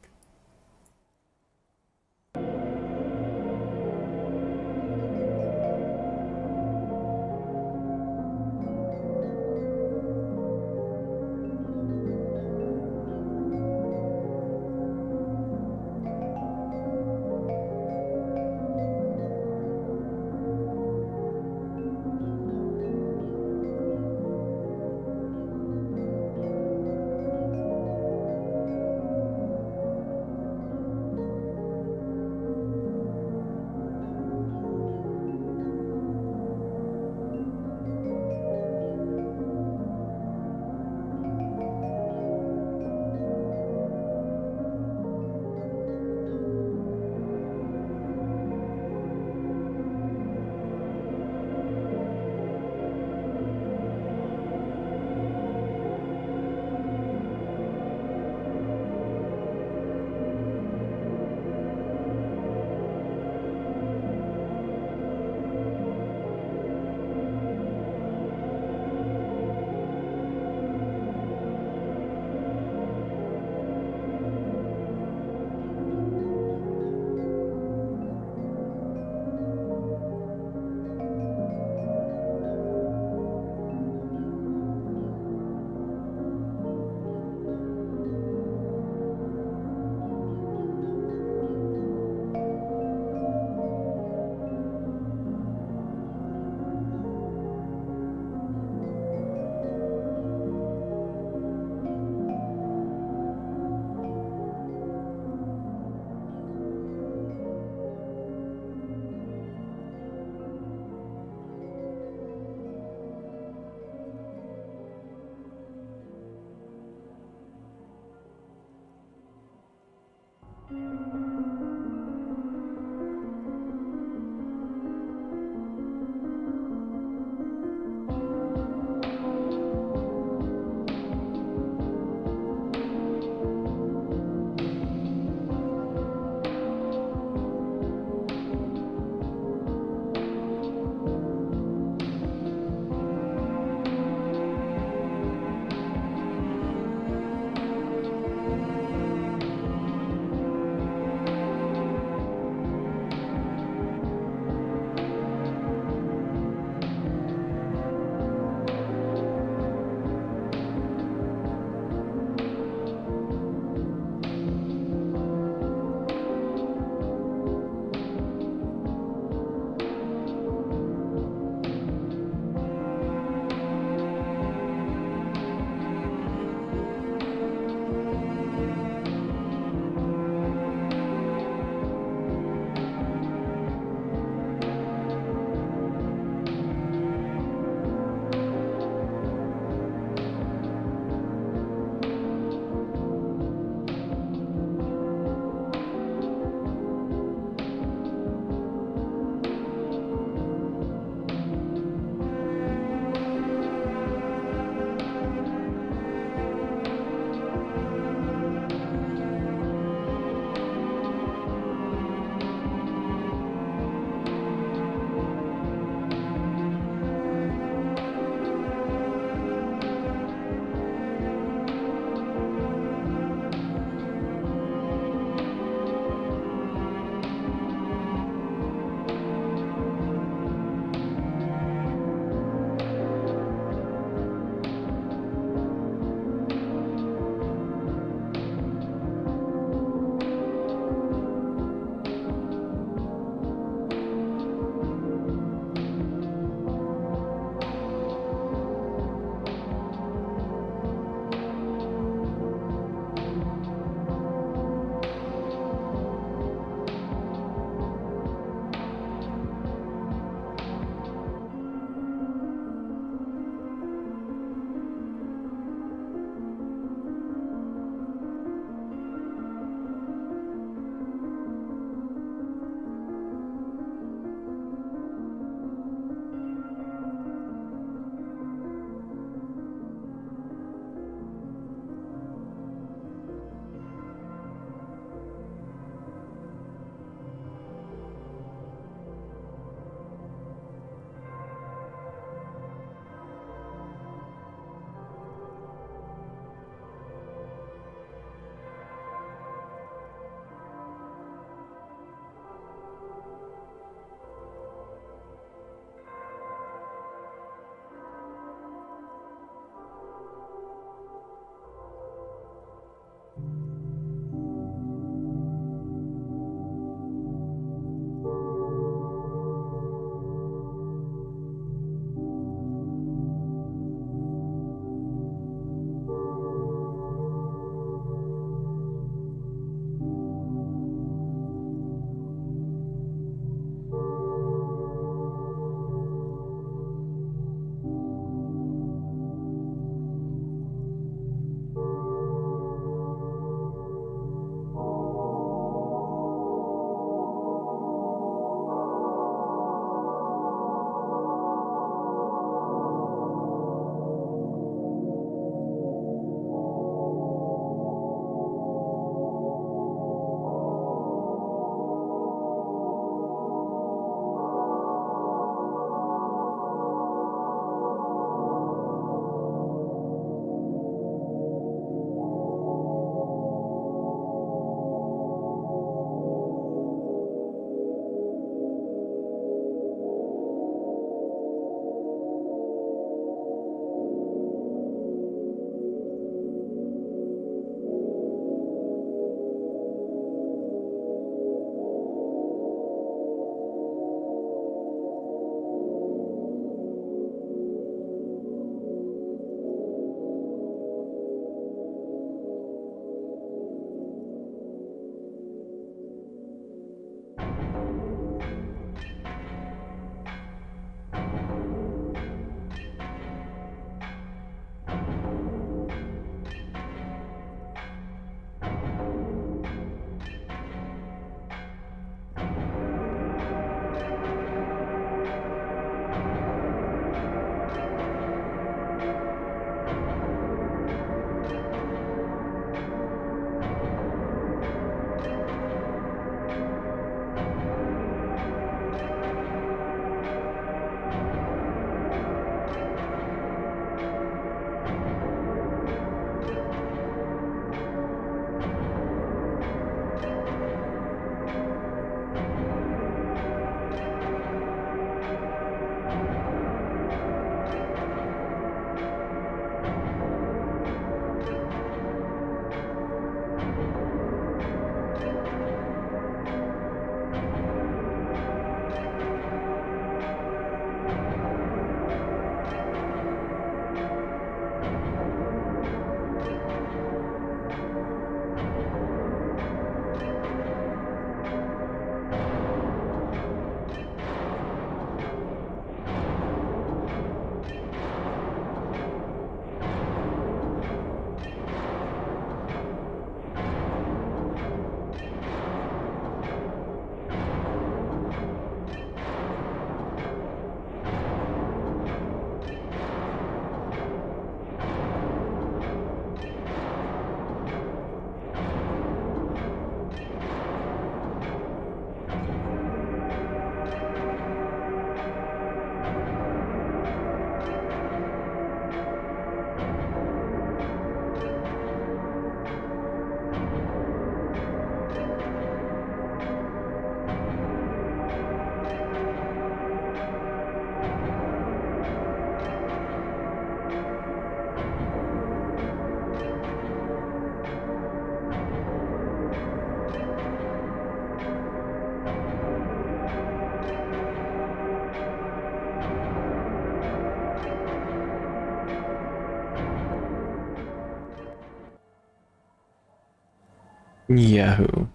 Yahoo.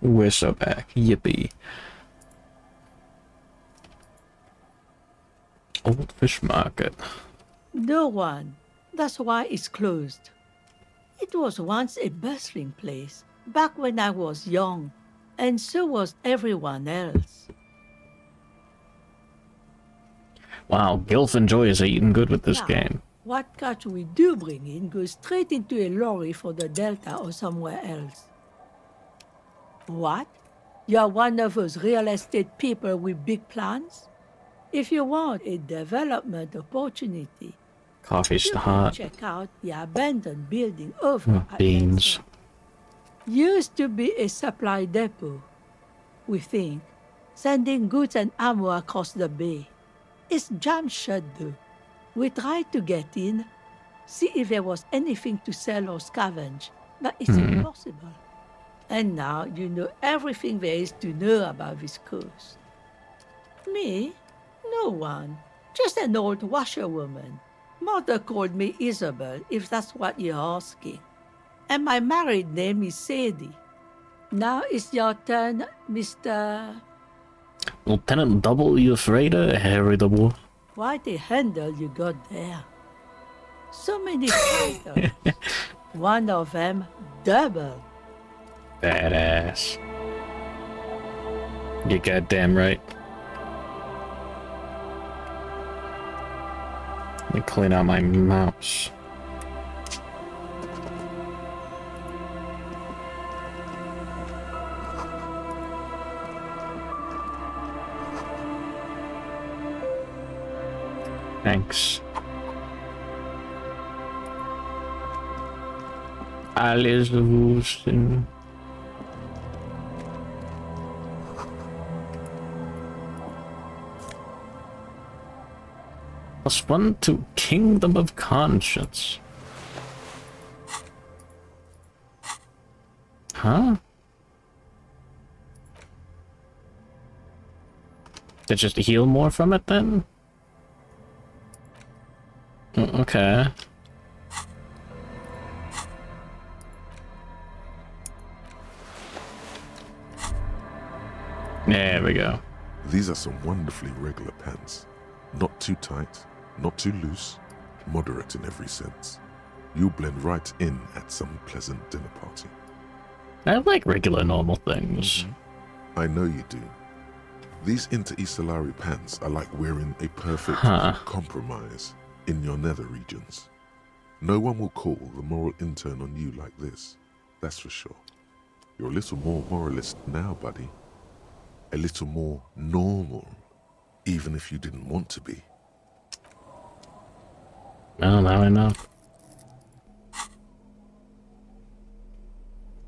We're so back. Yippee. Old fish market. No one. That's why it's closed. It was once a bustling place, back when I was young, and so was everyone else. Wow, Gilf enjoys eating good with this Now, game. what catch we do bring in goes straight into a lorry for the Delta or somewhere else. What? You're one of those real estate people with big plans? If you want a development opportunity, Coffee's you the can hot. check out the abandoned building over at Beans. used to be a supply depot, we think, sending goods and ammo across the bay. It's jammed shut though. We tried to get in, see if there was anything to sell or scavenge, but it's impossible. And now you know everything there is to know about this coast. Me? No one. Just an old washerwoman. Mother called me Isabel, if that's what you're asking. And my married name is Sadie. Now it's your turn, Mr. Lieutenant W. Freighter, Harry W. Quite a handle you got there. So many titles. One of them double. Badass. You goddamn right. Let me clean out my mouse. Thanks. Alles Husten. +1 to Kingdom of Conscience. Huh? Did just heal more from it then? Okay. There we go. These are some wonderfully regular pants. Not too tight, not too loose, moderate in every sense. You'll blend right in at some pleasant dinner party. I like regular normal things. I know you do. These Inter-Estellari pants are like wearing a perfect compromise in your nether regions. No one will call the moral intern on you like this, that's for sure. You're a little more moralist now, buddy. A little more normal, even if you didn't want to be. Well, now I know.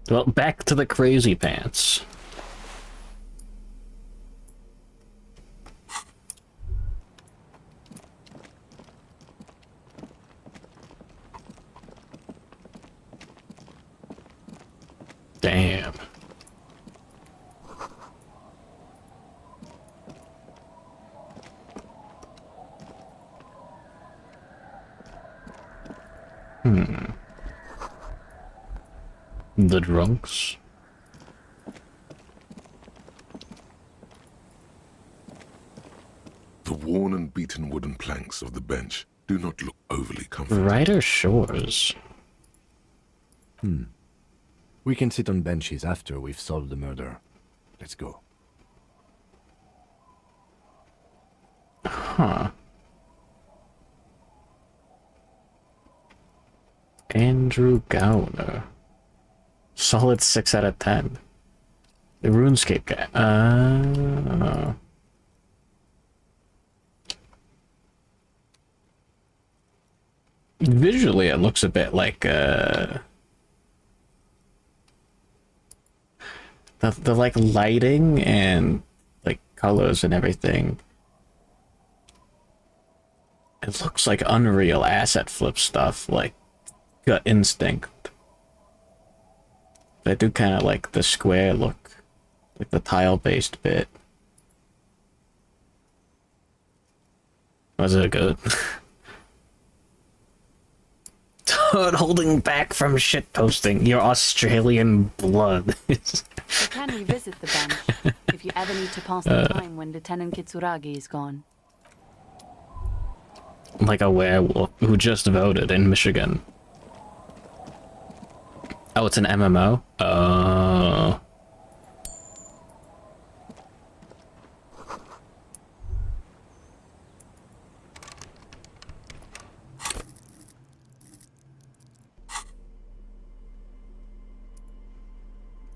Well, back to the crazy pants. Damn. The drunks. The worn and beaten wooden planks of the bench do not look overly comfortable. Ryder Shores. We can sit on benches after we've solved the murder. Let's go. Huh. Andrew Gowner. Solid 6 out of 10. The RuneScape guy. Visually, it looks a bit like the like lighting and like colors and everything. It looks like Unreal asset flip stuff, like Gut Instinct. I do kind of like the square look, like the tile-based bit. Was it good? not holding back from shitposting your Australian blood. You can revisit the bench if you ever need to pass the time when Lieutenant Kitsuragi is gone. Like a werewolf who just voted in Michigan. Oh, it's an MMO?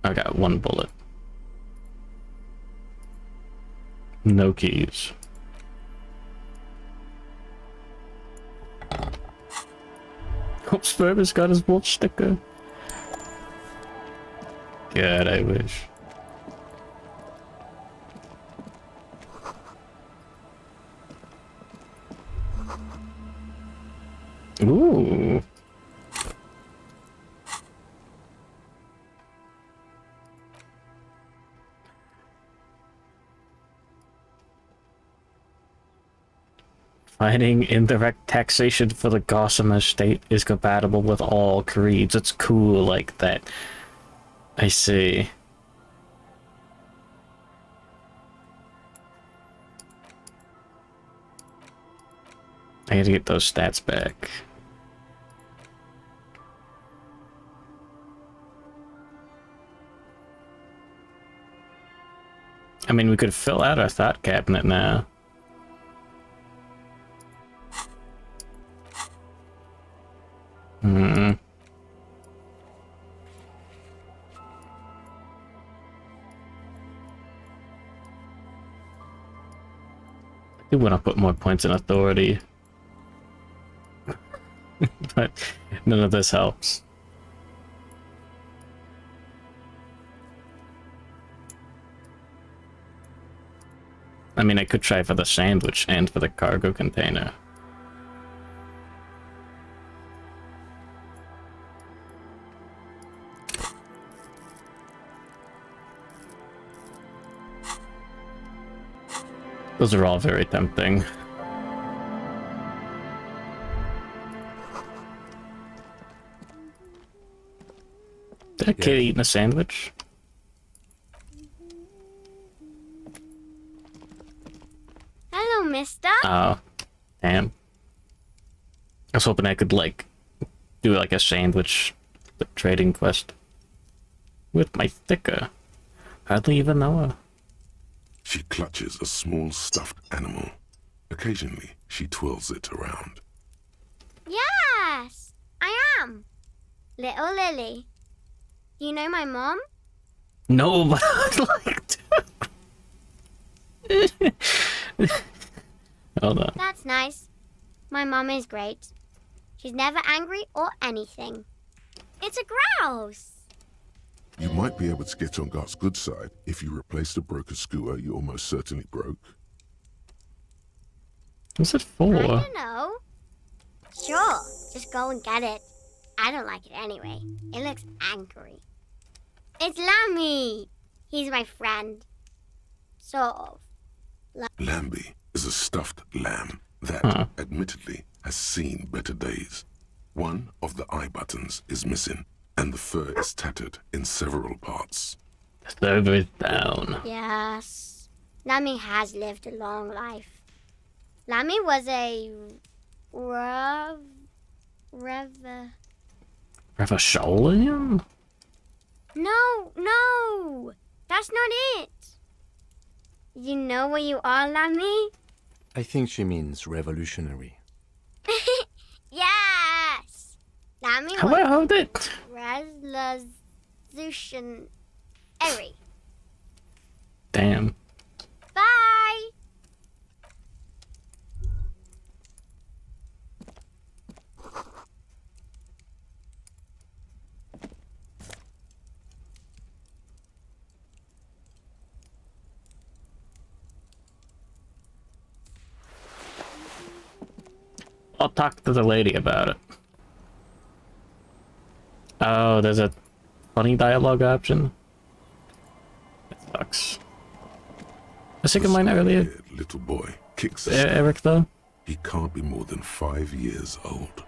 I got one bullet. No keys. Hope Sperber's got his wolf sticker. God, I wish. Ooh. Finding indirect taxation for the Gossamer state is compatible with all creeds. It's cool like that. I see. I gotta get those stats back. I mean, we could fill out our thought cabinet now. Hmm. I do want to put more points in authority. But none of this helps. I mean, I could try for the sandwich and for the cargo container. Those are all very tempting. Did a kid eating a sandwich? Hello, mister. Oh, damn. I was hoping I could, like, do like a sandwich trading quest with my sticker. Hardly even know her. She clutches a small stuffed animal. Occasionally, she twirls it around. Yes, I am. Little Lily. Do you know my mom? No, but I'd like to. Hold on. That's nice. My mom is great. She's never angry or anything. It's a grouse. You might be able to get on Gart's good side if you replace the broken scooter you almost certainly broke. What's it for? I don't know. Sure, just go and get it. I don't like it anyway. It looks angry. It's Lammy. He's my friend. Sort of. Lambie is a stuffed lamb that, admittedly, has seen better days. One of the eye buttons is missing, and the fur is tattered in several parts. The server is down. Yes. Lammy has lived a long life. Lammy was a Revacholian? No! That's not it! You know what you are, Lammy? I think she means revolutionary. Yes! Lammy How do I hold it? Resolutionary. Damn. Bye! I'll talk to the lady about it. Oh, there's a funny dialogue option. That sucks. I was thinking mine earlier. Little boy kicks Eric, though? He can't be more than 5 years old.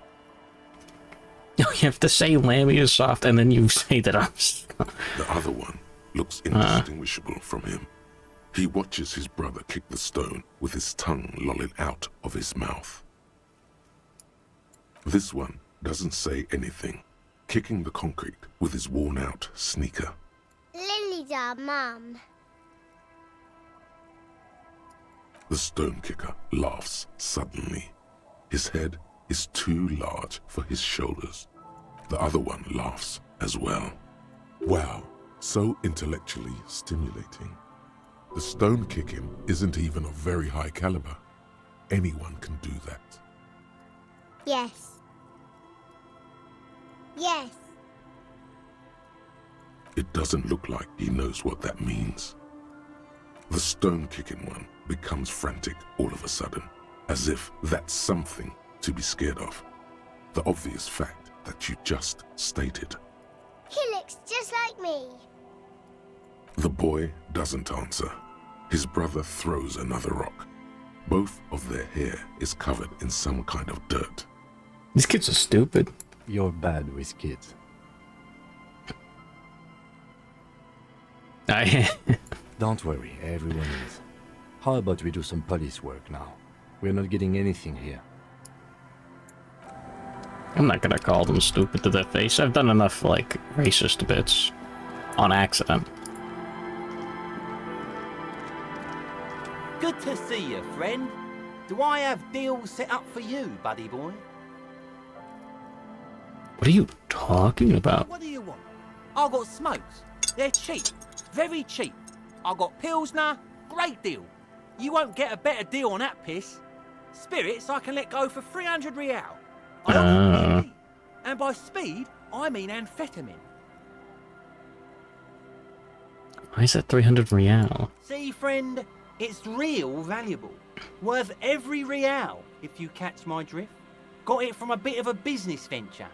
You have to say Lammy is soft, and then you say that I'm... The other one looks indistinguishable from him. He watches his brother kick the stone with his tongue lolling out of his mouth. This one doesn't say anything, kicking the concrete with his worn-out sneaker. Lily's our mum. The stone kicker laughs suddenly. His head is too large for his shoulders. The other one laughs as well. Wow, so intellectually stimulating. The stone kicking isn't even of very high caliber. Anyone can do that. Yes. Yes. It doesn't look like he knows what that means. The stone kicking one becomes frantic all of a sudden, as if that's something to be scared of. The obvious fact that you just stated. He looks just like me. The boy doesn't answer. His brother throws another rock. Both of their hair is covered in some kind of dirt. These kids are stupid. You're bad with kids. Don't worry, everyone is. How about we do some police work now? We're not getting anything here. I'm not gonna call them stupid to their face. I've done enough, like, racist bits. On accident. Good to see you, friend. Do I have deals set up for you, buddy boy? What are you talking about? What do you want? I got smokes. They're cheap. Very cheap. I got Pilsner. Great deal. You won't get a better deal on that piss. Spirits I can let go for 300 real. I offer speed. And by speed, I mean amphetamine. Why is that 300 real? See, friend, it's real valuable. Worth every real, if you catch my drift. Got it from a bit of a business venture.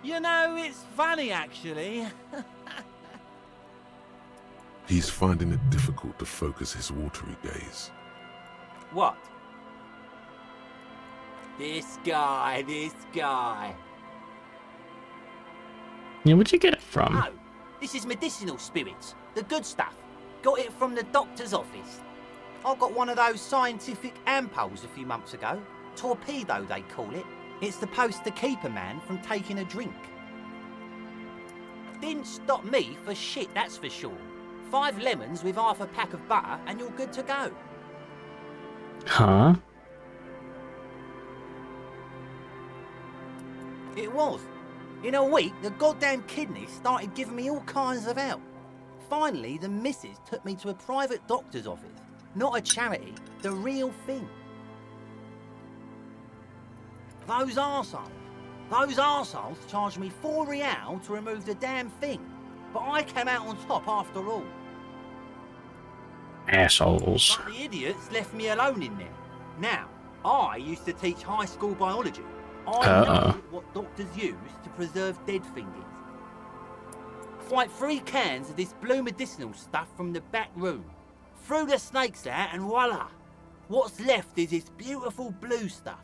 You know, it's funny, actually. He's finding it difficult to focus his watery gaze. What? This guy. Yeah, where'd you get it from? Oh, this is medicinal spirits. The good stuff. Got it from the doctor's office. I got one of those scientific ampoules a few months ago. Torpedo, they call it. It's supposed to keep a man from taking a drink. Didn't stop me for shit, that's for sure. 5 lemons with half a pack of butter and you're good to go. Huh? It was. In a week, the goddamn kidneys started giving me all kinds of help. Finally, the missus took me to a private doctor's office. Not a charity, the real thing. Those arseholes charged me 4 real to remove the damn thing. But I came out on top after all. Assholes. But the idiots left me alone in there. Now, I used to teach high school biology. I know what doctors use to preserve dead things. Fight 3 cans of this blue medicinal stuff from the back room. Threw the snakes out and voila! What's left is this beautiful blue stuff.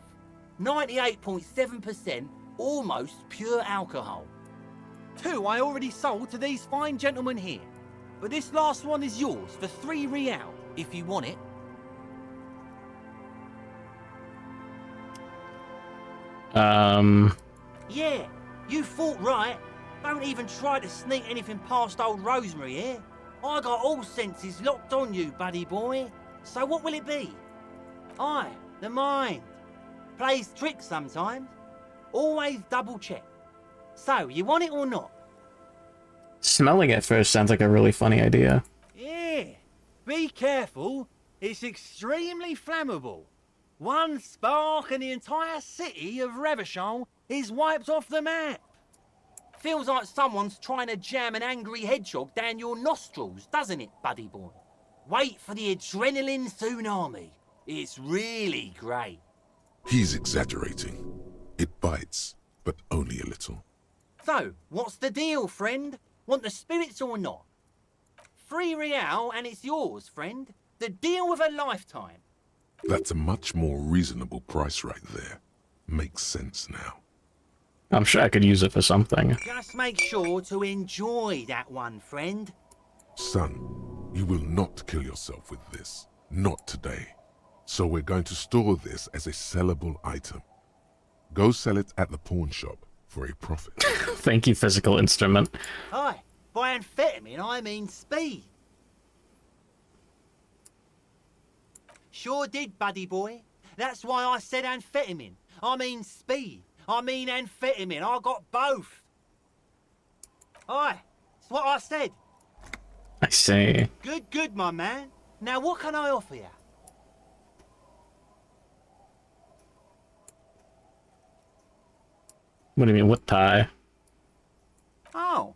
98.7% almost pure alcohol. 2 I already sold to these fine gentlemen here. But this last one is yours for 3 real, if you want it. Yeah, you thought right. Don't even try to sneak anything past old Rosemary here. I got all senses locked on you, buddy boy. So what will it be? Aye, the mind. Plays tricks sometimes. Always double check. So, you want it or not? Smelling it first sounds like a really funny idea. Yeah, be careful. It's extremely flammable. One spark and the entire city of Revachol is wiped off the map. Feels like someone's trying to jam an angry hedgehog down your nostrils, doesn't it, buddy boy? Wait for the adrenaline tsunami. It's really great. He's exaggerating. It bites, but only a little. So, what's the deal, friend? Want the spirits or not? 3 real and it's yours, friend. The deal of a lifetime. That's a much more reasonable price right there. Makes sense now. I'm sure I could use it for something. Just make sure to enjoy that one, friend. Son, you will not kill yourself with this. Not today. So we're going to store this as a sellable item. Go sell it at the pawn shop for a profit. Thank you, physical instrument. Hi, by amphetamine I mean speed. Sure did, buddy boy. That's why I said amphetamine. I mean speed. I mean amphetamine. I got both. Aye, that's what I said. I see. Good, good, my man. Now what can I offer you? What do you mean, what tie? Oh,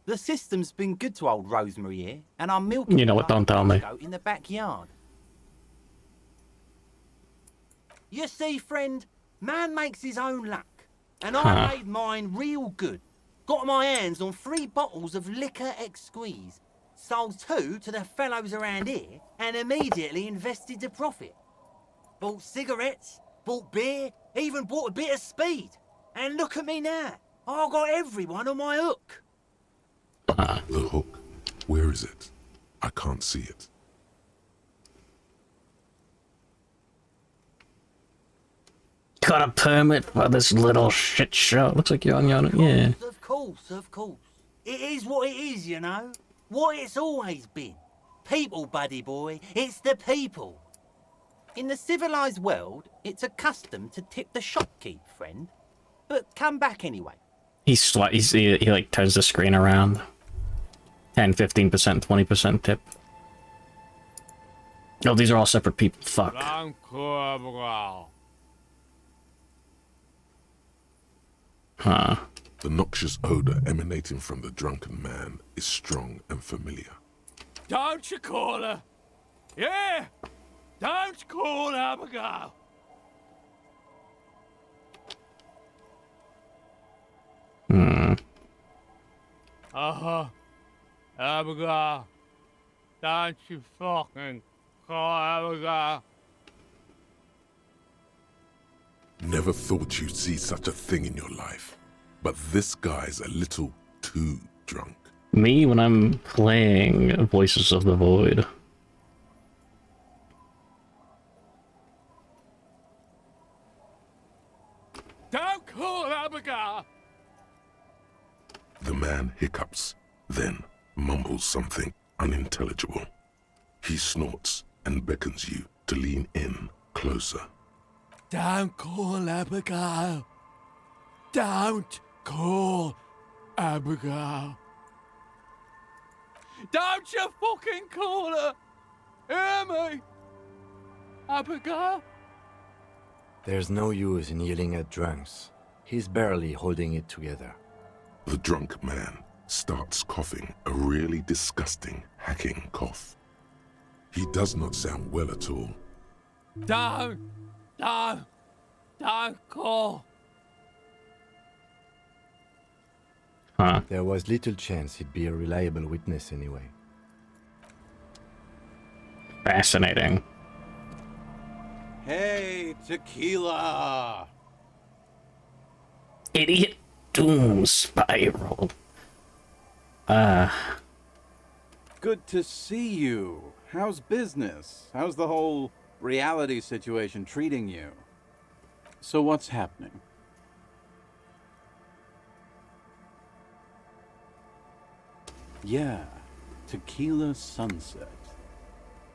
the system's been good to old Rosemary here, and I'm milking You know what, don't tell me. in the backyard. You see, friend, man makes his own luck, and I made mine real good. Got my hands on 3 bottles of liquor exquise, sold 2 to the fellows around here, and immediately invested the profit. Bought cigarettes, bought beer, even bought a bit of speed. And look at me now. I got everyone on my hook. The hook. Where is it? I can't see it. Got a permit for this little shit show. Looks like you're on your own. Yeah. Of course, of course. It is what it is, you know. What it's always been. People, buddy boy. It's the people. In the civilized world, it's a custom to tip the shopkeep, friend. But come back anyway. He like turns the screen around. 10, 15%, 20% tip. Oh, these are all separate people. Fuck. Huh. The noxious odor emanating from the drunken man is strong and familiar. Don't you call her? Yeah! Don't call Abigail! Abigail. Don't you fucking call Abigail. Never thought you'd see such a thing in your life. But this guy's a little too drunk. Me when I'm playing Voices of the Void. Don't call Abigail! The man hiccups, then mumbles something unintelligible. He snorts and beckons you to lean in closer. Don't call Abigail. Don't call Abigail. Don't you fucking call her. Hear me? Abigail? There's no use in yelling at drunks. He's barely holding it together. The drunk man starts coughing a really disgusting, hacking cough. He does not sound well at all. Don't call. Huh. There was little chance he'd be a reliable witness anyway. Fascinating. Hey, tequila! Idiot doom spiral. Good to see you. How's business? How's the whole reality situation treating you? So what's happening? Yeah, Tequila Sunset.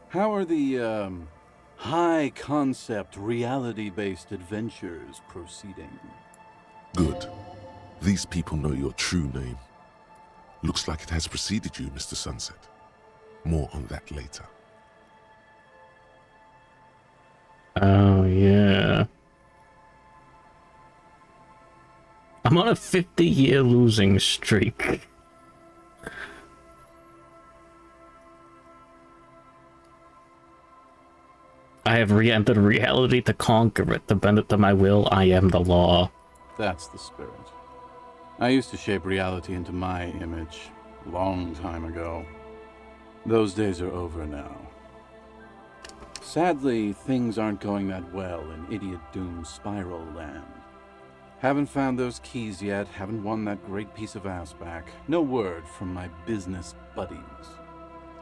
How are the, high-concept, reality-based adventures proceeding? Good. These people know your true name. Looks like it has preceded you, Mr. Sunset. More on that later. Oh, yeah. I'm on a 50-year losing streak. I have re-entered reality to conquer it, to bend it to my will. I am the law. That's the spirit. I used to shape reality into my image, a long time ago. Those days are over now. Sadly, things aren't going that well in Idiot Doom Spiral Land. Haven't found those keys yet, haven't won that great piece of ass back. No word from my business buddies.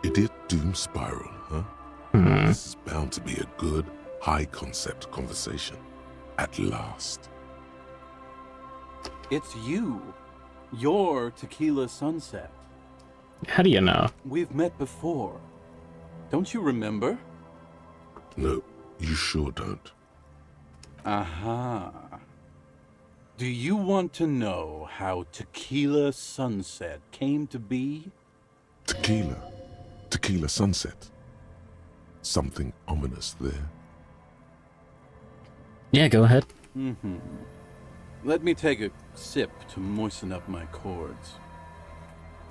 Idiot Doom Spiral, huh? This is bound to be a good, high-concept conversation. At last. It's you. You're Tequila Sunset. How do you know? We've met before. Don't you remember? No, you sure don't. Aha. Do you want to know how Tequila Sunset came to be? Tequila Sunset. Something ominous there. Yeah, go ahead. Let me take a sip to moisten up my chords.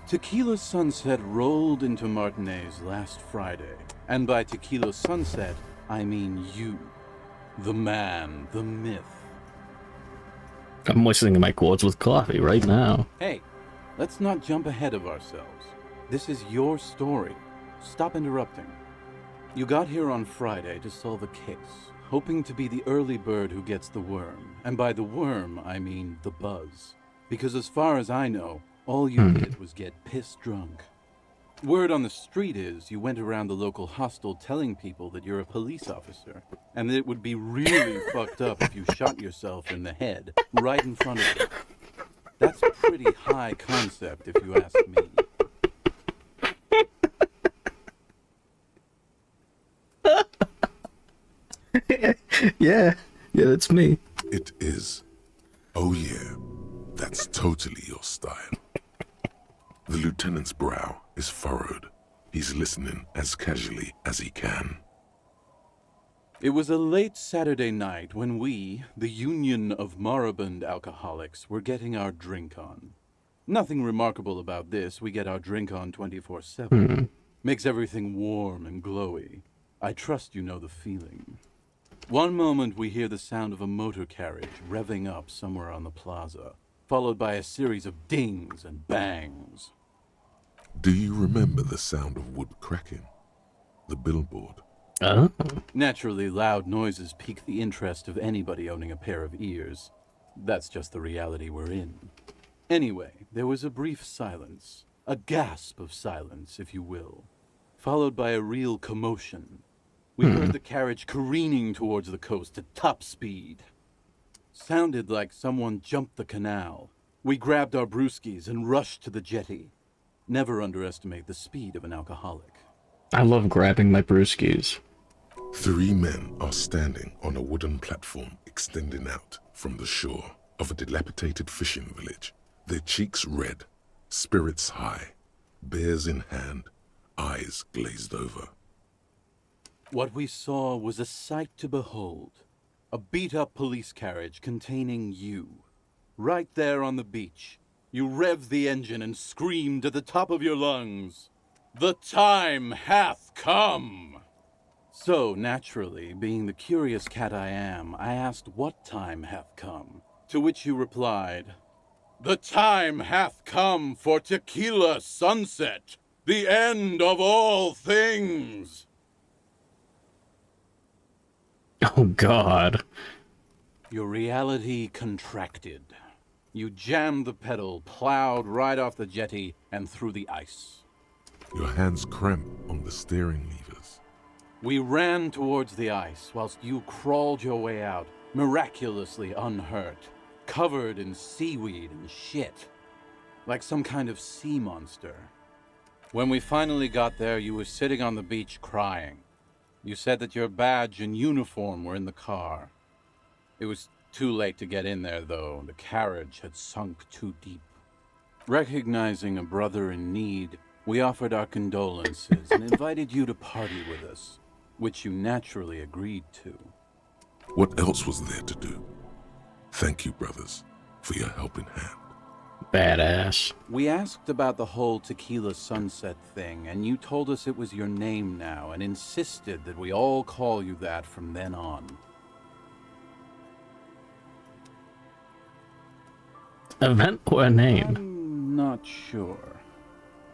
Tequila Sunset rolled into Martinez last Friday, and by Tequila Sunset, I mean you. The man, the myth. I'm moistening my chords with coffee right now. Hey, let's not jump ahead of ourselves. This is your story. Stop interrupting. You got here on Friday to solve a case, hoping to be the early bird who gets the worm. And by the worm, I mean the buzz. Because as far as I know, all you did was get piss drunk. Word on the street is you went around the local hostel telling people that you're a police officer, and that it would be really fucked up if you shot yourself in the head right in front of you. That's pretty high concept, if you ask me. Yeah, that's me. It is. Oh yeah, that's totally your style. The lieutenant's brow is furrowed. He's listening as casually as he can. It was a late Saturday night when we, the Union of Moribund Alcoholics, were getting our drink on. Nothing remarkable about this. We get our drink on 24/7. Makes everything warm and glowy. I trust you know the feeling. One moment we hear the sound of a motor carriage revving up somewhere on the plaza, followed by a series of dings and bangs. Do you remember the sound of wood cracking? The billboard. Naturally, loud noises pique the interest of anybody owning a pair of ears. That's just the reality we're in. Anyway, there was a brief silence. A gasp of silence, if you will. Followed by a real commotion. We heard the carriage careening towards the coast at top speed. Sounded like someone jumped the canal. We grabbed our brewskis and rushed to the jetty. Never underestimate the speed of an alcoholic. I love grabbing my brewskis. 3 men are standing on a wooden platform extending out from the shore of a dilapidated fishing village, their cheeks red, spirits high, beers in hand, eyes glazed over. What we saw was a sight to behold. A beat-up police carriage containing you. Right there on the beach. You revved the engine and screamed at the top of your lungs, "The time hath come!" So, naturally, being the curious cat I am, I asked what time hath come, to which you replied, "The time hath come for Tequila Sunset, the end of all things!" Oh God. Your reality contracted. You jammed the pedal, plowed right off the jetty, and through the ice. Your hands cramp on the steering levers. We ran towards the ice, whilst you crawled your way out, miraculously unhurt, covered in seaweed and shit, like some kind of sea monster. When we finally got there, you were sitting on the beach crying. You said that your badge and uniform were in the car. It was too late to get in there, though. The carriage had sunk too deep. Recognizing a brother in need, we offered our condolences and invited you to party with us, which you naturally agreed to. What else was there to do? Thank you, brothers, for your helping hand. Badass. We asked about the whole Tequila Sunset thing, and you told us it was your name now, and insisted that we all call you that from then on. Event or a name? I'm not sure.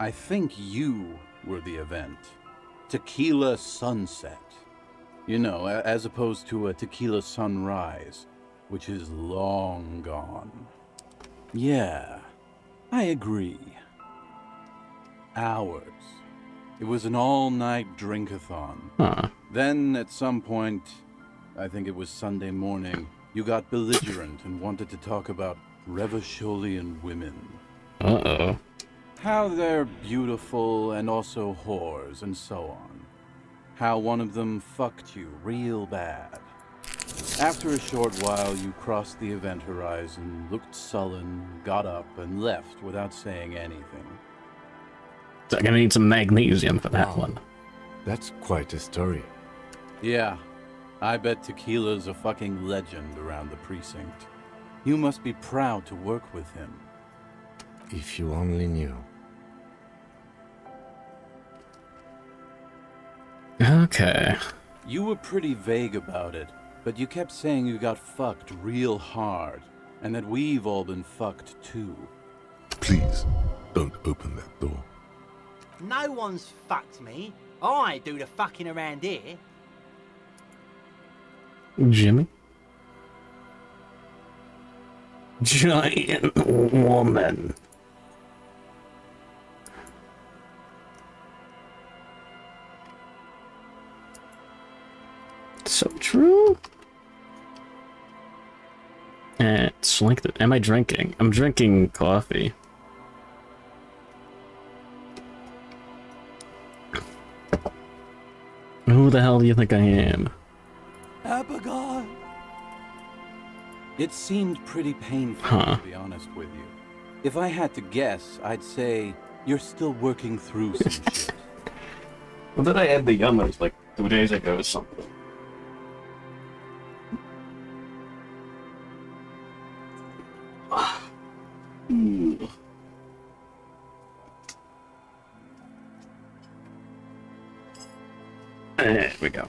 I think you were the event. Tequila Sunset. You know, as opposed to a tequila sunrise. which is long gone. Yeah, I agree. Hours. It was an all-night drink-a-thon. Huh. Then, at some point, I think it was Sunday morning, you got belligerent and wanted to talk about Revacholian women. Uh-oh. How they're beautiful and also whores and so on. How one of them fucked you real bad. After a short while, you crossed the event horizon, looked sullen, got up, and left without saying anything. So I'm gonna need some magnesium for that one. That's quite a story. Yeah, I bet Tequila's a fucking legend around the precinct. You must be proud to work with him. If you only knew. Okay. You were pretty vague about it, but you kept saying you got fucked real hard, and that we've all been fucked too. Please, don't open that door. No one's fucked me. I do the fucking around here. Jimmy? Giant woman. So true. Select it. Am I drinking? I'm drinking coffee. Who the hell do you think I am? Abigail! It seemed pretty painful, Huh. to be honest with you. If I had to guess, I'd say you're still working through some shit. Well, did I add the yummers like 2 days ago or something? There we go.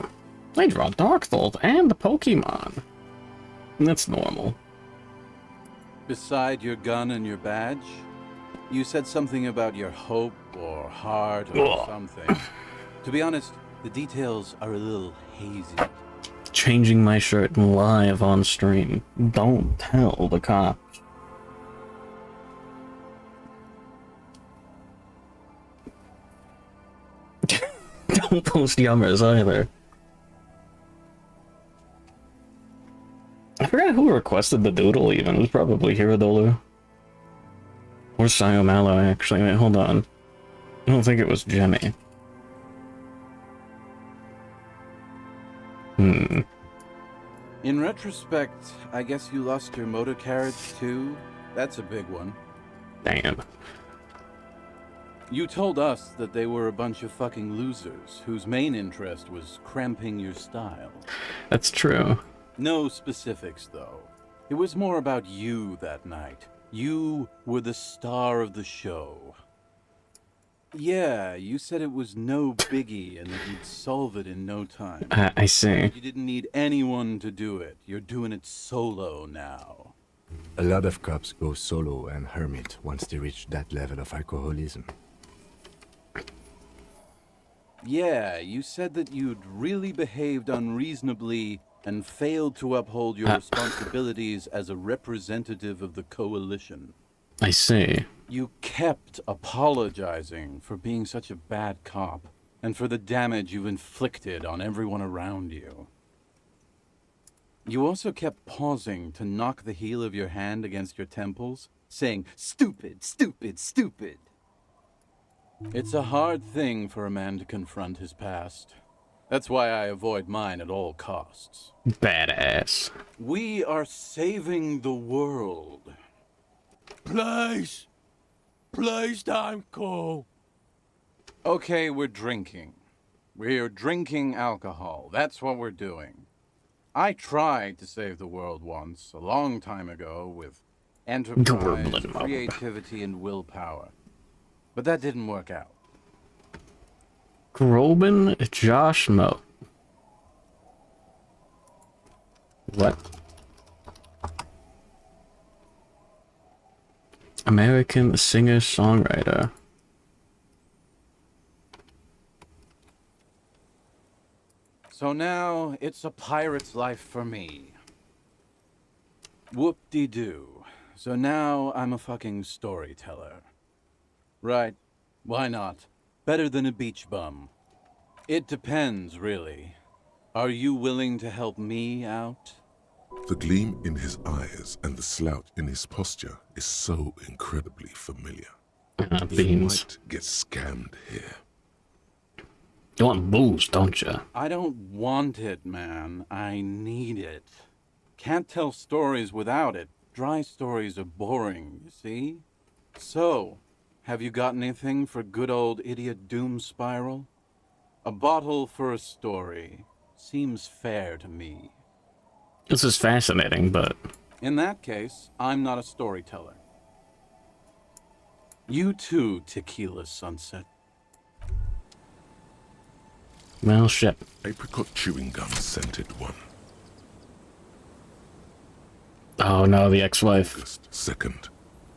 I draw Darkthold and the Pokemon. That's normal. Beside your gun and your badge, you said something about your hope or heart or Ugh. something. To be honest, the details are a little hazy. Changing my shirt live on stream. Don't tell the cops. Don't post yummers either. I forgot who requested the doodle even. It was probably Hirodolu. Or Sayomalo, actually. Wait, hold on. I don't think it was Jemmy. In retrospect, I guess you lost your motor carriage too? That's a big one. Damn. You told us that they were a bunch of fucking losers whose main interest was cramping your style. That's true. No specifics, though. It was more about you that night. You were the star of the show. Yeah, you said it was no biggie and that you'd solve it in no time. I see. You didn't need anyone to do it. You're doing it solo now. A lot of cops go solo and hermit once they reach that level of alcoholism. Yeah, you said that you'd really behaved unreasonably and failed to uphold your responsibilities as a representative of the coalition. I see. You kept apologizing for being such a bad cop and for the damage you've inflicted on everyone around you. You also kept pausing to knock the heel of your hand against your temples, saying, "Stupid, stupid, stupid." It's a hard thing for a man to confront his past. That's why I avoid mine at all costs. Badass. We are saving the world. Please! Please don't call. Okay, we're drinking. We're drinking alcohol. That's what we're doing. I tried to save the world once, a long time ago, with enterprise, creativity, and willpower. But that didn't work out. Groban Josh Mo. What? American singer-songwriter. So now, it's a pirate's life for me. Whoop-de-doo. So now I'm a fucking storyteller. Right. Why not? Better than a beach bum. It depends, really. Are you willing to help me out? The gleam in his eyes and the slouch in his posture is so incredibly familiar. You Beans. might get scammed here. You want booze, don't you? I don't want it, man. I need it. Can't tell stories without it. Dry stories are boring, you see? So, have you got anything for good old idiot Doom Spiral? A bottle for a story. Seems fair to me. This is fascinating, but... In that case, I'm not a storyteller. You too, Tequila Sunset. Well, shit. Apricot chewing gum scented one. Oh no, the ex-wife. August 2nd,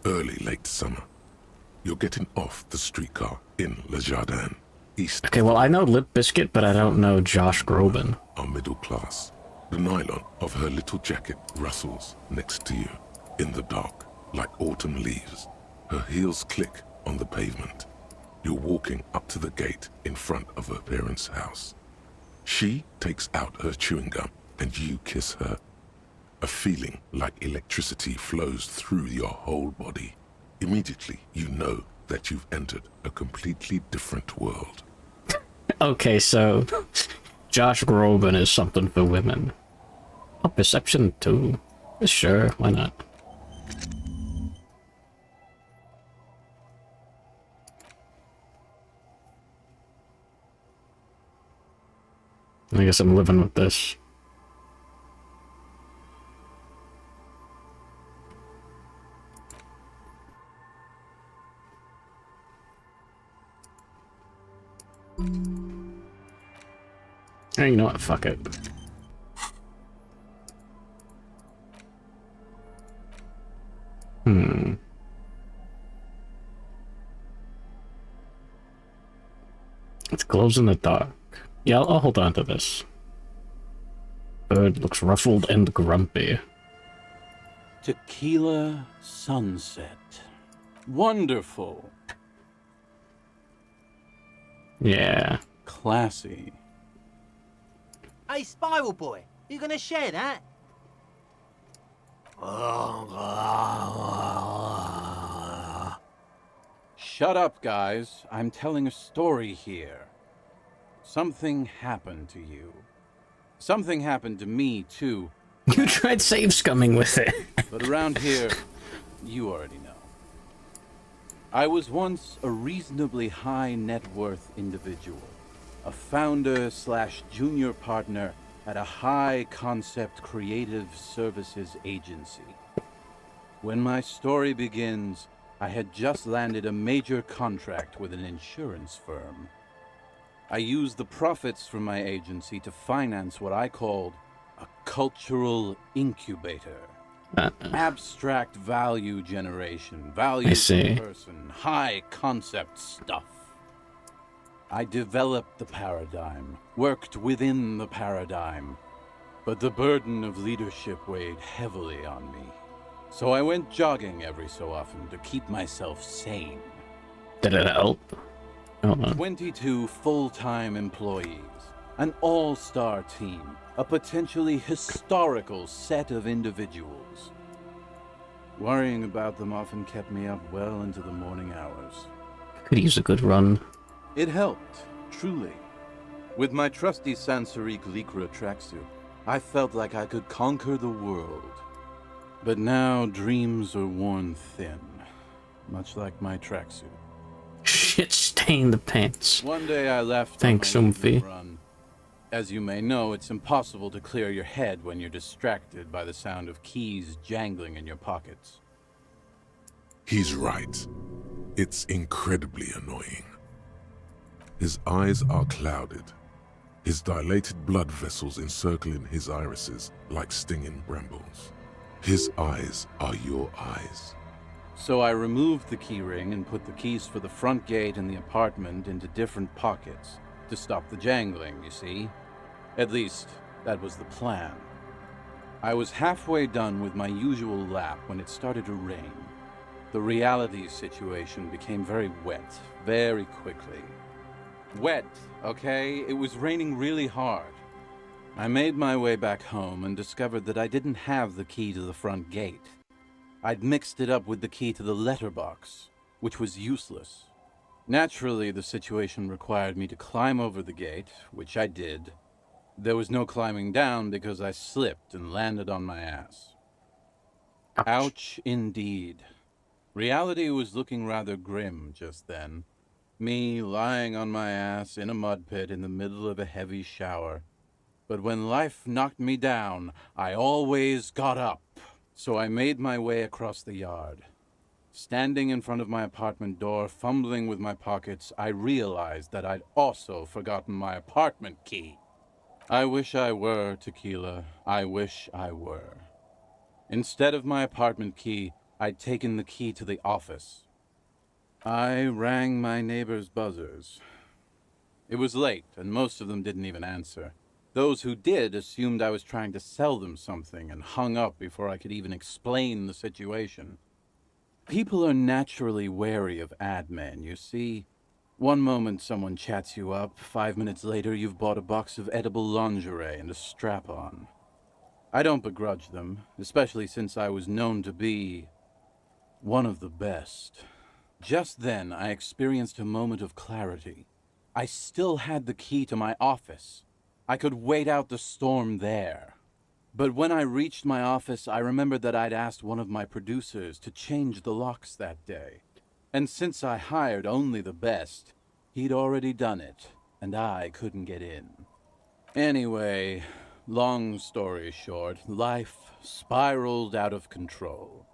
early late summer. You're getting off the streetcar in Le Jardin, east. Okay, well, I know Lip Biscuit, but I don't know Josh Groban. Are middle class. The nylon of her little jacket rustles next to you in the dark, like autumn leaves. Her heels click on the pavement. You're walking up to the gate in front of her parents' house. She takes out her chewing gum and you kiss her. A feeling like electricity flows through your whole body. Immediately, you know that you've entered a completely different world. Okay, so Josh Groban is something for women. Oh, Perception too. Sure, why not? I guess I'm living with this. Hey, you know what? Fuck it. It glows in the dark. Yeah, I'll hold on to this. Bird looks ruffled and grumpy. Tequila Sunset. Wonderful. Yeah. Classy. Hey, Spiral Boy, you gonna share that? Shut up, guys. I'm telling a story here. Something happened to you. Something happened to me, too. You tried save scumming with it. But around here, you already know. I was once a reasonably high net worth individual. A founder/junior partner at a high concept creative services agency. When my story begins, I had just landed a major contract with an insurance firm. I used the profits from my agency to finance what I called a cultural incubator. Abstract value generation, value per person, high concept stuff. I developed the paradigm, worked within the paradigm, but the burden of leadership weighed heavily on me. So I went jogging every so often to keep myself sane. Did it help? 22 full-time employees, an all-star team, a potentially historical set of individuals. Worrying about them often kept me up well into the morning hours. Could use a good run. It helped, truly. With my trusty Sansaric Lycra tracksuit, I felt like I could conquer the world. But now dreams are worn thin, much like my tracksuit. Shit stained the pants. One day I left. Thanks, Umfi. As you may know, it's impossible to clear your head when you're distracted by the sound of keys jangling in your pockets. He's right. It's incredibly annoying. His eyes are clouded, his dilated blood vessels encircling his irises like stinging brambles. His eyes are your eyes. So I removed the keyring and put the keys for the front gate and the apartment into different pockets to stop the jangling, you see. At least, that was the plan. I was halfway done with my usual lap when it started to rain. The reality situation became very wet, very quickly. Wet, okay? It was raining really hard. I made my way back home and discovered that I didn't have the key to the front gate. I'd mixed it up with the key to the letterbox, which was useless. Naturally, the situation required me to climb over the gate, which I did. There was no climbing down because I slipped and landed on my ass. Ouch indeed. Reality was looking rather grim just then. Me lying on my ass in a mud pit in the middle of a heavy shower. But when life knocked me down, I always got up. So I made my way across the yard. Standing in front of my apartment door, fumbling with my pockets, I realized that I'd also forgotten my apartment key. I wish I were, Tequila. I wish I were. Instead of my apartment key, I'd taken the key to the office. I rang my neighbors' buzzers. It was late, and most of them didn't even answer. Those who did assumed I was trying to sell them something and hung up before I could even explain the situation. People are naturally wary of ad men, you see. One moment someone chats you up, 5 minutes later you've bought a box of edible lingerie and a strap-on. I don't begrudge them, especially since I was known to be one of the best. Just then I experienced a moment of clarity. I still had the key to my office. I could wait out the storm there. But when I reached my office, I remembered that I'd asked one of my producers to change the locks that day. And since I hired only the best, he'd already done it, and I couldn't get in. Anyway, long story short, life spiraled out of control.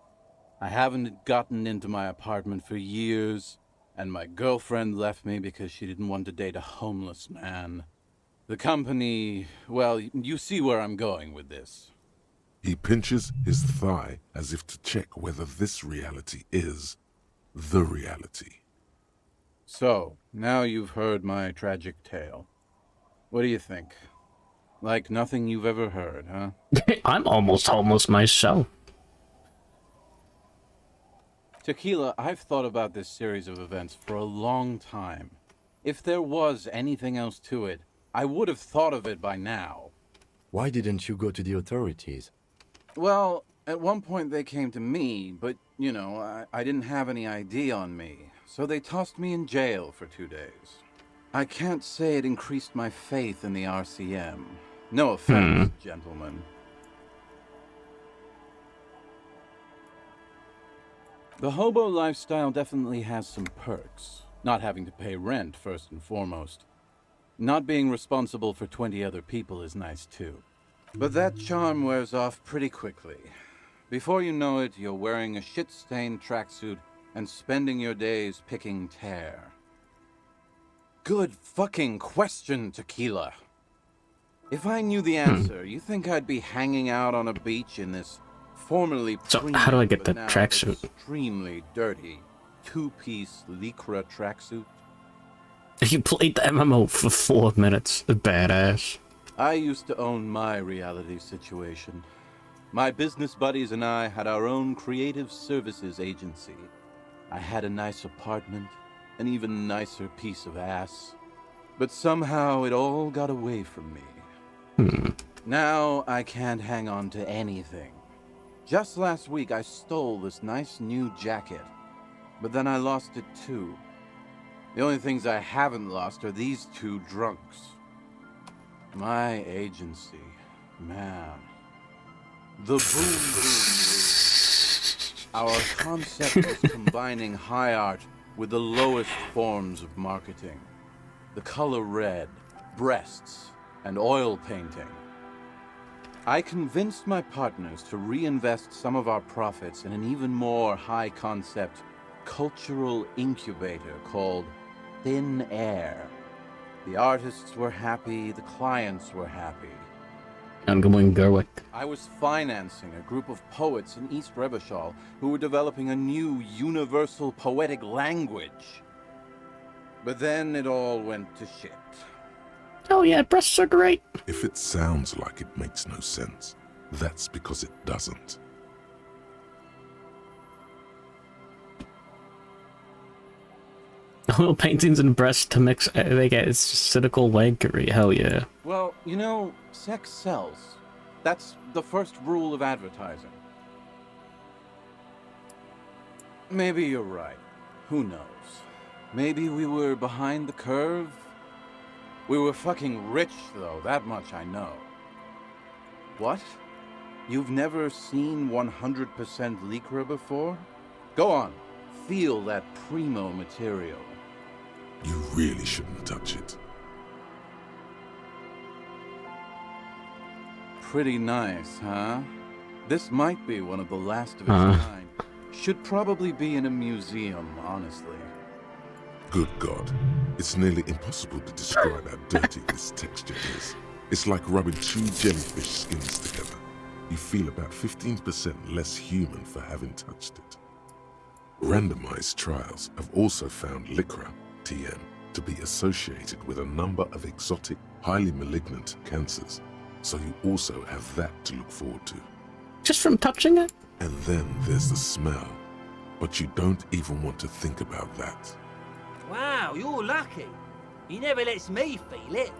I haven't gotten into my apartment for years, and my girlfriend left me because she didn't want to date a homeless man. The company, well, you see where I'm going with this. He pinches his thigh as if to check whether this reality is the reality. So, now you've heard my tragic tale. What do you think? Like nothing you've ever heard, huh? I'm almost homeless myself. Tequila, I've thought about this series of events for a long time. If there was anything else to it, I would have thought of it by now. Why didn't you go to the authorities? Well, at one point they came to me, but, you know, I didn't have any ID on me, so they tossed me in jail for 2 days. I can't say it increased my faith in the RCM. No offense, gentlemen. The hobo lifestyle definitely has some perks. Not having to pay rent, first and foremost. Not being responsible for 20 other people is nice too. But that charm wears off pretty quickly. Before you know it, you're wearing a shit-stained tracksuit and spending your days picking tear. Good fucking question, Tequila. If I knew the answer, you think I'd be hanging out on a beach in this formerly premium, how do I get but that now tracksuit? extremely dirty, two-piece lycra tracksuit? You played the MMO for 4 minutes. Badass. I used to own my reality situation. My business buddies and I had our own creative services agency. I had a nice apartment, an even nicer piece of ass. But somehow it all got away from me. Now I can't hang on to anything. Just last week I stole this nice new jacket, but then I lost it too. The only things I haven't lost are these two drunks. My agency, man. The Boom Boom. Our concept was combining high art with the lowest forms of marketing. The color red, breasts, and oil painting. I convinced my partners to reinvest some of our profits in an even more high-concept cultural incubator called Thin Air. The artists were happy, the clients were happy. I'm going Gerwick. I was financing a group of poets in East Revachol who were developing a new universal poetic language. But then it all went to shit. Oh yeah, breasts are great. If it sounds like it makes no sense, That's because it doesn't. Oil paintings and breasts to mix. They get it's just cynical wankery. Hell yeah. Well, you know, sex sells. That's the first rule of advertising. Maybe you're right. Who knows? Maybe we were behind the curve? We were fucking rich, though, that much I know. What? You've never seen 100% Lycra before? Go on, feel that primo material. You really shouldn't touch it. Pretty nice, huh? This might be one of the last of its kind. Should probably be in a museum, honestly. Good God. It's nearly impossible to describe how dirty this texture is. It's like rubbing two jellyfish skins together. You feel about 15% less human for having touched it. Randomized trials have also found Lycra, TM, to be associated with a number of exotic, highly malignant cancers. So you also have that to look forward to. Just from touching it? And then there's the smell. But you don't even want to think about that. Wow, you're lucky. He never lets me feel it.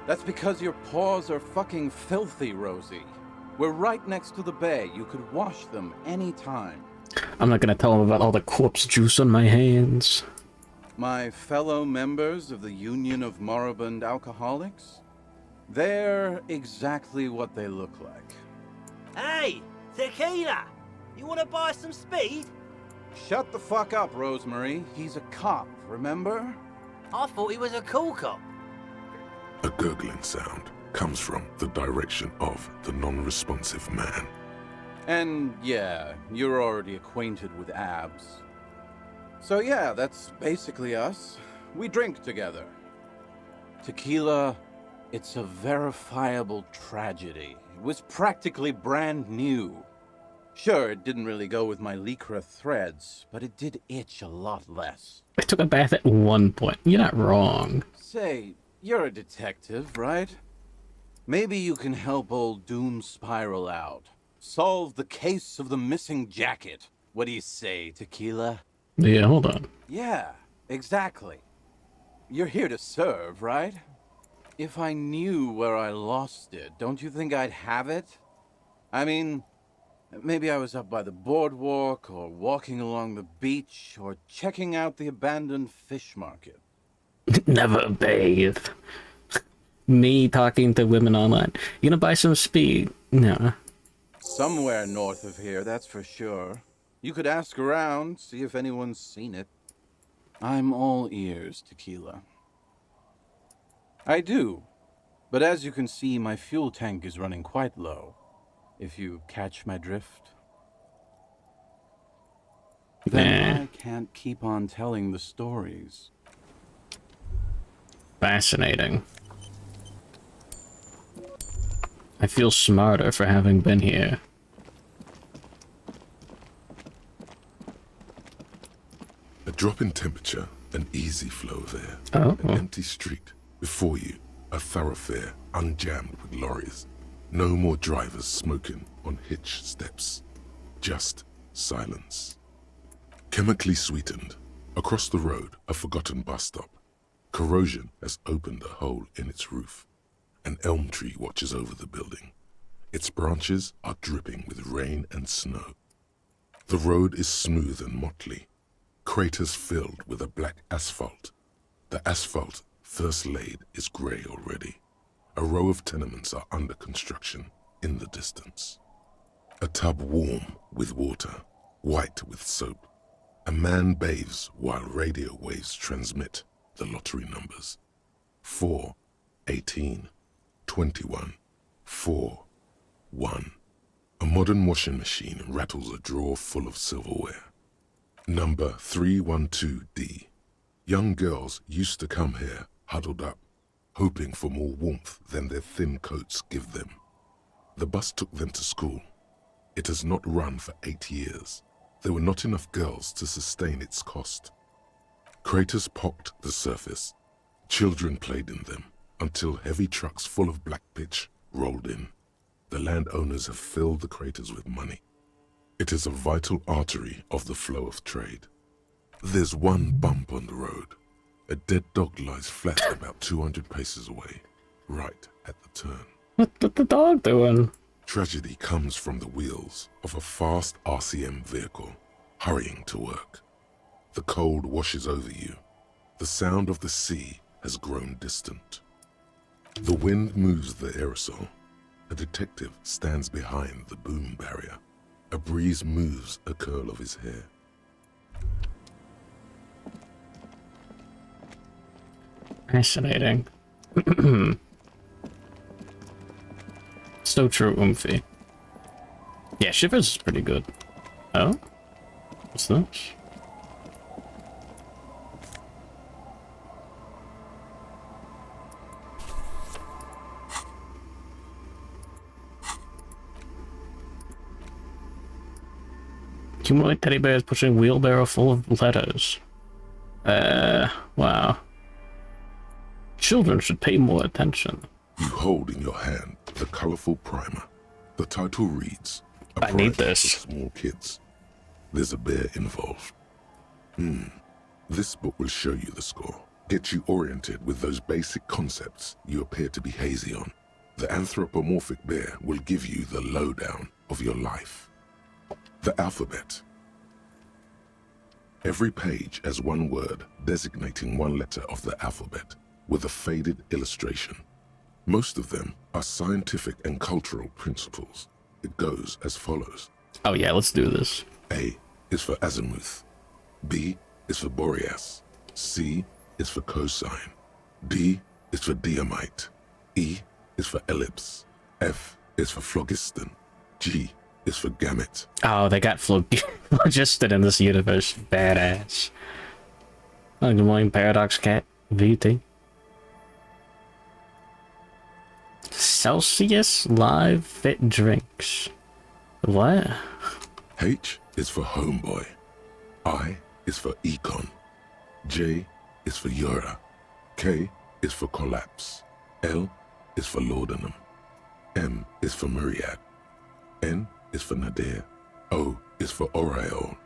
That's because your paws are fucking filthy, Rosie. We're right next to the bay. You could wash them anytime. I'm not gonna tell him about all the corpse juice on my hands. My fellow members of the Union of Moribund Alcoholics? They're exactly what they look like. Hey, tequila! You want to buy some speed? Shut the fuck up, Rosemary. He's a cop, remember? I thought he was a cool cop. A gurgling sound comes from the direction of the non-responsive man. And yeah, you're already acquainted with abs. So yeah, that's basically us. We drink together. Tequila, it's a verifiable tragedy. It was practically brand new. Sure, it didn't really go with my Lycra threads, but it did itch a lot less. I took a bath at one point. You're not wrong. Say, you're a detective, right? Maybe you can help old Doom Spiral out. Solve the case of the missing jacket. What do you say, Tequila? Yeah, hold on. Yeah, exactly. You're here to serve, right? If I knew where I lost it, don't you think I'd have it? I mean, maybe I was up by the boardwalk, or walking along the beach, or checking out the abandoned fish market. Never bathe. Me talking to women online. You gonna buy some speed? No. Somewhere north of here, that's for sure. You could ask around, see if anyone's seen it. I'm all ears, Tequila. I do. But as you can see, my fuel tank is running quite low. If you catch my drift. Then I can't keep on telling the stories. Fascinating. I feel smarter for having been here. A drop in temperature, an easy flow of air, an empty street. Before you, a thoroughfare unjammed with lorries. No more drivers smoking on hitch steps. Just silence. Chemically sweetened. Across the road, a forgotten bus stop. Corrosion has opened a hole in its roof. An elm tree watches over the building. Its branches are dripping with rain and snow. The road is smooth and motley. Craters filled with a black asphalt. The asphalt, first laid, is grey already. A row of tenements are under construction in the distance. A tub warm with water, white with soap. A man bathes while radio waves transmit the lottery numbers. 4, 18, 21, 4, 1. A modern washing machine rattles a drawer full of silverware. Number 312D. Young girls used to come here, huddled up, hoping for more warmth than their thin coats give them. The bus took them to school. It has not run for 8 years. There were not enough girls to sustain its cost. Craters pocked the surface. Children played in them until heavy trucks full of black pitch rolled in. The landowners have filled the craters with money. It is a vital artery of the flow of trade. There's one bump on the road. A dead dog lies flat about 200 paces away, right at the turn. What's the dog doing? Tragedy comes from the wheels of a fast RCM vehicle, hurrying to work. The cold washes over you. The sound of the sea has grown distant. The wind moves the aerosol. A detective stands behind the boom barrier. A breeze moves a curl of his hair. Fascinating. So true, Oomphy. Yeah, Shivers is pretty good. Oh? What's this? Humanoid teddy bears pushing wheelbarrow full of letters. Wow. Children should pay more attention. You hold in your hand the colorful primer. The title reads, I need this. For small kids. There's a bear involved. This book will show you the score. Get you oriented with those basic concepts you appear to be hazy on. The anthropomorphic bear will give you the lowdown of your life. The alphabet. Every page has one word designating one letter of the alphabet with a faded illustration. Most of them are scientific and cultural principles. It goes as follows. Oh yeah, let's do this. A is for azimuth. B is for Boreas. C is for cosine. D is for diamite. E is for ellipse. F is for phlogiston. G is for gamete. Oh, they got phlogiston in this universe. Badass. Oh, good morning, Paradox Cat. VT. Celsius Live Fit Drinks. What? H is for homeboy. I is for econ. J is for Eura. K is for collapse. L is for laudanum. M is for myriad. N is for nadir. O is for aureole.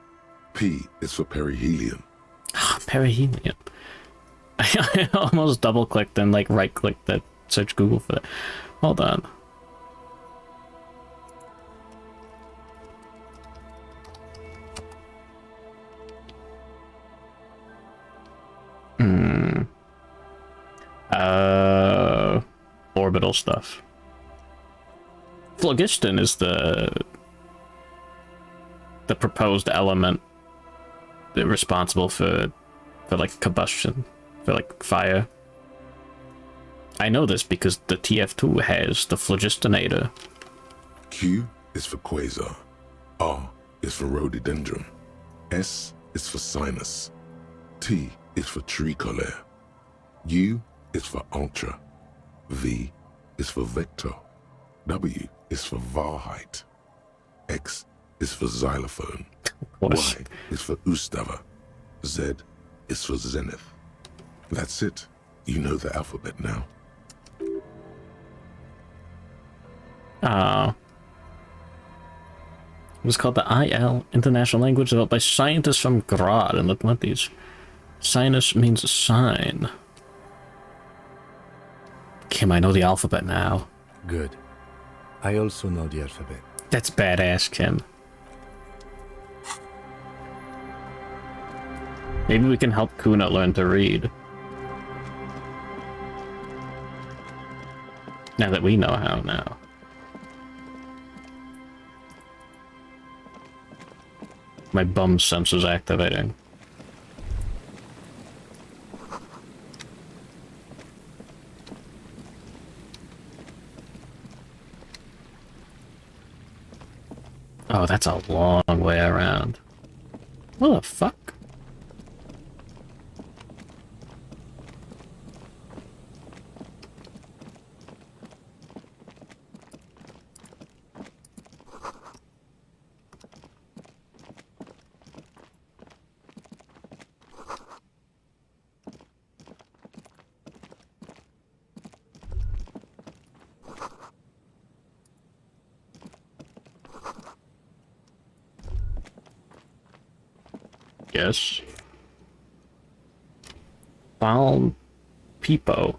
P is for perihelion. Perihelion. I almost double clicked and like right clicked that search Google for that. Hold on. Orbital stuff. Phlogiston is the proposed element responsible for like combustion, for like fire. I know this because the TF2 has the phlogistonator. Q is for quasar. R is for rhododendron. S is for sinus. T is for tricolor. U is for ultra. V is for vector. W is for Wahrheit. X is for xylophone. Y is for Ustava. Z is for zenith. That's it. You know the alphabet now. It was called the IL, International Language, developed by scientists from Grad in the 20s. Sinus means sign. Kim, I know the alphabet now. Good. I also know the alphabet. That's badass, Kim. Maybe we can help Kuna learn to read. Now that we know how now. My bum sense is activating. Oh, that's a long way around. What the fuck? guess. Foul Peepo.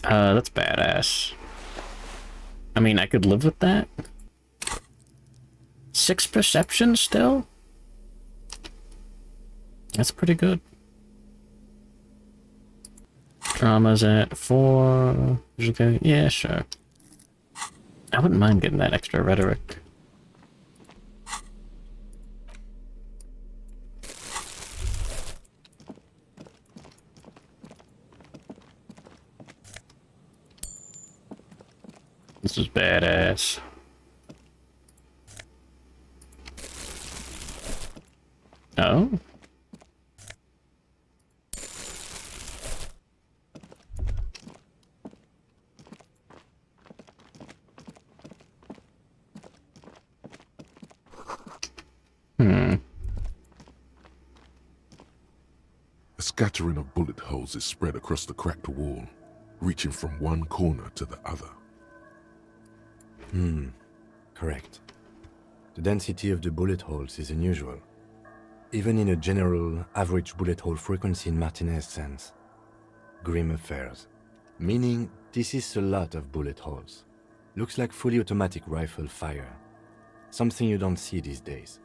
That's badass. I mean, I could live with that. 6 perception still? That's pretty good. Drama's at 4. Okay, yeah, sure. I wouldn't mind getting that extra rhetoric. This is badass. Oh? A scattering of bullet holes is spread across the cracked wall, reaching from one corner to the other. Correct. The density of the bullet holes is unusual, even in a general average bullet hole frequency in Martinez sense. Grim affairs. Meaning, this is a lot of bullet holes. Looks like fully automatic rifle fire. Something you don't see these days.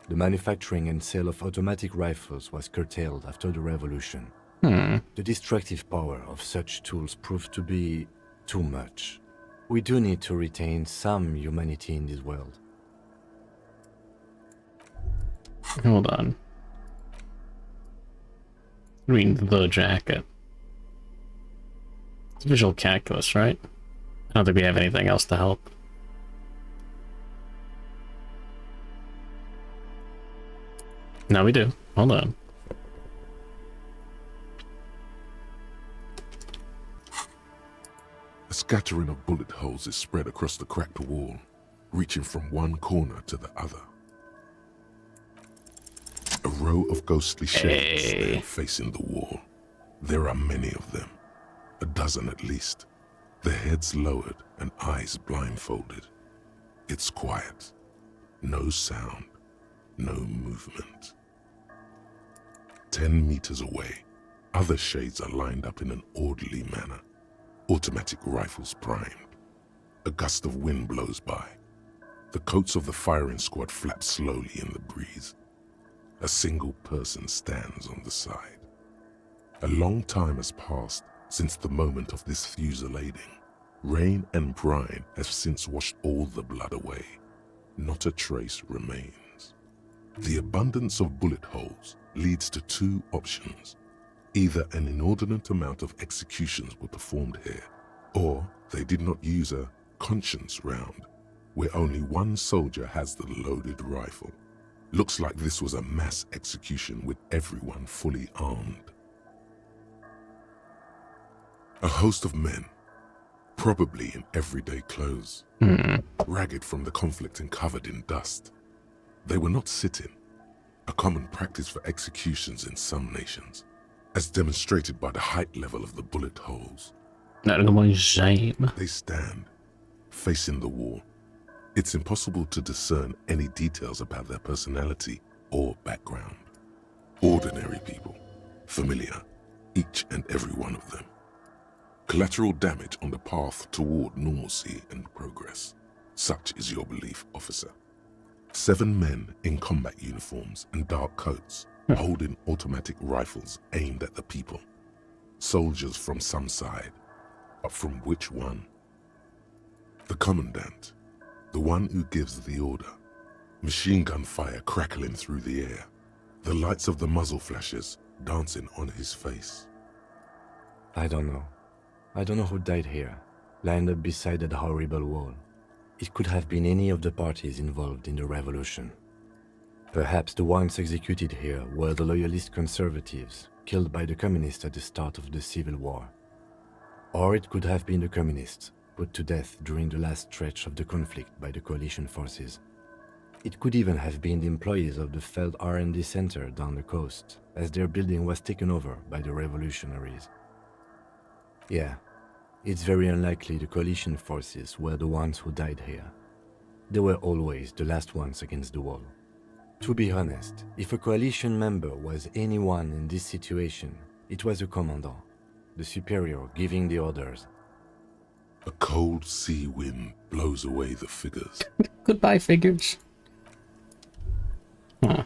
The manufacturing and sale of automatic rifles was curtailed after the revolution. The destructive power of such tools proved to be too much. We do need to retain some humanity in this world. Hold on. I mean, the jacket. It's visual calculus, right? I don't think we have anything else to help. No, we do. Hold on. A scattering of bullet holes is spread across the cracked wall, reaching from one corner to the other. A row of ghostly shapes stand facing the wall. There are many of them, a dozen at least, their heads lowered and eyes blindfolded. It's quiet, no sound, no movement. 10 meters away, other shades are lined up in an orderly manner, automatic rifles primed. A gust of wind blows by. The coats of the firing squad flap slowly in the breeze. A single person stands on the side. A long time has passed since the moment of this fusillading. Rain and brine have since washed all the blood away. Not a trace remains. The abundance of bullet holes leads to 2 options. Either an inordinate amount of executions were performed here, or they did not use a conscience round, where only one soldier has the loaded rifle. Looks like this was a mass execution with everyone fully armed. A host of men, probably in everyday clothes, ragged from the conflict and covered in dust. They were not sitting, a common practice for executions in some nations, as demonstrated by the height level of the bullet holes. They stand, facing the wall. It's impossible to discern any details about their personality or background. Ordinary people, familiar, each and every one of them. Collateral damage on the path toward normalcy and progress. Such is your belief, officer. 7 men in combat uniforms and dark coats, holding automatic rifles aimed at the people. Soldiers from some side, but from which one? The commandant, the one who gives the order. Machine gun fire crackling through the air, the lights of the muzzle flashes dancing on his face. I don't know. I don't know who died here, lined up beside that horrible wall. It could have been any of the parties involved in the revolution. Perhaps the ones executed here were the loyalist conservatives, killed by the communists at the start of the Civil War. Or it could have been the communists, put to death during the last stretch of the conflict by the coalition forces. It could even have been the employees of the failed R&D center down the coast, as their building was taken over by the revolutionaries. Yeah, It's very unlikely the coalition forces were the ones who died here. They were always the last ones against the wall. To be honest, if a coalition member was anyone in this situation, it was a commandant, the superior giving the orders. A cold sea wind blows away the figures. Goodbye, figures. Huh.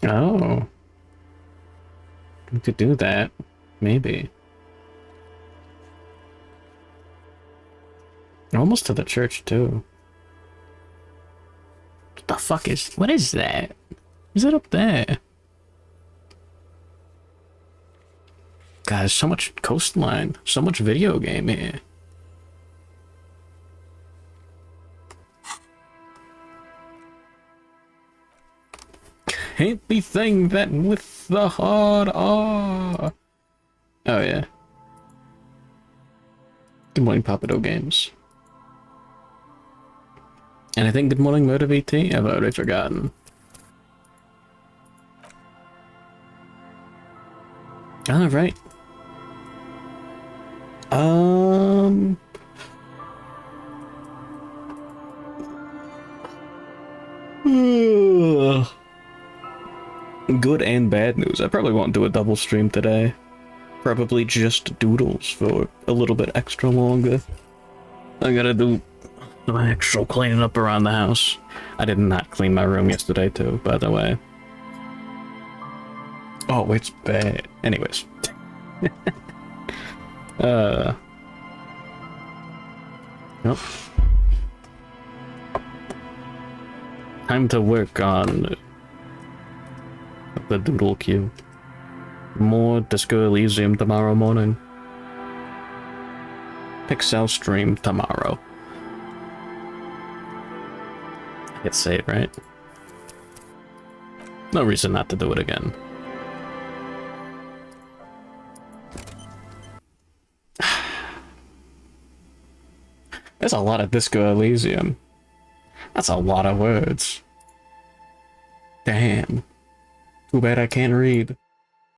Oh. We could do that. Maybe. Almost to the church, too. What the fuck is... What is that? Is it up there? God, there's so much coastline. So much video game here. Ain't the thing that with the hard R. Oh, yeah. Good morning, Papado Games. And I think good morning, Murder VT. I've already forgotten. Alright. Good and bad news. I probably won't do a double stream today. Probably just doodles for a little bit extra longer. I gotta do some actual cleaning up around the house. I did not clean my room yesterday too, by the way. Oh, it's bad. Anyways. Nope. Time to work on the doodle queue. More Disco Elysium tomorrow morning. Pixel stream tomorrow. Hit save, right? No reason not to do it again. There's a lot of Disco Elysium. That's a lot of words. Damn. Too bad I can't read.